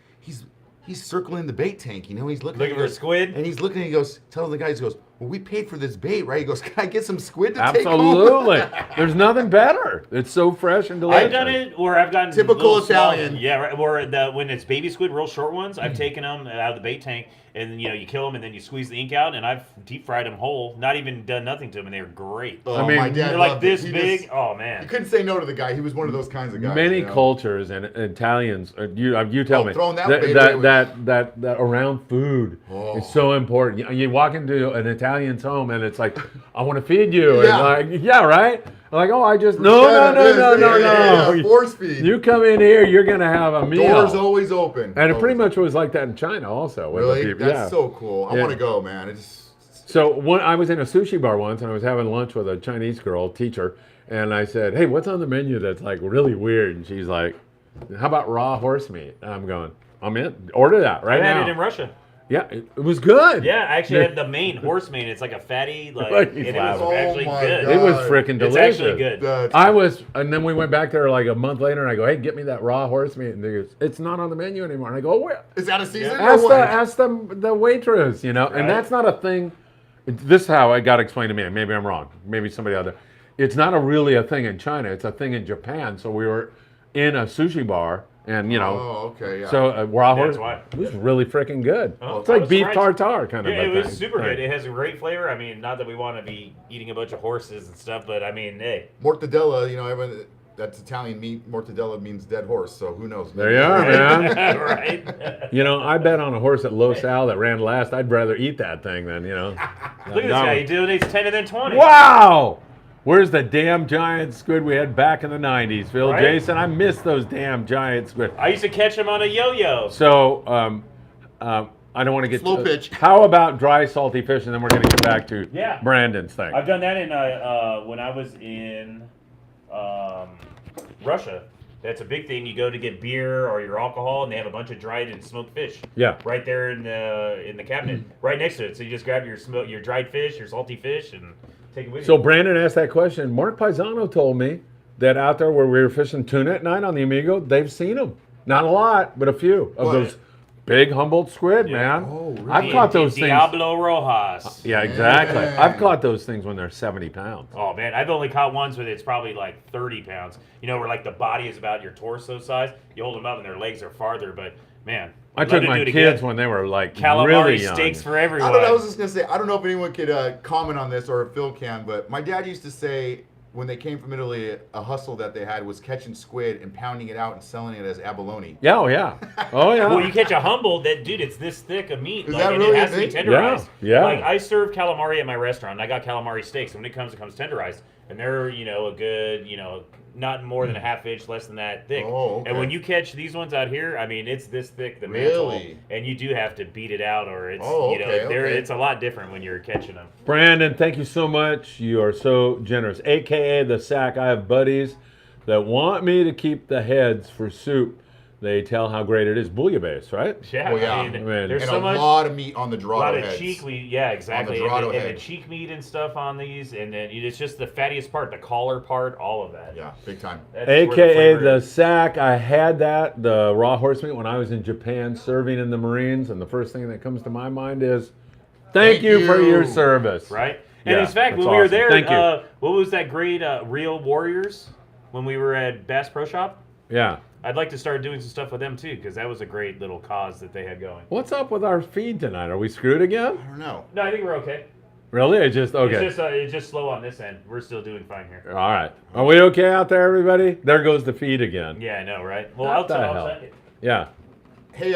circling the bait tank. He's looking Looking for a squid? and he's looking. And he goes, tells the guys, he goes, "Well, we paid for this bait, right?" He goes, "Can I get some squid to take home?" Absolutely. There's nothing better. It's so fresh and delicious. I've done it where I've gotten Typical little small- Italian. yeah, right. Where when it's baby squid, real short ones, I've taken them out of the bait tank, and you kill them, and then you squeeze the ink out, and I've deep fried them whole, not even done nothing to them, and they were great. Oh, I mean, my dad They're like loved it. this He big. just- Oh you man. couldn't say no to the guy. He was one of those kinds of guys. Many cultures and Italians, you tell me throwing that that baby that around food is so important. You walk into an Italian's home and it's like, "I want to feed you," Yeah. and right. Like, "Oh, I just no. Force feed. You come in here, you're gonna have a meal." Doors always open. And it pretty Always. much was like that in China also. with the Really? people. That's Yeah. so cool. I Yeah. want to go, man. It's So I was in a sushi bar once, and I was having lunch with a Chinese girl teacher, and I said, "Hey, what's on the menu that's like really weird?" And she's like, How about raw horse meat? I'm going. I'm in. Order that right I now. had it in Russia. Yeah, it was good. Yeah, I actually had the main horse meat. It's like a fatty, Like and he's it was laughing. actually Oh my good. God. It was freaking It's delicious. actually good. And then we went back there like a month later, and I go, "Hey, get me that raw horse meat." And they goes, "It's not on the menu anymore." And I go, "Where?" Is that a season? Ask or the what? ask the waitress, you know. Right. And that's not a thing. This is how it got explained to me. Maybe I'm wrong. Maybe somebody out there. It's not really a thing in China. It's a thing in Japan. So we were in a sushi bar, and you know. Oh, okay, yeah. So raw That's horse why. it was really freaking good. Oh, It's I like was beef surprised. tartare kind of. Yeah, a it was thing. super good. Thing. It has a great flavor. I mean, not that we want to be eating a bunch of horses and stuff, but I mean, hey. Mortadella, you know, everyone, that's Italian meat. Mortadella means dead horse, so who knows? There you are, man. Right? You know, I bet on a horse at Los Al that ran last. I'd rather eat that thing than, you know. Look at this guy. He donates 10 and then 20. Wow! Where's the damn giant squid we had back in the 90s, Phil? Right? Jason, I miss those damn giant squid. I used to catch him on a yo-yo. So, I don't want to get Slow pitch. How about dry, salty fish, and then we're going to get back to Yeah. Brandon's thing. I've done that in when I was in Russia. That's a big thing. You go to get beer or your alcohol, and they have a bunch of dried and smoked fish. Yeah. Right there in the cabinet, right next to it. So you just grab your dried fish, your salty fish, and take it with So you. Brandon asked that question. Mark Paisano told me that out there where we were fishing tuna at night on the Amigo, they've seen them. Not a lot, but a few of What? those big Humboldt squid, Yeah. man. Oh, really? I've caught those things. Diablo Rojas. Yeah, exactly. Dang. I've caught those things when they're 70 pounds. Oh man, I've only caught ones where it's probably like 30 pounds. You know, where like the body is about your torso size. You hold them up and their legs are farther, but man, I I'd took love to my do it kids again. when they were like Calamari really young. steaks for I everyone. don't know. I was just gonna say. I don't know if anyone could comment on this or if Phil can, but my dad used to say when they came from Italy, a hustle that they had was catching squid and pounding it out and selling it as abalone. Yeah, oh yeah. Oh yeah. Well, you catch a Humboldt, that dude, it's this thick of meat, Is like, that and really it a has to be thing? tenderized. Yeah, yeah. Like I serve calamari at my restaurant. And I got calamari steaks, and when it comes tenderized, and they're a good not more than a half inch, less than that thick. Oh, okay. And when you catch these ones out here, I mean, it's this thick, the mantle, Really? and you do have to beat it out, or it's Oh, okay, okay. it's a lot different when you're catching them. Brandon, thank you so much. You are so generous. AKA the sack. I have buddies that want me to keep the heads for soup. They tell how great it is. Bouillabaisse, right? Yeah, Oh, yeah. I mean, I mean, there's And so a much. lot of meat on the A Dorado lot of heads. cheek, yeah, exactly. Dorado and the head. cheek meat and stuff on these, and then it's just the fattiest part, the collar part, all of that. Yeah, big time. That's where AKA flavor the is. sack. I had that, the raw horse meat, when I was in Japan serving in the Marines, and the first thing that comes to my mind is, thank you for your service. Right? And Yeah, in fact, that's when we were awesome. there, Thank you. what was that great Real Warriors when we were at Bass Pro Shop? Yeah. I'd like to start doing some stuff with them too, because that was a great little cause that they had going. What's up with our feed tonight? Are we screwed again? I don't know. No, I think we're okay. Really? Okay. It's just slow on this end. We're still doing fine here. All right. Are we okay out there, everybody? There goes the feed again. Yeah, I know, right? Well, What I'll the hell? check it. Yeah. Hey,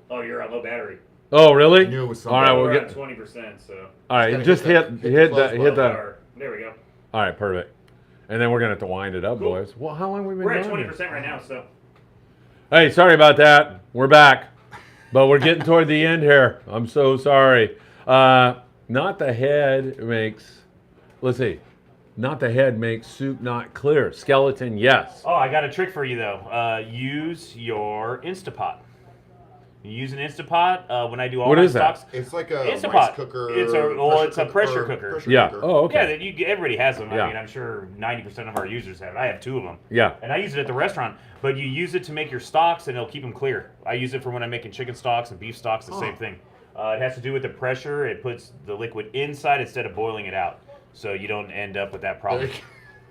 Oh, you're on low battery. Oh, really? I knew it was All right, something. we'll We're get. at 20%, so. All right, Gotta just hit hit the hit close the button. There we go. All right, perfect. And then we're gonna have to wind it up, Cool. boys. Well, how long have we been We're at going 20% here? right now, so. Hey, sorry about that. We're back, but we're getting toward the end here. I'm so sorry. Not the head makes. Let's see. Not the head makes soup not clear. Skeleton, yes. Oh, I got a trick for you though. Use your Instapot. You use an Instapot when I do all What my is that? stocks. It's like a Instapot. rice cooker. It's a pressure cooker. Yeah. Oh, okay. Yeah, that everybody has them. Yeah. I mean, I'm sure 90% of our users have it. I have 2 of them. Yeah. And I use it at the restaurant. But you use it to make your stocks, and it'll keep them clear. I use it for when I'm making chicken stocks and beef stocks, the same thing. It has to do with the pressure. It puts the liquid inside instead of boiling it out, so you don't end up with that problem.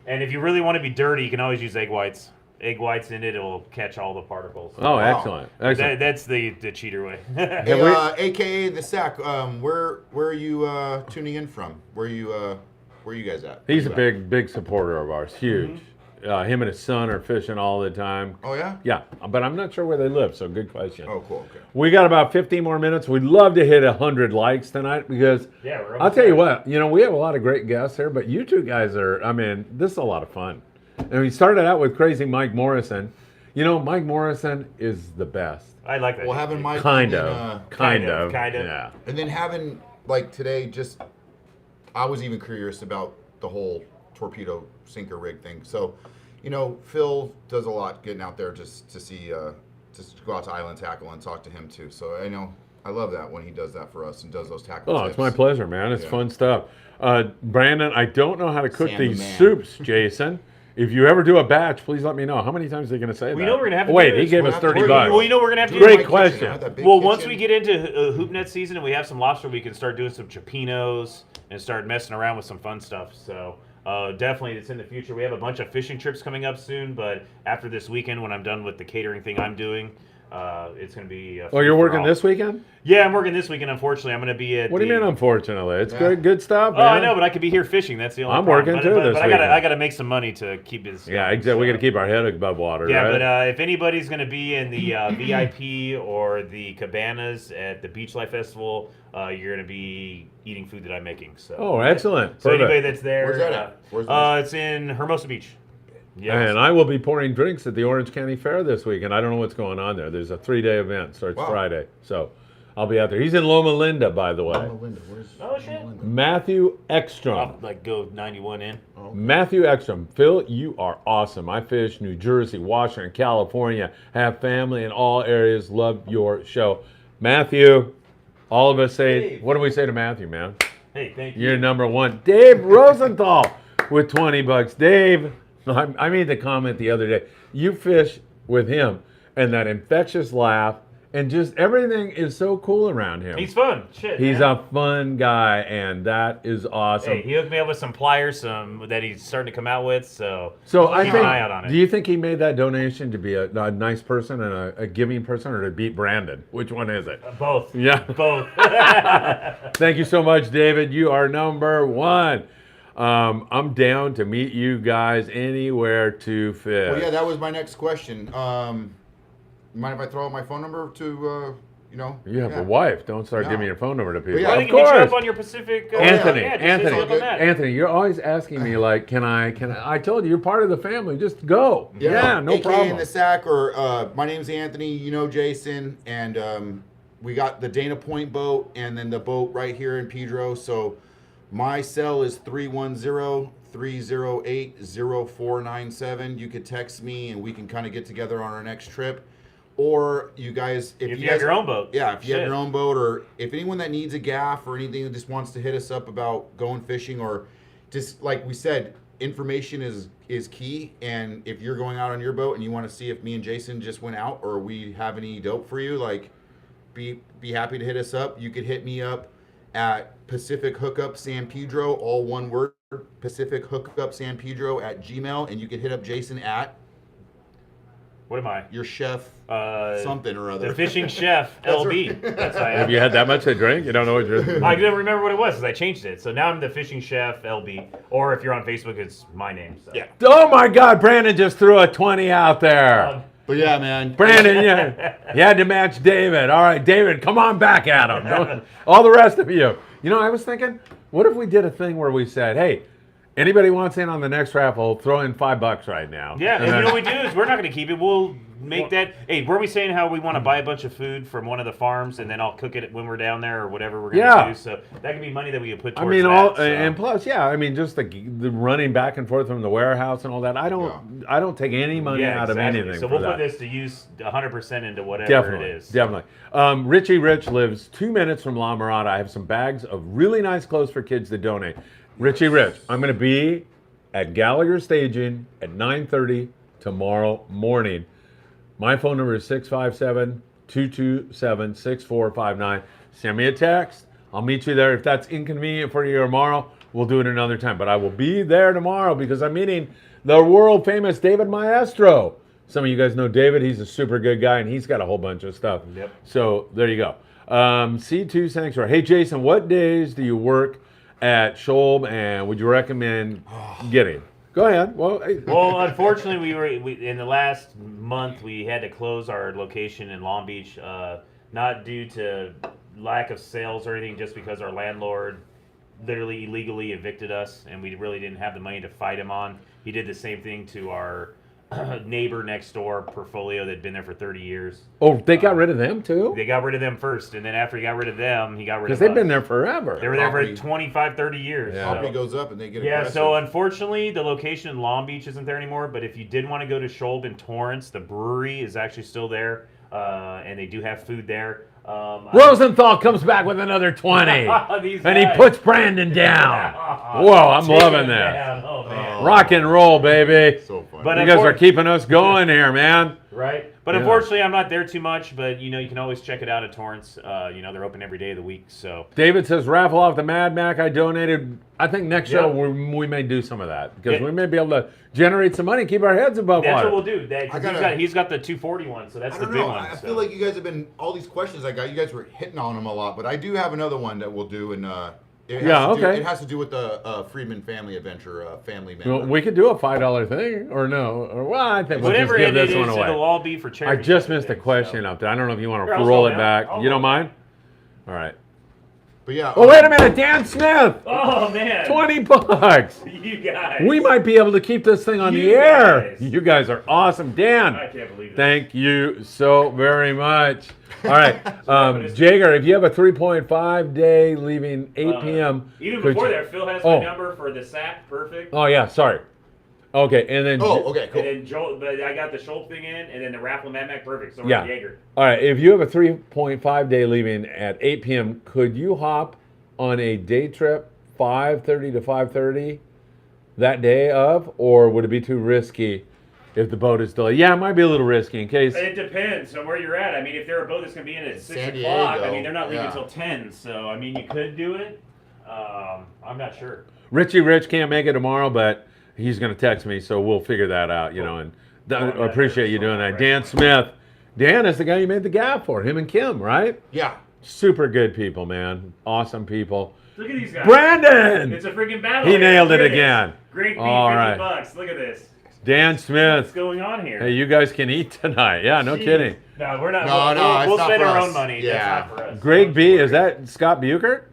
And if you really want to be dirty, you can always use egg whites. Egg whites in it, it'll catch all the particles. Oh, Wow. excellent. Excellent. That's the cheater way. Have Hey, we- AKA the sack. Where are you tuning in from? Where are you guys at? He's a Where you big supporter of ours. Huge. Him and his son are fishing all the time. at? Oh yeah. Yeah, but I'm not sure where they live, so good question. Oh cool. Okay. We got about 15 more minutes. We'd love to hit 100 likes tonight because Yeah, we're I'll almost tell you there. what, we have a lot of great guests here, but you two guys are, this is a lot of fun. And we started out with crazy Mike Morrison. Mike Morrison is the best. I like that. Well, having Mike Kind and, of. kind of. Yeah. and then having like today, I was even curious about the whole torpedo sinker rig thing. So, You know, Phil does a lot getting out there just to see, just to go out to Island Tackle and talk to him too. So I know I love that when he does that for us and does those tackle Oh, tips. it's my pleasure, man. It's Yeah. fun stuff. Brandon, I don't know how to cook Sam the these man. soups, Jason. If you ever do a batch, please let me know. How many times are they going to say that? We know we're gonna have to Wait, do he this. gave We're us gonna have to- 30 we're- bucks. Well, you know we're gonna have to Do do it in Great my question. kitchen, right? That big Well, once kitchen. we get into hoop net season and we have some lobster, we can start doing some chipinos and start messing around with some fun stuff. So definitely, it's in the future. We have a bunch of fishing trips coming up soon, but after this weekend, when I'm done with the catering thing I'm doing, it's going to be. Oh, you're working this weekend? Yeah, I'm working this weekend. Unfortunately, I'm going to be at. What do you mean, unfortunately? It's Yeah. good stuff, Oh, man. I know, but I could be here fishing. That's the only. I'm problem. working too But this I gotta, weekend. I gotta make some money to keep this. Yeah, going, exactly. We so. got to keep our head above water, Yeah, right? but if anybody's going to be in the VIP or the cabanas at the Beach Life Festival, you're going to be eating food that I'm making. So. Oh, excellent. So Perfect. anybody that's there, Where's that at? Where's that? it's in Hermosa Beach. Yeah. And I will be pouring drinks at the Orange County Fair this week, and I don't know what's going on there. There's a 3-day event, starts Wow. Friday. So I'll be out there. He's in Loma Linda, by the way. Linda, where's Oh, shit. Linda? Matthew Ekstrom. I'll like go 91 in. Matthew Ekstrom. Phil, you are awesome. I fish New Jersey, Washington, California, have family in all areas, love your show. Matthew, all of us say, Dave. what do we say to Matthew, man? Hey, thank you. You're number one. Dave Rosenthal with 20 bucks. Dave, I made the comment the other day. You fish with him and that infectious laugh and just everything is so cool around him. He's fun. Shit. He's man. a fun guy, and that is awesome. Hey, he hooked me up with some pliers, that he's starting to come out with. So I keep think, an eye out on it. do you think he made that donation to be a nice person and a giving person, or to beat Brandon? Which one is it? Both. Yeah. Both. Thank you so much, David. You are number one. I'm down to meet you guys anywhere to fish. Well, yeah, that was my next question. Mind if I throw out my phone number to, You have yeah. a wife. Don't start No. giving your phone number to people. yeah, I of think you hit you course. up on your Pacific. Anthony, yeah, just Anthony, hit you up on that. Anthony, you're always asking me like, can I? I told you, you're part of the family. Just go. Yeah, no AKA problem. in the sack, or my name's Anthony. You know Jason, and we got the Dana Point boat, and then the boat right here in Pedro. So my cell is 310-308-0497. You could text me, and we can kind of get together on our next trip. Or you guys, If you you have guys, your own boat. yeah, if you have Shit. your own boat, or if anyone that needs a gaff or anything that just wants to hit us up about going fishing, or just like we said, information is key. And if you're going out on your boat and you want to see if me and Jason just went out or we have any dope for you, like be happy to hit us up. You could hit me up at Pacific Hookup San Pedro, all one word, Pacific Hookup San Pedro at Gmail, and you could hit up Jason at What am I? your chef something or other. The fishing chef That's LB. right. That's I Have am. you had that much to drink? You don't know what you're. I didn't remember what it was because I changed it. So now I'm the fishing chef LB. Or if you're on Facebook, it's my name. So. Yeah. Oh my God! Brandon just threw a 20 out there. But yeah, man. Brandon, yeah, you had to match David. All right, David, come on back at him. All the rest of you. You know, I was thinking, what if we did a thing where we said, hey, anybody wants in on the next raffle, throw in $5 right now. Yeah, and you then- know what we do is we're not going to keep it. We'll make that. Hey, were we saying how we want to buy a bunch of food from one of the farms and then I'll cook it when we're down there or whatever we're going to Yeah. do? So that could be money that we could put I towards mean, that. so. and plus, yeah, I mean, just the running back and forth from the warehouse and all that. I don't take any money out of anything. So for we'll that. put this to use 100% into whatever Definitely, it is. definitely. Richie Rich lives 2 minutes from La Mirada. I have some bags of really nice clothes for kids to donate. Richie Rich, I'm going to be at Gallagher Staging at 9:30 tomorrow morning. My phone number is 657-227-6459. Send me a text. I'll meet you there. If that's inconvenient for you tomorrow, we'll do it another time. But I will be there tomorrow because I'm meeting the world famous David Maestro. Some of you guys know David. He's a super good guy, and he's got a whole bunch of stuff. Yep. So there you go. C2 Sanctuary. Hey, Jason, what days do you work at Scholb, and would you recommend getting? Go ahead. Well, hey. Well, unfortunately, we in the last month we had to close our location in Long Beach, not due to lack of sales or anything, just because our landlord literally illegally evicted us, and we really didn't have the money to fight him on. He did the same thing to our neighbor next door portfolio that'd been there for 30 years. Oh, they got rid of them too? They got rid of them first, and then after he got rid of them, he got rid of Because they've us. been there forever. They were there for Property. 25, 30 years. Yeah. Property So. goes up and they get Yeah, aggressive. so unfortunately, the location in Long Beach isn't there anymore. But if you did want to go to Scholb in Torrance, the brewery is actually still there, and they do have food there. Rosenthal comes back with another 20. These And he guys. puts Brandon down. Whoa, I'm Taking loving them this. down. Oh, man. Rock and roll, baby. So funny. But You guys are keeping us going here, man. Right. But Yeah. unfortunately, I'm not there too much. But, you can always check it out at Torrance. They're open every day of the week. So David says, raffle off the Mad Mac I donated. I think next show Yeah. we may do some of that because Yeah. we may be able to generate some money, keep our heads above that's water. what we'll do. That, 'cause he's got the 241, so that's I the don't big know. one. I so. feel like you guys have been all these questions I got. You guys were hitting on them a lot, but I do have another one that we'll do, and it has to do with the Friedman family adventure, family member. Well, we could do a $5 thing, or no, or well, I think we'll Whatever just give it this is, one away. it'll all be for I charity. just missed a so. question up there. I don't know if you want Here, to I'll roll go it now. back. I'll You go don't mind? All right. But yeah. Oh, wait a minute, Dan Smith, Oh man, $20. You guys. We might be able to keep this thing on You the air. guys. You guys are awesome, Dan. I can't believe it. Thank you so very much. All right, Jager, if you have a 3.5 day leaving 8 p.m. Even could before you- there, Phil has Oh. my number for the sack. Perfect. Oh yeah, sorry. Okay, and then Okay, cool. And then Joel, but I got the Schultz thing in, and then the raffle Mad Mac. Perfect. So we're Yeah. Jaeger. all right, if you have a 3.5 day leaving at 8 p.m., could you hop on a day trip 5:30 to 5:30 that day of, or would it be too risky if the boat is delayed? Yeah, it might be a little risky in case. It depends on where you're at. I mean, if they're a boat that's going to be in at 6 San o'clock, I Diego, mean, they're not leaving yeah. until 10. So, I mean, you could do it. I'm not sure. Richie Rich can't make it tomorrow, but he's going to text me, so we'll figure that out, and I appreciate you doing that. Dan Smith. Dan is the guy you made the Gaff for, him and Kim, right? Yeah. Super good people, man. Awesome people. Look at these guys. Brandon! It's a freaking battle. He here. nailed Look it at this. again. Great beef, All 50 right. bucks. Look at this. Dan What's Smith. going on here? Hey, you guys can eat tonight. Yeah, no Jeez. kidding. No, we're not. No, we'll it's not spend for our us. own money. Yeah. That's not for us. Greg B, is that Scott Buchert?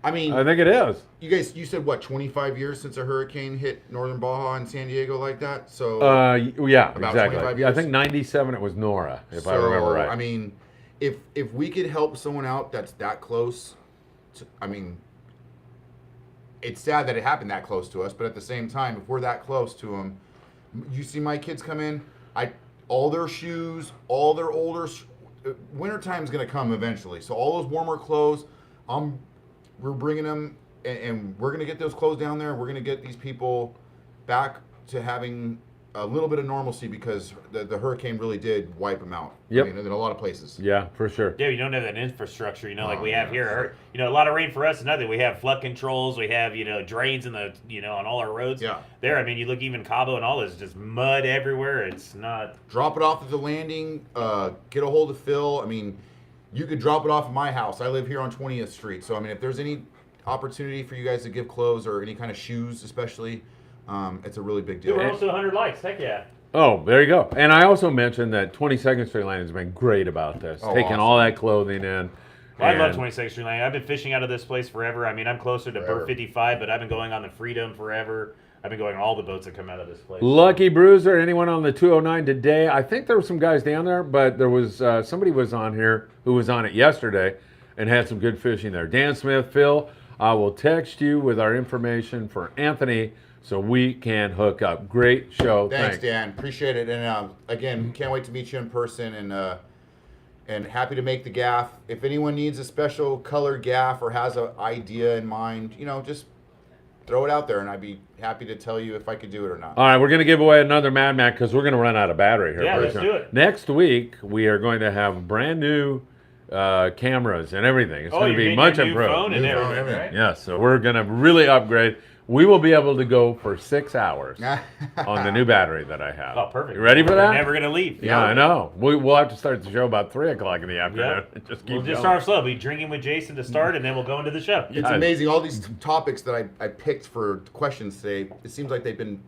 I mean, I think it is. you said what, 25 years since a hurricane hit northern Baja and San Diego like that? So Yeah, About 25 exactly. Yeah, I years? think 97 it was Nora, if I remember right. I mean, if we could help someone out that's that close, I mean, it's sad that it happened that close to us, but at the same time, if we're that close to them, you see my kids come in, all their shoes, all their wintertime's gonna come eventually. So all those warmer clothes, we're bringing them, and we're gonna get those clothes down there. We're gonna get these people back to having a little bit of normalcy because the hurricane really did wipe them out. Yep. I mean, in a lot of places. Yeah, for sure. Yeah, you don't have that infrastructure, like Oh, we have yeah. here. A lot of rain for us. Another, we have flood controls. We have drains in the on all our roads. Yeah. There, I mean, you look even Cabo and all this, just mud everywhere. It's not. Drop it off at the landing. Get a hold of Phil. I mean, you could drop it off at my house. I live here on 20th Street. So, I mean, if there's any opportunity for you guys to give clothes or any kind of shoes, especially, it's a really big deal. Dude, we're also 100 likes. Heck yeah. Oh, there you go. And I also mentioned that 22nd Street Landing has been great about this, Oh, taking awesome. all that clothing in. I love and- 26th Street Lane. I've been fishing out of this place forever. I mean, I'm closer to Forever. Bird 55, but I've been going on the Freedom forever. I've been going on all the boats that come out of this place. Lucky Bruiser, anyone on the 209 today? I think there were some guys down there, but there was somebody was on here who was on it yesterday and had some good fishing there. Dan Smith, Phil, I will text you with our information for Anthony so we can hook up. Great show. Thanks, Dan. Appreciate it. And again, can't wait to meet you in person. And happy to make the gaff. If anyone needs a special color gaff or has an idea in mind, just throw it out there, and I'd be happy to tell you if I could do it or not. All right, we're going to give away another Mad Mac because we're going to run out of battery here. Yeah, pretty let's soon. do it. Next week, we are going to have brand new cameras and everything. It's going to be getting much your new improved. phone and New phone, everything, everything. right? Yes, so we're going to really upgrade. We will be able to go for 6 hours on the new battery that I have. Oh, perfect. You ready for We're that? never going to leave. Yeah, I know. We'll have to start the show about 3 o'clock in the afternoon. Yep. Just keep We'll just going. start off slow. Be drinking with Jason to start, and then we'll go into the show. It's amazing. All these topics that I picked for questions today, it seems like they've been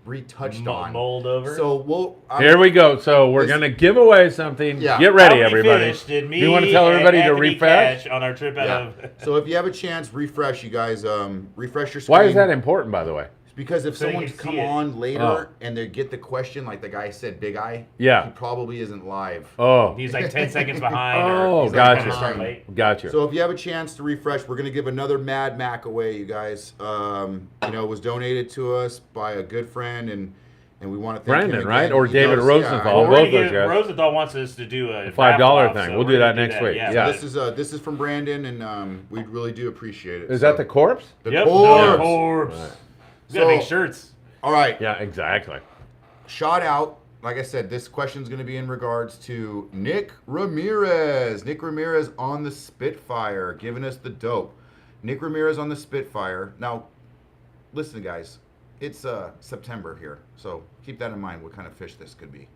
retouched on. Mold over. So Here we go. So we're This- going to give away something. Yeah. Get How ready, many everybody. fish did me Do you want to tell and everybody to Anthony refresh? catch on our trip out Yeah. of? So if you have a chance, refresh, you guys. Refresh your screen. Why is that important, by the way? Because if So you someone's can see come it. on later Oh. and they get the question, like the guy said, Big Eye, Yeah. he probably isn't live. Oh, He's like 10 seconds behind. Oh, or he's gotcha. Like, start late. gotcha. So if you have a chance to refresh, we're gonna give another Mad Mac away, you guys. It was donated to us by a good friend, and we want to thank Brandon, him right? again. Or He David knows- Rosenthal. yeah, Well, both we're gonna those give, guys. Rosenthal wants us to do a $5 raffle off, thing. so We'll we're do gonna that next week. Yeah. Yeah. This is from Brandon, and we really do appreciate it. Is that the corpse? the Yep. corpse? The corpse. Right. We gotta make So- shirts. All right. Yeah, exactly. Shout out. Like I said, this question is going to be in regards to Nick Ramirez. Nick Ramirez on the Spitfire, giving us the dope. Nick Ramirez on the Spitfire. Now, listen, guys. It's September here, so keep that in mind. What kind of fish this could be?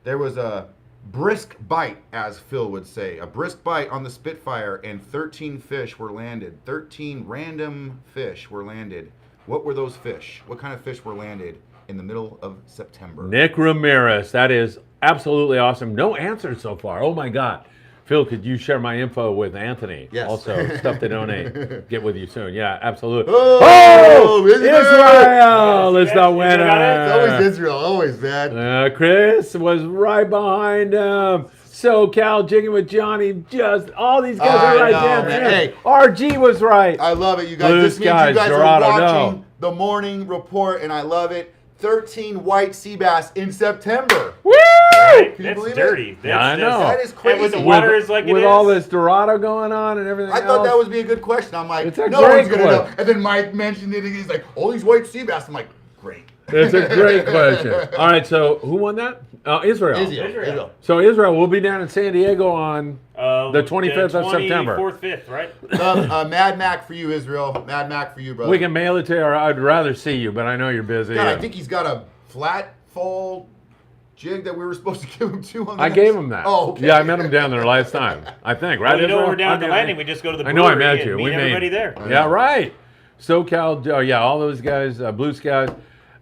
There was a brisk bite, as Phil would say, a brisk bite on the Spitfire, and 13 fish were landed. 13 random fish were landed. What were those fish? What kind of fish were landed in the middle of September? Nick Ramirez. That is absolutely awesome. No answers so far. Oh my God. Phil, could you share my info with Anthony? Yes. Also, stuff to donate. Get with you soon. Yeah, absolutely. Oh, Israel! Israel is the Israel winner. got it. It's always Israel, always, man. Chris was right behind him. SoCal jigging with Johnny. Just all these guys I are right know, there. man. Hey. RG was right. I love it, you guys. Blue This means skies, you guys Dorado, are watching no. the morning report, and I love it. 13 white sea bass in September. Woo! Right? Can you That's believe it? dirty. That's Yeah, I know. That is And crazy. with the water is like it with is. all this Dorado going on and everything I else. thought that would be a good question. I'm like, It's a no great one's gonna know. question. And then Mike mentioned it, and he's like, all these white sea bass. I'm like, great. It's a great question. All right, so who won that? Israel. Israel. So Israel will be down in San Diego on the 25th of September. 24th, 5th, right? Mad Mac for you, Israel. Mad Mac for you, brother. We can mail it to you, or I'd rather see you, but I know you're busy. God, I think he's got a flat fall jig that we were supposed to give him to on the I next- gave him that. Oh, okay. Yeah, I met him down there last time. I think, right? Well, you know, Israel? when we're down at the Okay. landing, we just go to the I know I brewery met you. and We meet made everybody there. Yeah, right. SoCal, all those guys, Blue Skies.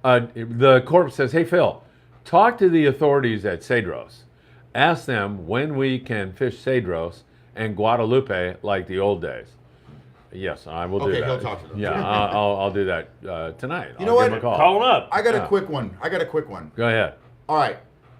The corpse says, hey, Phil, talk to the authorities at Cedros. Ask them when we can fish Cedros and Guadalupe like the old days. Yes, I will do Okay, that. he'll talk to them. Yeah, I'll do that tonight. You know I'll give what? him a call. Call them up. I got Yeah. a quick one. Go ahead. All right.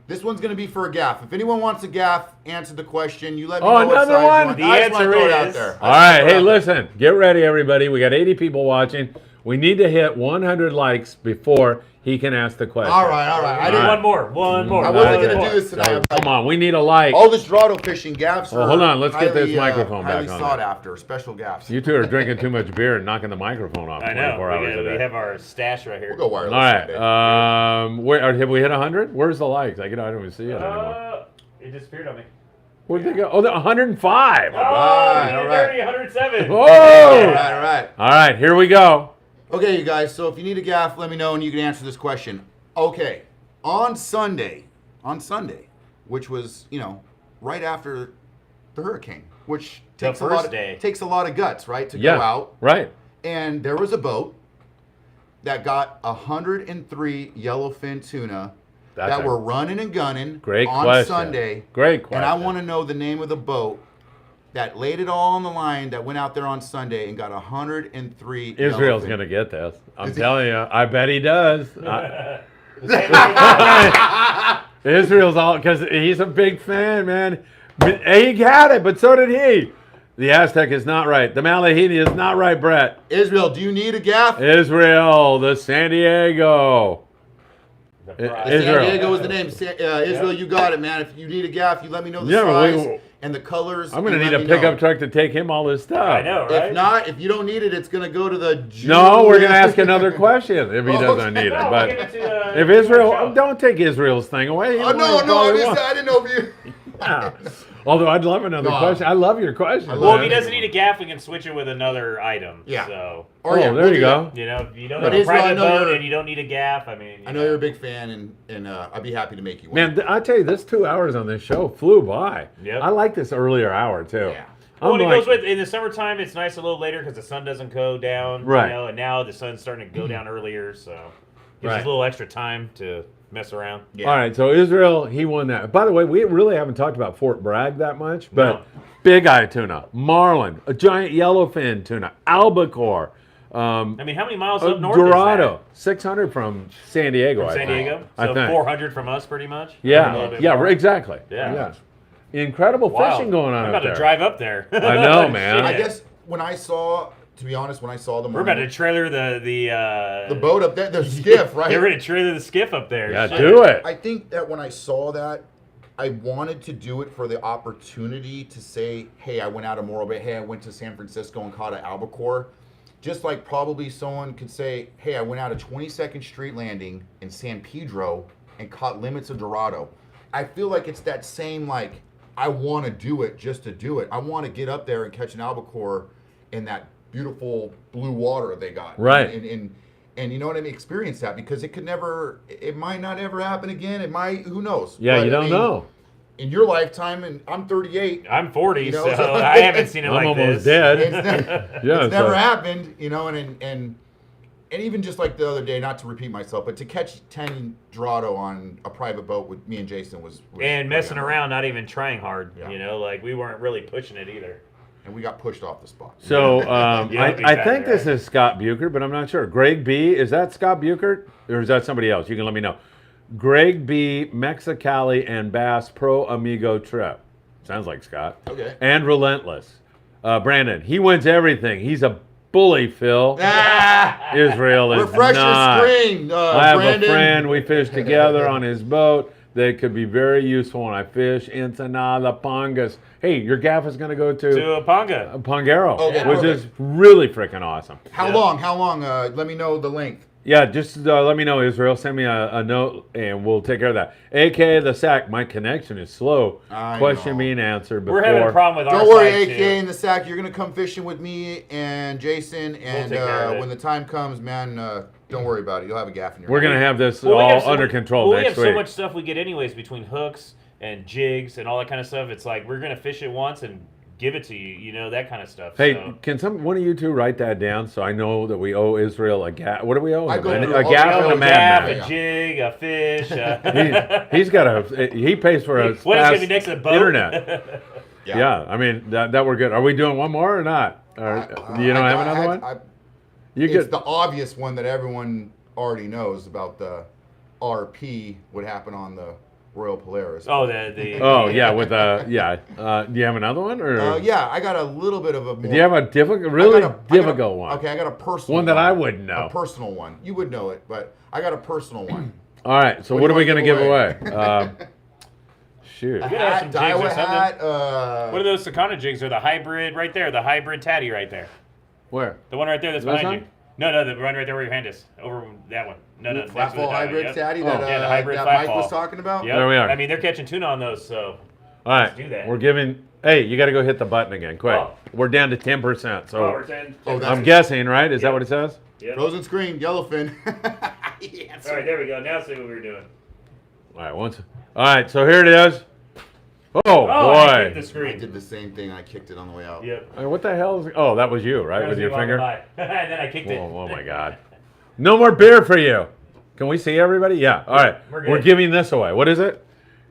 This one's going to be for a gaff. If anyone wants a gaff, answer the question. You let me Oh, know what another size one? you want. The I just wanna answer throw it out is- there. All right, hey, listen, get ready, everybody. We got 80 people watching. We need to hit 100 likes before he can ask the question. All right. I All didn't. right. One more. One more. I wasn't one going more. to do this tonight. I'm like, Come on, we need a like. all this Dorado fishing gaffs Oh, are hold on, let's get this highly, microphone back highly on sought there. after, special gaffs. You two are drinking too much beer and knocking the microphone off I 24 know. hours a We day. have our stash right here. We'll go wireless. All right, Sunday. where, have we hit 100? Where's the likes? I don't even see it anymore. It disappeared on me. Where'd they go? Oh, 105. Oh, right, you all did right. dirty, 107. Oh! All right. All right, here we go. Okay, you guys, so if you need a gaff, let me know and you can answer this question. Okay, on Sunday, which was, right after the hurricane, which The takes first day. takes a lot of guts, right, to Yeah, go out. right. And there was a boat that got 103 yellowfin tuna That's that a were running and gunning Great on question. Sunday. Great question. And I want to know the name of the boat that laid it all on the line that went out there on Sunday and got 103 Israel's yellowfin. going to get this. I'm Is he- telling you. I bet he does. Israel's all, because he's a big fan, man. He got it, but so did he. The Aztec is not right. The Malahiti is not right, Brett. Israel, do you need a gaff? Israel, the San Diego. San Israel. Diego is the name. Israel, you got it, man. If you need a gaff, you let me know the Yeah, size and the colors. I'm going to you need let a me know. pickup truck to take him all his stuff. I know, right? If not, if you don't need it, it's going to go to the No, we're going to ask another question if he Oh, doesn't okay. need it. No, But we'll give it to, if give it to Israel, Joe. don't take Israel's thing away. He Oh, can no, win no, all I he just, wants. I didn't know if you. Yeah. Although I'd love another No. question. I love your question. Well, if he man. doesn't need a gaff, we can switch it with another item. Yeah. So, Oh, yeah, there we'll you do go. you know, if you don't But have a Israel, I private know boat you're- and you don't need a gaff, I mean, I know you're a big fan, and I'd be happy to make you one. Man, I tell you, this 2 hours on this show flew by. Yep. I like this earlier hour too. Yeah. Well, I'm and it like, goes with in the summertime. It's nice a little later because the sun doesn't go down, Right. You know, and now the sun's starting to go down earlier, so gives Right. us a little extra time to mess around. Yeah. All right, so Israel, he won that. By the way, we really haven't talked about Fort Bragg that much, but No. big eye tuna, marlin, a giant yellowfin tuna, albacore, I mean, how many miles up north Dorado, 600 from San Diego. is that? San Diego? I So think. 400 from us, pretty much? Maybe a Yeah, little bit yeah, more. exactly. Yeah. Incredible Wow. fishing going on I'm up about there. to drive up there. I know, man. I guess when I saw, to be honest, when I saw the We're about to trailer the boat up there, the skiff, right? Get ready to trailer the skiff up there. Yeah, Shit. do it. I think that when I saw that, I wanted to do it for the opportunity to say, hey, I went out of Morro Bay. Hey, I went to San Francisco and caught an albacore. Just like probably someone could say, hey, I went out of 22nd Street Landing in San Pedro and caught limits of Dorado. I feel like it's that same, like, I want to do it just to do it. I want to get up there and catch an albacore in that beautiful blue water they got. Right. And you know what I mean? Experience that, because it might not ever happen again. It might, who knows? Yeah, But, you I don't mean, know. In your lifetime, and I'm 38. I'm 40, You know, so so- I haven't seen it I'm like almost this. dead. It's, ne- Yeah, it's never so- happened, you know, and even just like the other day, not to repeat myself, but to catch 10 Dorado on a private boat with me and Jason was And messing pretty around, not even trying hard. Yeah. You know, like we weren't really pushing it either. and we got pushed off the spot. So Yeah, big I fat think guy. this is Scott Buchert, but I'm not sure. Greg B, is that Scott Buchert or is that somebody else? You can let me know. Greg B, Mexicali and Bass Pro Amigo trip. Sounds like Scott. Okay. And Relentless. Brandon, he wins everything. He's a bully, Phil. Ah! Israel is Refresh not. your screen, I have Brandon. a friend. We fish together on his boat. They could be very useful when I fish Ensenada, Pongas. Hey, your gaff is going to go To a Ponga. Pongero, Okay, which perfect. is really freaking awesome. How Yeah. long? How long? Let me know the length. Yeah, just let me know, Israel. Send me a note, and we'll take care of that. AKA the sack. My connection is slow. I Question know. being answered before. We're having a problem with our Don't worry, side, AK too. in the sack. You're gonna come fishing with me and Jason, and take care of it. when the time comes, man, don't worry about it. You'll have a gaff in your We're hand. gonna have this Well, we all have so under much- control well, next we week. have so much stuff we get anyways between hooks and jigs and all that kind of stuff. It's like we're gonna fish it once and give it to you, you know, that kind of stuff. Hey, so. can one of you two write that down so I know that we owe Israel a gaff? What do we owe I him? go A through all gaff the- and a Oh, Gaff, madman. a jig, a fish. He's got he pays for a What is gonna fast be next to the boat? internet. Yeah, I mean that we're good. Are we doing one more or not? Or, you don't have another one? You It's get the obvious one that everyone already knows about. The RP would happen on the Royal Polaris. Oh, the Oh yeah, with yeah. Do you have another one or? Yeah, I got a little bit of a. More, Do you have a difficult, I really got a- difficult one? Okay, I got a personal One that I wouldn't know. A personal one. You would know it, but I got a personal one. All right. So What what do are we you going to wanna give give away? Shoot. gotta have some jigs or Iowa something. hat. What are those Sakana jigs? Or the hybrid right there, the hybrid tatty right there. Where? The one right there that's This behind one? you. No, the one right there where your hand is. Over that one. No, next to the Flatfall diamond, hybrid yep. Tatty Oh. that, Yeah, the hybrid that flatfall. Mike was talking about? Yep. There we are. I mean, they're catching tuna on those, so. All right. do that. We're giving. Hey, you got to go hit the button again, quick. Oh. We're down to 10%. So Oh, we're 10. Oh, that's- I'm guessing, right? Is that Yep. what it says? Yep. Frozen screen, yellowfin. Yes. All right, there we go. Now see what we were doing. All right. All right. So here it is. Oh, Oh, I hit boy. the screen. I did the same thing. I kicked it on the way out. Yep. What the hell is? Oh, that was you, right? With your finger. and then I kicked it. Oh my God. No more beer for you. Can we see everybody? Yeah. All right. We're good. We're giving this away. What is it?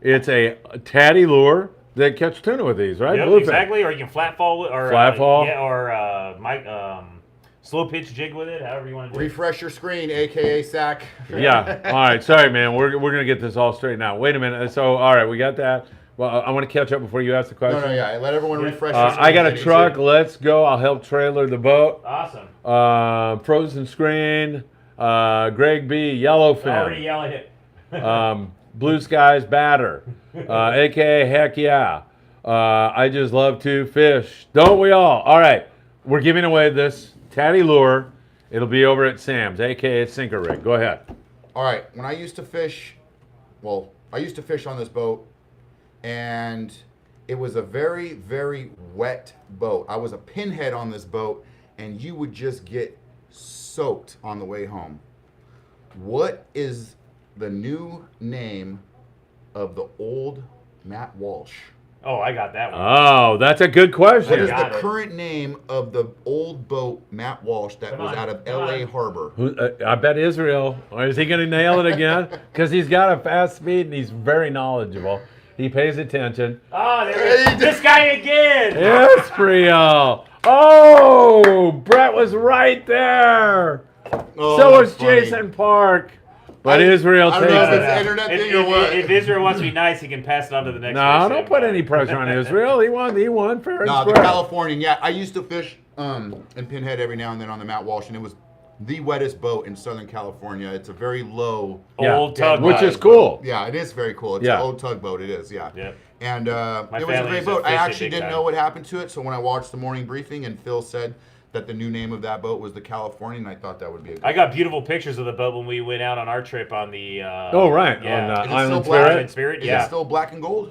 It's a tatty lure that catch tuna with these, right? Yep, Bluefin. exactly. Or you can flat fall with, or Flat fall. yeah, or slow pitch jig with it. However you want to do it. Refresh your screen, aka sack. Yeah. All right. Sorry, man. We're gonna get this all straightened out. Wait a minute. So, all right, we got that. Well, I want to catch up before you ask the question. No, yeah. Let everyone Yeah. refresh. their I got a screen. truck. Let's go. I'll help trailer the boat. Awesome. Frozen screen. Greg B. Already Yellowfin. yelling it. Blue skies batter. AKA heck yeah. I just love to fish. Don't we all? All right. We're giving away this tatty lure. It'll be over at Sam's, AKA Sinker Rig. Go ahead. All right. When I used to fish, I used to fish on this boat, and it was a very, very wet boat. I was a pinhead on this boat, and you would just get soaked on the way home. What is the new name of the old Matt Walsh? Oh, I got that one. Oh, that's a good What is question. got the it. current name of the old boat Matt Walsh that Come was on, out of come L.A. on. Harbor? I bet Israel. Or is he going to nail it again? Because he's got a fast speed and he's very knowledgeable. He pays attention. Ah, there it is. This guy again. Israel. Oh, Brett was right there. Oh, So was that's funny. Jason Park. But Israel I takes don't know if it. it's the internet thing or what. If Israel wants to be nice, he can pass it on to the next No, person. don't put any pressure on Israel. He won fair and No, the square. Californian. Yeah, I used to fish in Pinhead every now and then on the Matt Walsh, and it was the wettest boat in Southern California. It's a very low. Yeah. Old tug, Which is boat. cool. Yeah, it is very cool. It's Yeah. an old tugboat. It is, yeah. Yep. And it was a family great used to boat. I fish it actually big didn't time. know what happened to it, so when I watched the morning briefing and Phil said that the new name of that boat was the Californian, I thought that would be a good I got beautiful pictures of the boat when we went out on our trip on the. Oh, right. Yeah. On Is it Island still black? Spirit. Island Spirit, Is yeah. it still black and gold?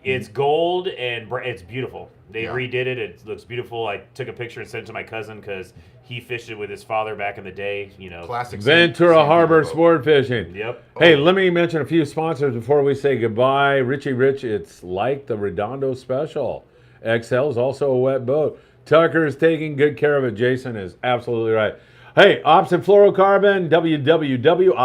It's gold and it's beautiful. They Yeah. redid it. It looks beautiful. I took a picture and sent it to my cousin because he fished it with his father back in the day. You know. Classic. Ventura San Harbor Pedro boat. Sport Fishing. Yep. Hey, let me mention a few sponsors before we say goodbye. Richie Rich, it's like the Redondo Special. XL is also a wet boat. Tucker is taking good care of it. Jason is absolutely right. Hey, Opsin Fluorocarbon,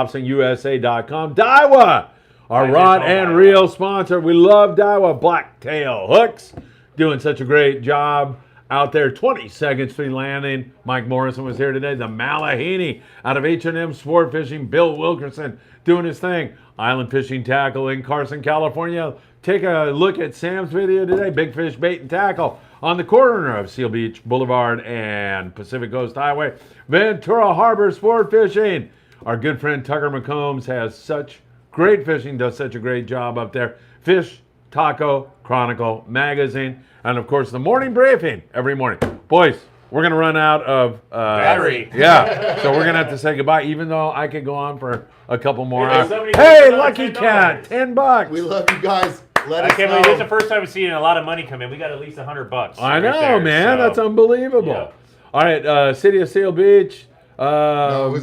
www.opsinusa.com. Daiwa, our I rod fish all and Daiwa. reel sponsor. We love Daiwa Blacktail Hooks. Doing such a great job out there. 22nd Street Landing. Mike Morrison was here today. The Malahini out of H&M Sport Fishing. Bill Wilkerson doing his thing. Island Fishing Tackle in Carson, California. Take a look at Sam's video today. Big Fish Bait and Tackle on the corner of Seal Beach Boulevard and Pacific Coast Highway. Ventura Harbor Sport Fishing. Our good friend Tucker McCombs has such great fishing, does such a great job up there. Fish, Taco, Chronicle, Magazine, and of course the morning briefing every morning. Boys, we're going to run out of Battery. Yeah, so we're going to have to say goodbye, even though I could go on for a couple more Hey, hours. somebody Hey, put Lucky $10. Cat, $10. We love you guys. Let I us can't know. believe this is the first time we've seen a lot of money come in. We got at least $100. I right know, there, man. so- That's unbelievable. Yeah. All right, City of Seal Beach. No,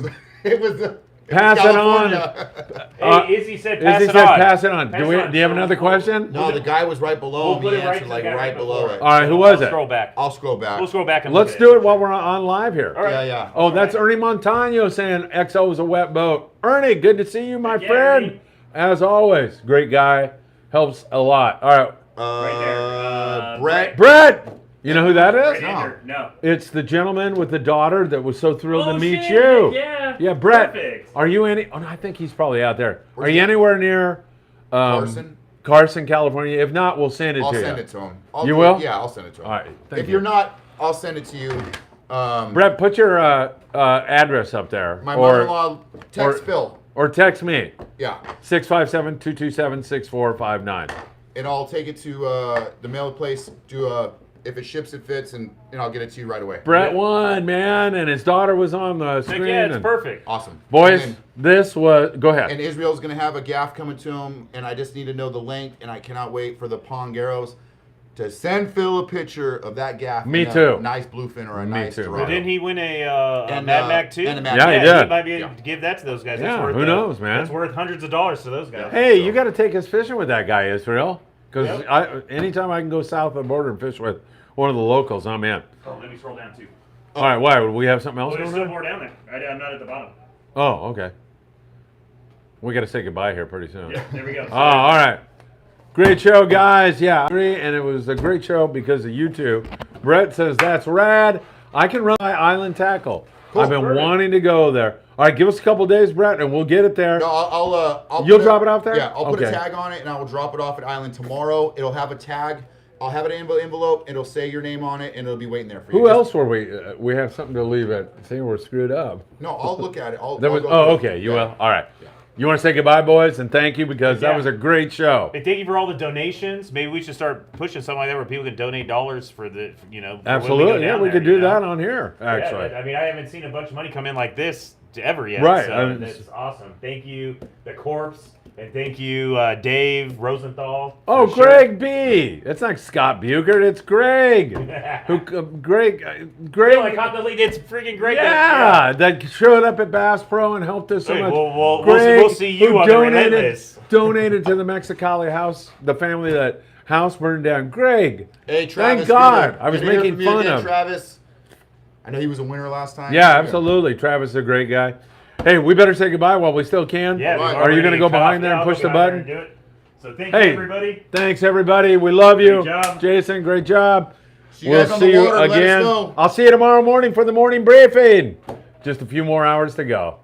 it was Pass it on. Hey, Izzy said pass Izzy it said on. pass it on. Pass Do it on. you have another question? No, the guy was right below We'll him. put He it right answered to like the guy right right below before. it. All right, who was it? Scroll back. I'll scroll back. We'll scroll back and Let's look do at it while we're on live here. All right. Yeah, yeah. Oh, that's Ernie Montano saying XO is a wet boat. Ernie, good to see you, my Yeah, friend. Ernie. As always, great guy. Helps a lot. All right, Right there. Brett. Brett. You know who that is? Right there. No. It's the gentleman with the daughter that was so thrilled to Oh, meet shit, you. yeah. Yeah, Brett. Perfect. Are you any? Oh, no, I think he's probably out there. Where's Are you he? anywhere near Carson? Carson, California? If not, we'll send it I'll to send you. it to him. You will? Yeah, I'll send it to him. All right, thank If you. you're not, I'll send it to you. Brett, put your address up there. My or, mother-in-law text or- Phil. or text me. Yeah, 657-227-6459. and I'll take it to the mail place. If it ships, it fits, and I'll get it to you right away. Brett won, man, and his daughter was on the Heck screen. yeah, it's and- perfect. Awesome, Boys, And, this was. Go ahead. and Israel's gonna have a gaff coming to him, and I just need to know the length, and I cannot wait for the Pongeros to send Phil a picture of that gaff. Me in a too. Nice bluefin or a Me nice too, Dorado. Well, didn't he win a And, Mad Mac too? and a Mad Yeah, Mac. he did. He might be able Yeah. to give that to those guys. Yeah, That's worth, who knows, man? That's worth hundreds of dollars to those guys. Hey, so. you got to take us fishing with that guy, Israel. Because Yep. anytime I can go south of the border and fish with one of the locals, I'm in. Oh, let me scroll down too. All right, why? Would we have something else Oh, there's going still on? more down there. I'm not at the bottom. Oh, okay. We got to say goodbye here pretty soon. Yeah, there we go. Oh, all right. Great show, guys. Yeah, I agree, and it was a great show because of you two. Brett says, that's rad. I can run my island tackle. Cool. I've been Perfect. wanting to go there. All right, give us a couple days, Brett, and we'll get it there. No, I'll You'll put drop it off there? Yeah, I'll put a Okay. tag on it, and I will drop it off at Island tomorrow. It'll have a tag. I'll have it in an envelope. It'll say your name on it, and it'll be waiting there for you. Who Just- else were we? We have something to leave it. See, we're screwed up. No, I'll look at it. I'll That was, go oh, through it. okay. You Yeah. will? All right. You want to say goodbye, boys, and thank you because that Yeah. was a great show. Hey, thank you for all the donations. Maybe we should start pushing something like that where people can donate dollars for the, for when we go Absolutely. Yeah, down we there, could do you know? that on here, actually. Yeah, I mean, I haven't seen a bunch of money come in like this ever yet. Right, So I mean, that's awesome. Thank you, the Corpse, and thank you, Dave Rosenthal. Oh, for sure. Greg B. It's not Scott Bukert. It's Greg. Greg. Bill, I caught the lead. It's freaking great. Yeah, that showed up at Bass Pro and helped us so Hey, much. we'll see you who on the Relentless. donated to the Mexicali house, the family that house burned down. Greg, Hey, Travis. thank God. good I was to hear making from you fun again, of. Travis. I know he was a winner last time. Yeah, absolutely. Travis is a great guy. Hey, we better say goodbye while we still can. Yeah, Right. Are you going to go cut off behind there now. and I'll push go the behind there button? and do it. So thank Hey. you, everybody. Thanks, everybody. We love you. Great job. Jason, great job. See you guys on the water, let us know. I'll see you tomorrow morning for the morning briefing. Just a few more hours to go.